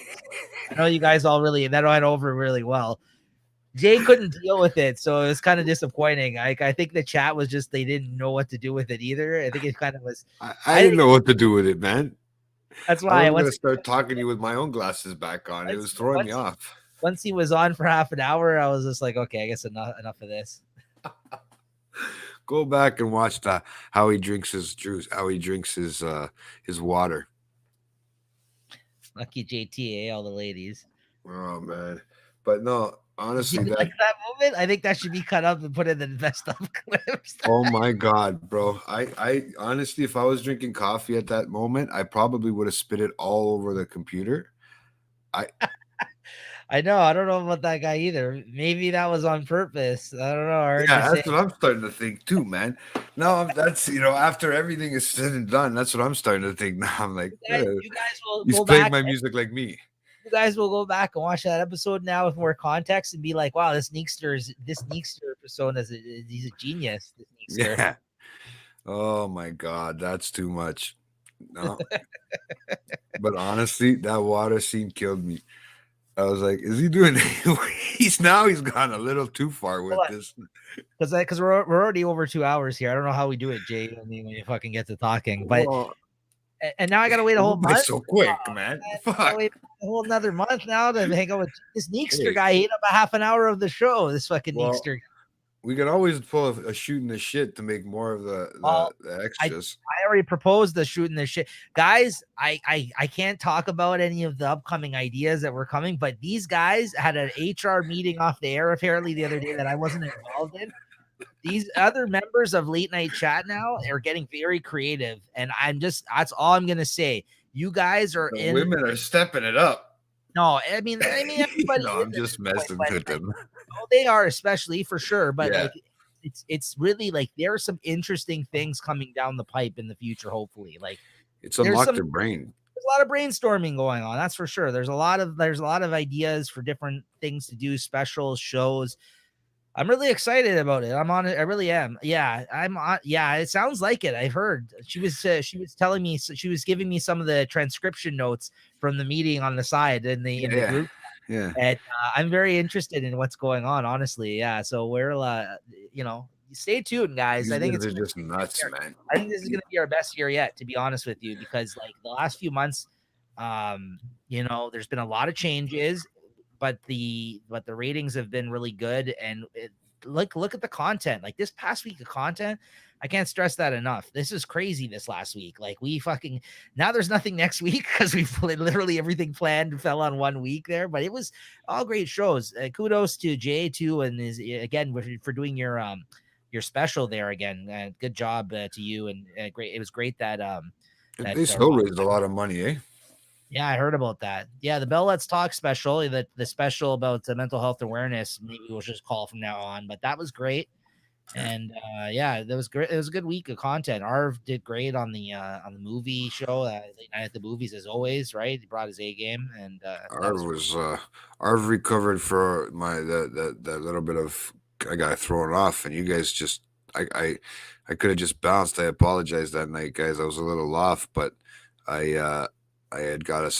I know you guys all really that went over really well. Jay couldn't deal with it, so it was kind of disappointing. I think the chat was just they didn't know what to do with it either. I think it kind of was. I didn't know what to do with it, man. That's why I was going to start talking to you with my own glasses back on. It was throwing me off. Once he was on for half an hour, I was just like, okay, I guess enough of this. Go back and watch how he drinks his juice, how he drinks his water. Lucky JTA, all the ladies. Oh man, but no. Honestly, like that moment, I think that should be cut up and put in the best of clips. Oh my god, bro! I honestly, if I was drinking coffee at that moment, I probably would have spit it all over the computer. I know. I don't know about that guy either. Maybe that was on purpose. I don't know. Yeah, that's what I'm starting to think too, man. No, that's after everything is said and done, that's what I'm starting to think now. I'm like, you guys will he's go playing back my music like me. You guys will go back and watch that episode now with more context and be like, "Wow, this Neekster persona he's a genius." This Neekster. Yeah. Oh my god, that's too much. No. But honestly, that water scene killed me. I was like, "Is he doing?" He's gone a little too far with this. Because we're already over 2 hours here. I don't know how we do it, Jay. I mean, when you fucking get to talking, but. And now I gotta wait a whole month. So quick, man. Fuck. Wait a whole another month now to hang out with this Neekster guy. Ate up a half an hour of the show. This fucking Neekster. We could always pull a shooting the shit to make more of the extras. I already proposed the shooting the shit, guys. I can't talk about any of the upcoming ideas that were coming, but these guys had an HR meeting off the air apparently the other day that I wasn't involved in. These other members of Late Night Chat now are getting very creative, and that's all I'm gonna say. You guys are women are stepping it up. No, I mean everybody. No, I'm just messing with them. No, they are, especially for sure. But like, it's really like there are some interesting things coming down the pipe in the future. Hopefully, like it's unlocked their brain. There's a lot of brainstorming going on. That's for sure. There's a lot of ideas for different things to do, special shows. I'm really excited about it. I'm on it. I really am. Yeah, I'm on. Yeah, it sounds like it. I've heard she was telling me, she was giving me some of the transcription notes from the meeting on the side in the group. Yeah, and I'm very interested in what's going on. Honestly, yeah. So we're stay tuned, guys. I think it's just nuts, man. I think this is gonna be our best year yet, to be honest with you, because like the last few months, there's been a lot of changes. But the ratings have been really good, and look at the content. Like this past week of content, I can't stress that enough. This is crazy. This last week, like now there's nothing next week because we've literally everything planned fell on 1 week there. But it was all great shows. Kudos to Jay too, and again for doing your special there again. Good job to you, and great. It was great that they still raised a lot of money, eh? Yeah, I heard about that. Yeah, the Bell Let's Talk special, the special about mental health awareness, maybe we'll just call from now on. But that was great, and that was great. It was a good week of content. Arv did great on the movie show, Late Night at the Movies, as always. Right, he brought his A game, and Arv recovered for that little bit of I got thrown off, and you guys just I could have just bounced. I apologize that night, guys. I was a little off, but I had got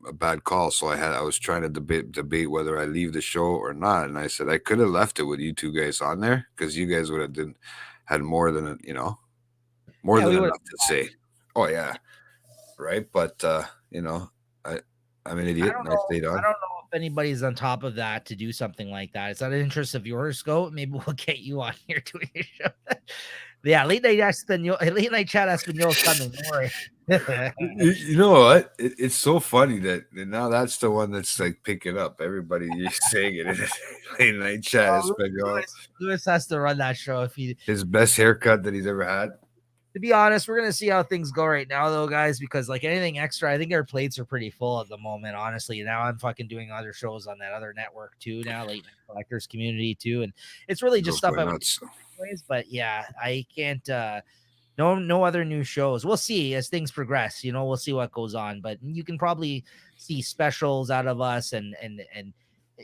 a bad call, so I was trying to debate whether I leave the show or not, and I said I could have left it with you two guys on there because you guys would have had more than than enough to say. Oh yeah, right. But I'm an idiot, and I stayed on. I don't know if anybody's on top of that to do something like that. Is that an interest of yours, Scope? Maybe we'll get you on here doing your show. Yeah, late night chat Espanol coming. Don't worry. You know what? It's so funny that now that's the one that's like picking up. Everybody is saying it. Late night chat Espanol. Lewis has to run that show if he his best haircut that he's ever had. to be honest, we're gonna see how things go right now, though, guys. Because like anything extra, I think our plates are pretty full at the moment. Honestly, now I'm fucking doing other shows on that other network too. Now, Late Night Collectors Community too, and it's really just Goes stuff by I would nuts. do anyways. But yeah, I can't. No other new shows. We'll see as things progress. You know, we'll see what goes on. But you can probably see specials out of us and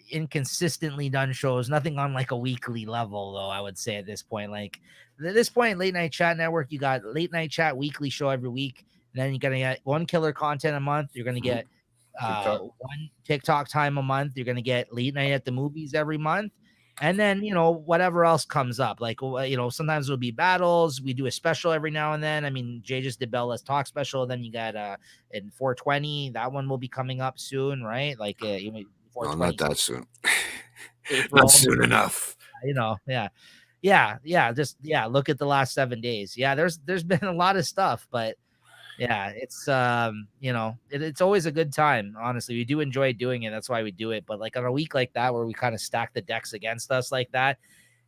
inconsistently done shows. Nothing on like a weekly level, though. I would say at this point, like at this point, Late Night Chat Network, you got Late Night Chat weekly show every week. And then you're gonna get one killer content a month. You're gonna get one TikTok time a month. You're gonna get Late Night at the Movies every month. And then, you know, whatever else comes up, like, you know, sometimes it'll be battles. We do a special every now and then. I mean, Jay just did Bell Let's Talk special. Then you got in 420, that one will be coming up soon, right? Like, you know, No, not that soon. April, Not soon enough. you know, just look at the last 7 days. Yeah, there's been a lot of stuff, but yeah, it's you know, it's always a good time. Honestly, we do enjoy doing it. That's why we do it. But like on a week like that, where we kind of stack the decks against us like that,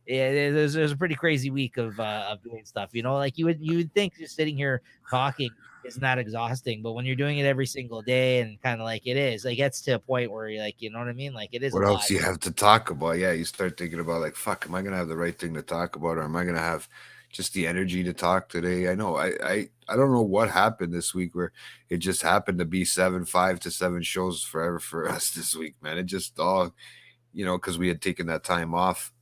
it was a pretty crazy week of doing stuff. You know, like you would think just sitting here talking isn't that exhausting, but when you're doing it every single day and kind of like it is, it gets to a point where you're like, you know what I mean? Like it is. What a else lot. do you have to talk about? Yeah, you start thinking about like, fuck, am I gonna have the right thing to talk about, or am I gonna have just the energy to talk today? I know I don't know what happened this week where it just happened to be 5 to 7 shows forever for us this week, man. It just all, you know, because we had taken that time off.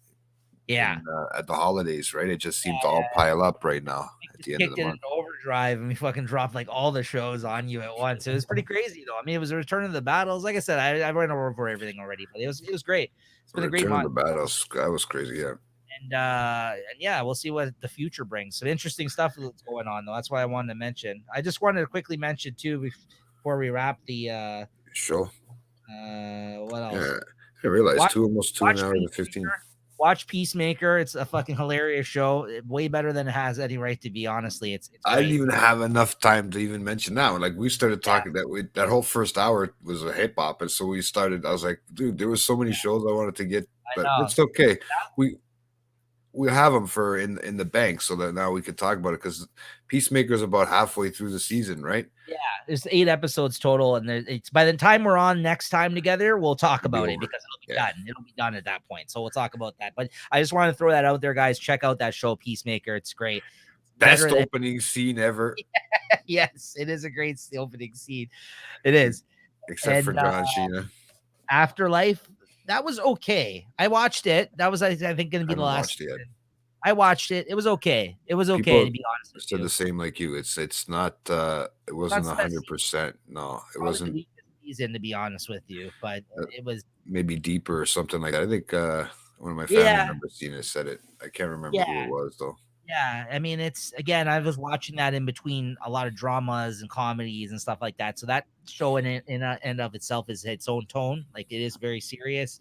Yeah. At the holidays, right? It just seemed to all pile up right now at the end of the month. Kicked it into overdrive, and we fucking dropped like all the shows on you at once. It was pretty crazy, though. I mean, it was a return of the battles. Like I said, I went over everything already, but it was great. It's been a great month. Return of the battles, that was crazy, yeah. And yeah, we'll see what the future brings. Some interesting stuff that's going on, though. That's why I wanted to mention. I just wanted to quickly mention too before we wrap the show. What else? Yeah, I realized almost 2 hours and 15. Watch Peacemaker. It's a fucking hilarious show. Way better than it has any right to be. Honestly, it's I didn't even have enough time to even mention that one. Like we started talking that whole first hour was a hip hop, and so we started. I was like, dude, there was so many shows I wanted to get, but it's okay. We have them for in the bank, so that now we could talk about it because Peacemaker's about halfway through the season, right? Yeah, there's 8 episodes total, and it's by the time we're on next time together, we'll talk about it because it'll be done. It'll be done at that point, so we'll talk about that. But I just want to throw that out there, guys. Check out that show, Peacemaker. It's great. Best opening scene ever. Yes, it is a great opening scene. It is, except for John Cena. Afterlife. That was okay. I watched it. That was, I think, going to be the last. I watched it. It was okay. It was okay, to be honest with you. The same like you. It's not. It wasn't 100%. No, it wasn't. The season, to be honest with you, but it was maybe deeper or something like that. I think one of my family members seen it said it. I can't remember who it was though. Yeah, I mean, it's again. I was watching that in between a lot of dramas and comedies and stuff like that. So that show in and of itself is its own tone. Like it is very serious.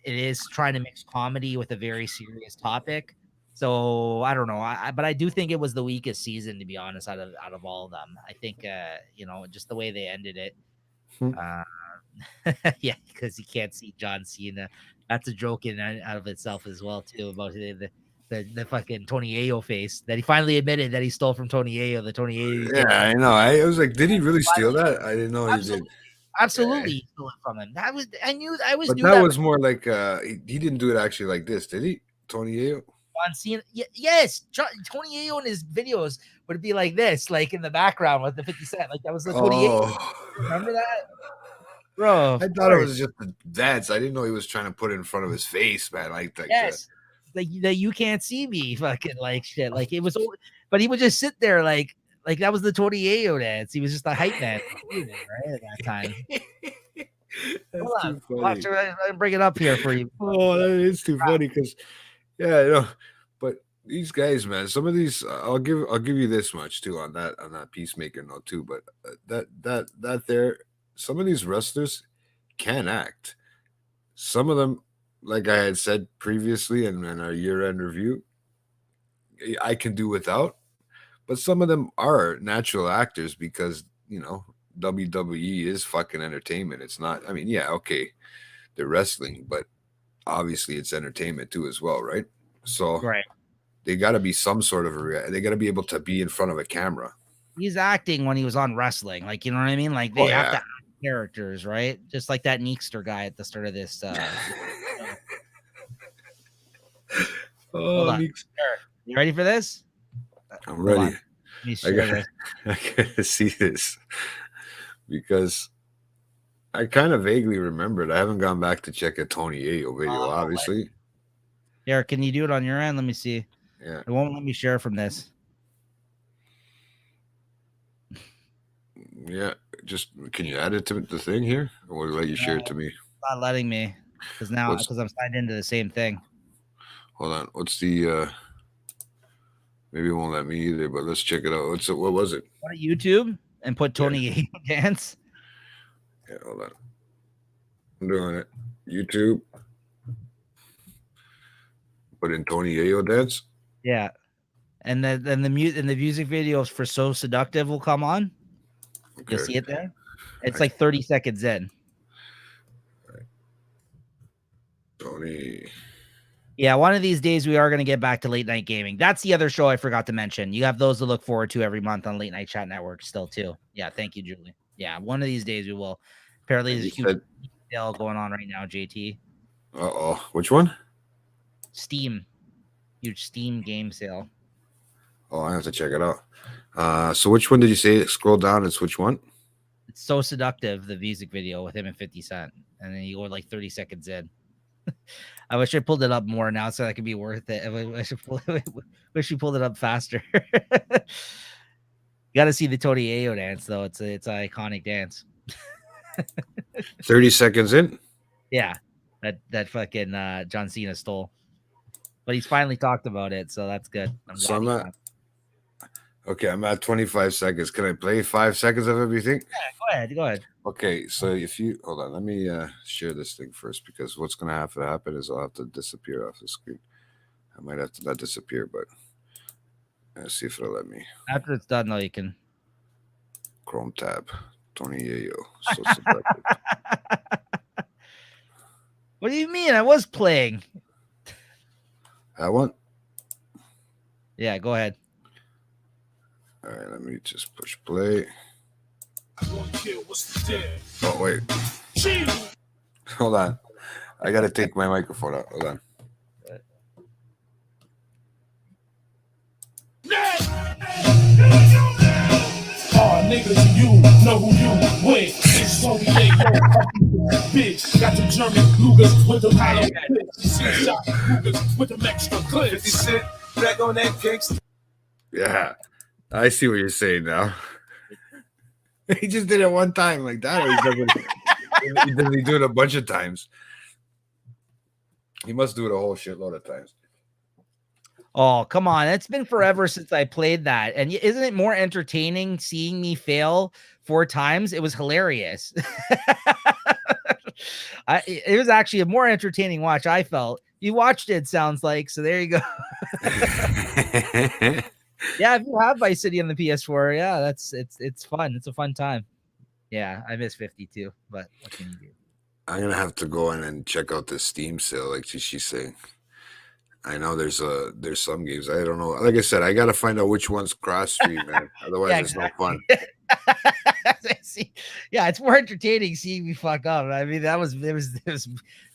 It is trying to mix comedy with a very serious topic. So I don't know. But I do think it was the weakest season, to be honest, out of all of them. I think you know, just the way they ended it. Yeah, because you can't see John Cena. That's a joke in out of itself as well too about the fucking Tony Ayo face that he finally admitted that he stole from Tony Ayo. The Tony Ayo. Yeah, I know. I was like, did he really steal that? I didn't know he did. Absolutely, he stole it from him. That was But that was more like he didn't do it actually like this, did he? Tony Ayo. John Cena, yes, Tony Ayo in his videos would be like this, like in the background with the 50 Cent, like that was the Tony Ayo. Remember that, bro? I thought it was just the dance. I didn't know he was trying to put it in front of his face, man. Like yes, like that you can't see me, fucking like shit. Like it was, but he would just sit there like that was the Tony Ayo dance. He was just a hype man, right at that time. Hold on, watch, I bring it up here for you. Oh, that is too funny because. Yeah, you know, but these guys, man, some of these, I'll give you this much too on that Peacemaker note too. But that there, some of these wrestlers can act. Some of them, like I had said previously in our year-end review, I can do without. But some of them are natural actors because you know WWE is fucking entertainment. It's not. I mean, yeah, okay, they're wrestling, but obviously it's entertainment too as well, right? So right. they got to be some sort of they got to be able to be in front of a camera. He's acting when he was on wrestling, like, you know what I mean? Like they have to act characters, right? Just like that Neekster guy at the start of this. Hold on. You ready for this? I'm ready. Let me share this. I gotta see this because I kind of vaguely remembered. I haven't gone back to check a Tony Ayo video, obviously. Here, can you do it on your end? Let me see. Yeah. It won't let me share from this. Yeah. Just can you add it to the thing here? Or will it let you share it to me? It's not letting me because I'm signed into the same thing. Hold on. What's the maybe it won't let me either, but let's check it out. What was it? Go to YouTube and put Tony Ayo dance. Yeah, hold on. I'm doing it. YouTube. Put in Tony Ayo dance. Yeah. And then the music videos for So Seductive will come on. Okay. You'll see it there. It's like 30 seconds in. Tony. Yeah, one of these days we are going to get back to late night gaming. That's the other show I forgot to mention. You have those to look forward to every month on Late Night Chat Network still too. Yeah, thank you, Julie. Yeah, one of these days we will. Apparently there's a huge sale going on right now, JT. Uh-oh. Which one? Steam. Huge Steam game sale. Oh, I have to check it out. So which one did you say? Scroll down. It's which one? It's So Seductive, the music video with him and 50 Cent. And then you go like 30 seconds in. I wish I pulled it up more now so that could be worth it. Wish you pulled it up faster. You got to see the Tony Ayo dance, though. It's an iconic dance. 30 seconds in? Yeah, that fucking John Cena stole. But he's finally talked about it, so that's good. I'm at 25 seconds. Can I play 5 seconds of everything? Yeah, go ahead. Okay, so if you hold on, let me share this thing first because what's gonna have to happen is I'll have to disappear off the screen. I might have to not disappear, but let's see if it'll let me. After it's done, though, you can Chrome tab. Tony Ayo. So What do you mean? I was playing. That one? Yeah, go ahead. All right, let me just push play. Oh, wait. Hold on. I got to take my microphone out. Hold on. Niggas, you know who you with. It's Tony Ayo, bitch. Got the German Lugas with the hollow bitch. Shot Lugas with the extra clips. 50 Cent back on that gangsta. Yeah, I see what you're saying now. He just did it one time like that. Or he doesn't do it a bunch of times. He must do it a whole shitload of times. Oh, come on. It's been forever since I played that. And isn't it more entertaining seeing me fail 4 times? It was hilarious. It was actually a more entertaining watch, I felt. You watched it, sounds like. So there you go. Yeah, if you have Vice City on the PS4, yeah, it's fun. It's a fun time. Yeah, I miss 52, but what can you do? I'm gonna have to go in and check out the Steam sale, like she's saying. I know there's some games I don't know. Like I said, I gotta find out which one's cross stream, man. Otherwise, Yeah, it's no fun. See, yeah, it's more entertaining seeing me fuck up. I mean, it was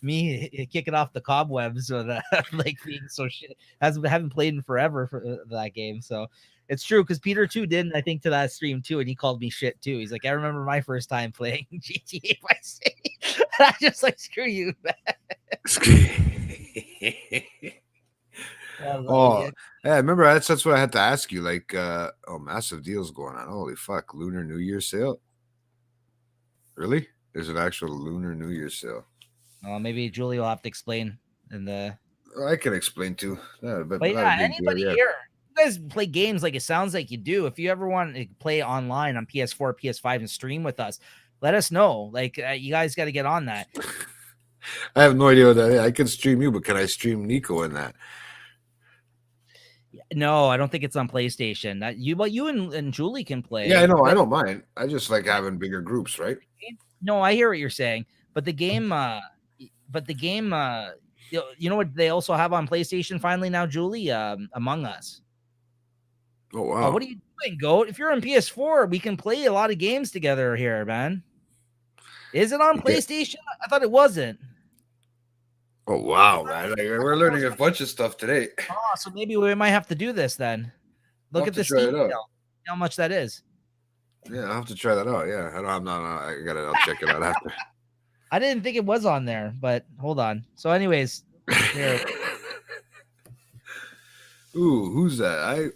me kicking off the cobwebs with like being so shit. Haven't played in forever for that game, so it's true because Peter too didn't, I think, to that stream too, and he called me shit too. He's like, I remember my first time playing GTA Vice City. I just like, screw you, Oh, yeah, remember that's what I had to ask you. Like, massive deals going on. Holy fuck, Lunar New Year sale. Really? There's an actual Lunar New Year sale. Maybe Julie will have to explain in the. I can explain too. But yeah, anybody here, you guys play games like it sounds like you do. If you ever want to play online on PS4, PS5, and stream with us, let us know. Like, you guys got to get on that. I have no idea what that is. I can stream you, but can I stream Nico in that? No, I don't think it's on PlayStation. You and Julie can play. Yeah, I know. I don't mind. I just like having bigger groups, right? No, I hear what you're saying, but the game, You know what they also have on PlayStation finally now, Julie? Among Us. Oh Oh, wow. what are you doing, Goat? If you're on PS4, we can play a lot of games together here, man. Is it on Okay. PlayStation? I thought it wasn't. Oh wow, man! Like, we're learning a bunch of stuff today. Oh, so maybe we might have to do this then. Look I'll at have the to try Steam it out. sale. How much that is? Yeah, I'll have to try that out. Yeah, I'm not. I got it. I'll check it out after. I didn't think it was on there, but hold on. So, anyways, here Ooh, who's that?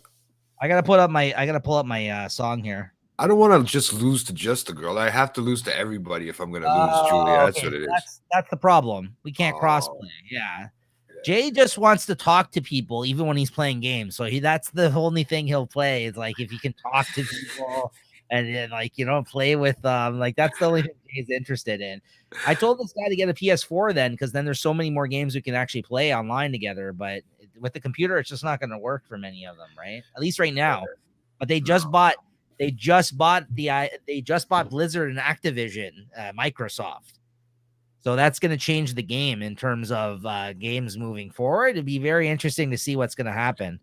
I gotta pull up my song here. I don't want to just lose to just a girl. I have to lose to everybody if I'm gonna lose, Julia. That's Okay, what it is. that's the problem. We can't crossplay. Yeah. Jay just wants to talk to people even when he's playing games. So that's the only thing he'll play is like if he can talk to people and then like play with them. Like that's the only thing Jay's interested in. I told this guy to get a PS4 then because then there's so many more games we can actually play online together. But with the computer, it's just not going to work for many of them, right? At least right now. But they just bought Blizzard and Activision, Microsoft. So that's going to change the game in terms of games moving forward. It'd be very interesting to see what's going to happen.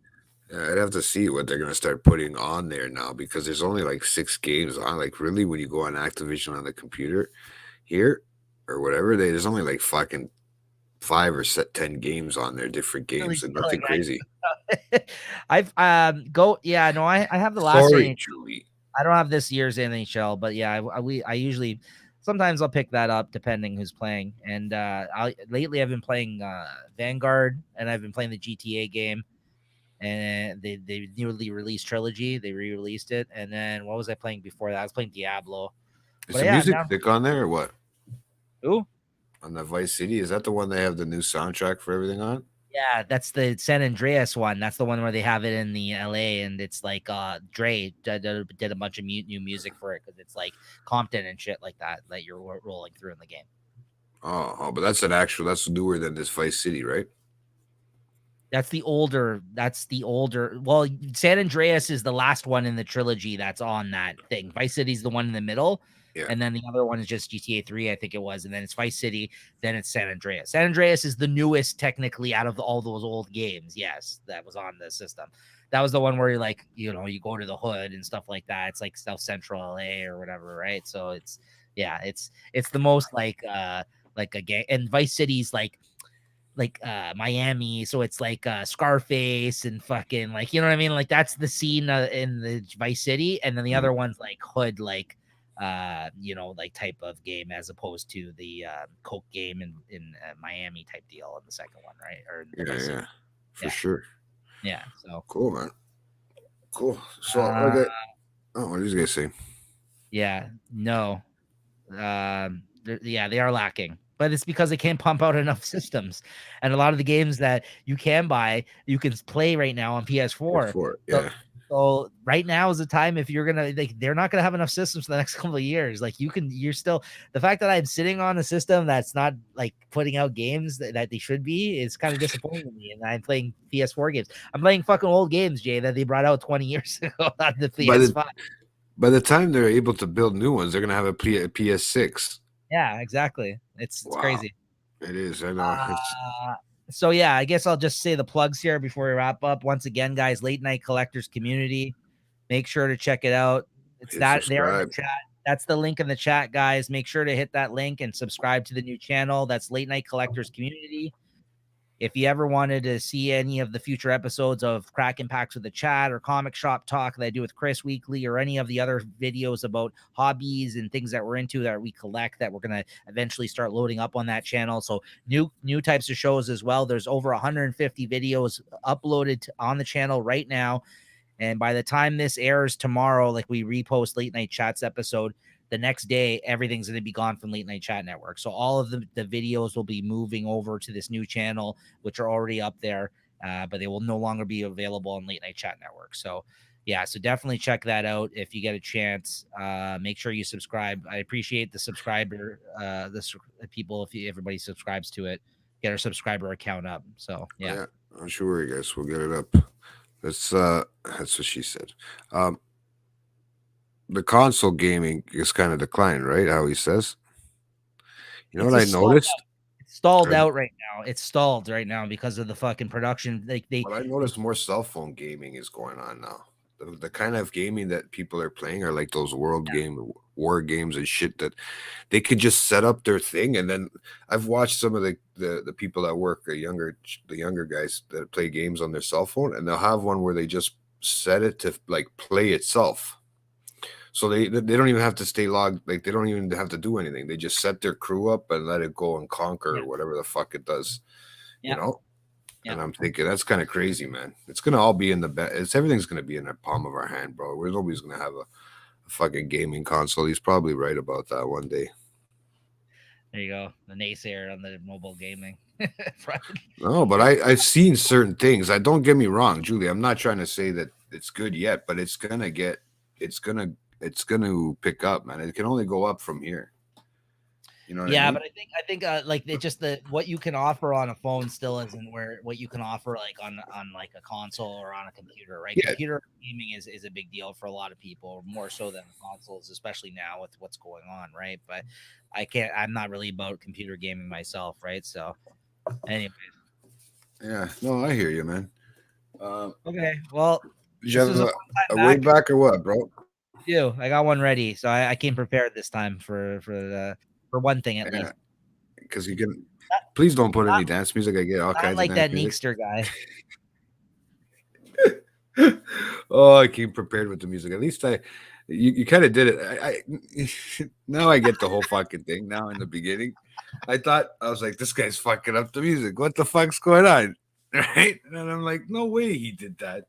Yeah, I'd have to see what they're gonna start putting on there now because there's only like 6 games on. Like really, when you go on Activision on the computer here or whatever, there's only like fucking 5 or 10 games on there, different games, and nothing crazy. I've I have the last. Sorry, Julie. I don't have this year's NHL, but yeah, I usually sometimes I'll pick that up depending who's playing. And lately I've been playing Vanguard and I've been playing the GTA game. And they newly released Trilogy. They re-released it. And then what was I playing before that? I was playing Diablo. Is the music thick on there or what? Who? On the Vice City? Is that the one they have the new soundtrack for everything on? Yeah, that's the San Andreas one. That's the one where they have it in the LA, and it's like Dre did a bunch of new music for it because it's like Compton and shit like that you're rolling through in the game. Oh, but that's newer than this Vice City, right? That's the older. Well, San Andreas is the last one in the trilogy that's on that thing. Vice City's the one in the middle. Yeah. And then the other one is just GTA 3, I think it was. And then it's Vice City. Then it's San Andreas. San Andreas is the newest, technically, out of all those old games. Yes, that was on the system. That was the one where you go to the hood and stuff like that. It's like South Central LA or whatever, right? So it's the most like a game. And Vice City's like Miami, so it's like Scarface and fucking like, you know what I mean? Like that's the scene in the Vice City, and then the other one's like hood, like like type of game as opposed to the Coke game in Miami type deal in the second one, right? Or for sure. Yeah, so cool, man. Cool. So okay. Oh, what are you gonna say? Yeah, no, they are lacking. But it's because they can't pump out enough systems. And a lot of the games that you can buy, you can play right now on PS4. Yeah. So right now is the time if you're going to, they're not going to have enough systems for the next couple of years. Like you're still, the fact that I'm sitting on a system that's not like putting out games that they should be is kind of disappointing to me. And I'm playing PS4 games. I'm playing fucking old games, Jay, that they brought out 20 years ago on the PS5. By the time they're able to build new ones, they're going to have a PS6. Yeah, exactly. It's crazy. It is. I know. So yeah, I guess I'll just say the plugs here before we wrap up. Once again, guys, Late Night Collectors Community. Make sure to check it out. It's there in the chat. That's the link in the chat, guys. Make sure to hit that link and subscribe to the new channel. That's Late Night Collectors Community. If you ever wanted to see any of the future episodes of Crack Impacts with the Chat or Comic Shop Talk that I do with Chris weekly, or any of the other videos about hobbies and things that we're into that we collect, that we're going to eventually start loading up on that channel. So new types of shows as well. There's over 150 videos uploaded on the channel right now. And by the time this airs tomorrow, like we repost Late Night Chat's episode, the next day, everything's going to be gone from Late Night Chat Network. So all of the videos will be moving over to this new channel, which are already up there, but they will no longer be available on Late Night Chat Network. So yeah, so definitely check that out if you get a chance. Make sure you subscribe. I appreciate the subscriber, the people, if everybody subscribes to it, get our subscriber account up. So yeah. I'm sure you guys will get it up. That's what she said. The console gaming is kind of declined, right? How he says. You know what I noticed? stalled out right now. It's stalled right now because of the fucking production. Like But I noticed more cell phone gaming is going on now. The kind of gaming that people are playing are like those war games and shit that they could just set up their thing. And then I've watched some of the people that work, the younger guys that play games on their cell phone, and they'll have one where they just set it to like play itself. So they don't even have to stay logged. Like they don't even have to do anything. They just set their crew up and let it go and conquer or whatever the fuck it does, you know? Yeah. And I'm thinking that's kind of crazy, man. It's gonna all be in the everything's gonna be in the palm of our hand, bro. Nobody's gonna have a fucking gaming console. He's probably right about that one day. There you go, the naysayer on the mobile gaming. No, but I've seen certain things. I don't get me wrong, Julie. I'm not trying to say that it's good yet, but it's gonna pick up, man. It can only go up from here. You know what I mean? But I think like it just what you can offer on a phone still isn't where what you can offer like on like a console or on a computer, right? Yeah. Computer gaming is a big deal for a lot of people, more so than consoles, especially now with what's going on, right? But I'm not really about computer gaming myself, right? So anyways. Yeah, no, I hear you, man. Okay, well, did you have a way back or what, bro? I got one ready, so I came prepared this time for one thing at least. Because you can. Please don't put any dance music. I get all kinds like of dance that music. Neekster guy. Oh, I came prepared with the music. At least you kind of did it. I now I get the whole fucking thing. Now in the beginning, I was like, this guy's fucking up the music. What the fuck's going on, right? And I'm like, no way he did that.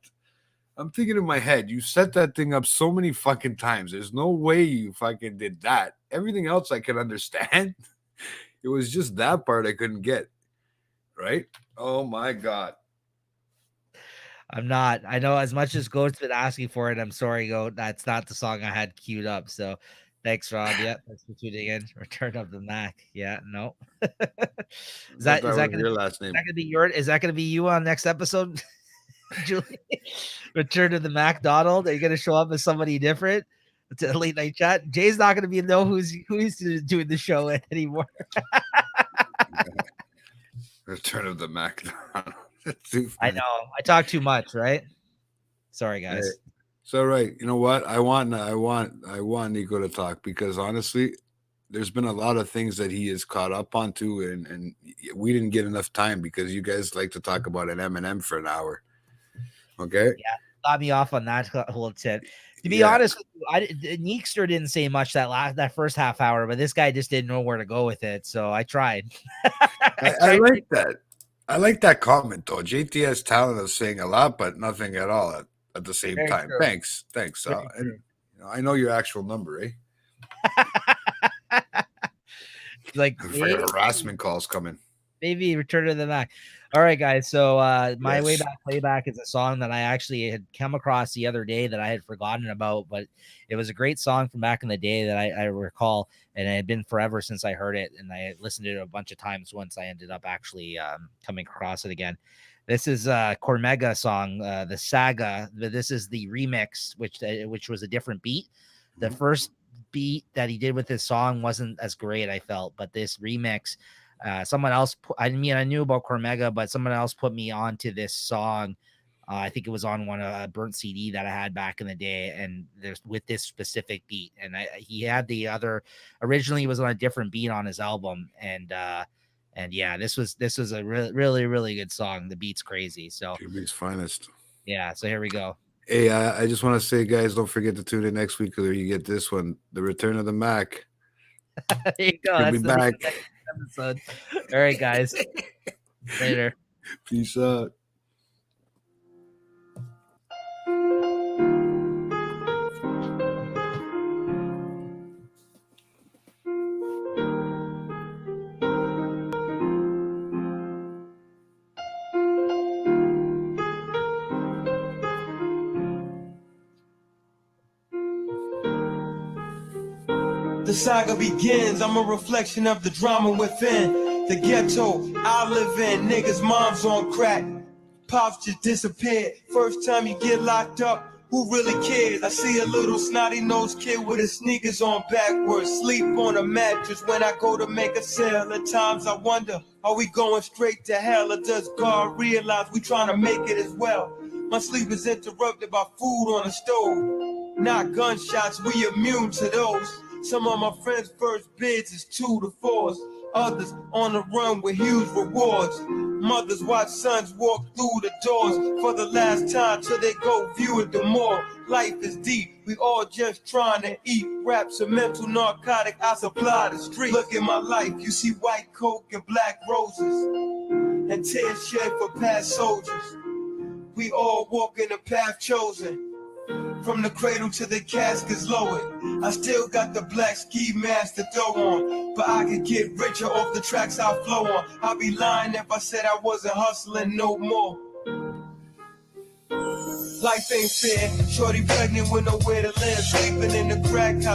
I'm thinking in my head, you set that thing up so many fucking times. There's no way you fucking did that. Everything else I could understand. It was just that part I couldn't get. Right? Oh my God. I'm not. I know as much as Goat's been asking for it. I'm sorry, Goat. That's not the song I had queued up. So thanks, Rob. Yeah, thanks for tuning in. Return of the Mac. Yeah, no. is that gonna your last name? Is that gonna be Is that gonna be you on next episode? Julie, Return of the Mac Donald. Are you gonna show up as somebody different to late night chat? Jay's not gonna be know who's doing the show anymore. Return of the Mac Donald. I know I talk too much, right? Sorry, guys. Hey, it's all right. You know what? I want Nico to talk because honestly, there's been a lot of things that he is caught up on too, and we didn't get enough time because you guys like to talk about an Eminem for an hour. Okay. Yeah, got me off on that whole tip. To be honest with you, Neekster didn't say much that first half hour, but this guy just didn't know where to go with it. So I tried. I like that. I like that comment though. JT has talent of saying a lot, but nothing at all at the same time. True. Thanks. And, I know your actual number, eh? Like harassment calls coming. Maybe Return to the Mac. All right, guys. So My Way Back Playback is a song that I actually had come across the other day that I had forgotten about, but it was a great song from back in the day that I recall, and it had been forever since I heard it, and I listened to it a bunch of times once I ended up actually coming across it again. This is Cormega song, The Saga. This is the remix, which was a different beat. The first beat that he did with this song wasn't as great, I felt, but this remix, someone else I knew about Cormega, but someone else put me onto this song. I think it was on a burnt CD that I had back in the day, and there's with this specific beat. And he had the other originally was on a different beat on his album, and yeah, this was a really really good song. The beat's crazy. So QB's finest. Yeah. So here we go. Hey, I just want to say, guys, don't forget to tune in next week or you get this one, The Return of the Mac. There you go. He'll be back. Episode. All right, guys. Later. Peace out. The saga begins, I'm a reflection of the drama within. The ghetto I live in, niggas' moms on crack. Pops just disappeared, first time you get locked up, Who really cares? I see a little snotty-nosed kid with his sneakers on backwards, sleep on a mattress when I go to make a sale. At times I wonder, are we going straight to hell, or does God realize we trying to make it as well? My sleep is interrupted by food on the stove, not gunshots, we immune to those. Some of my friends' first bids is 2 to 4s, others on the run with huge rewards. Mothers watch sons walk through the doors for the last time till they go view it the more. Life is deep, we all just trying to eat. Rap's a mental narcotic, I supply the street. Look at my life, you see white coke and black roses, and tears shed for past soldiers. We all walk in the path chosen. From the cradle to the casket's lowered. I still got the black ski mask to throw on, but I could get richer off the tracks I flow on. I'd be lying if I said I wasn't hustling no more. Life ain't fair, shorty pregnant with nowhere to live, sleeping in the crack house.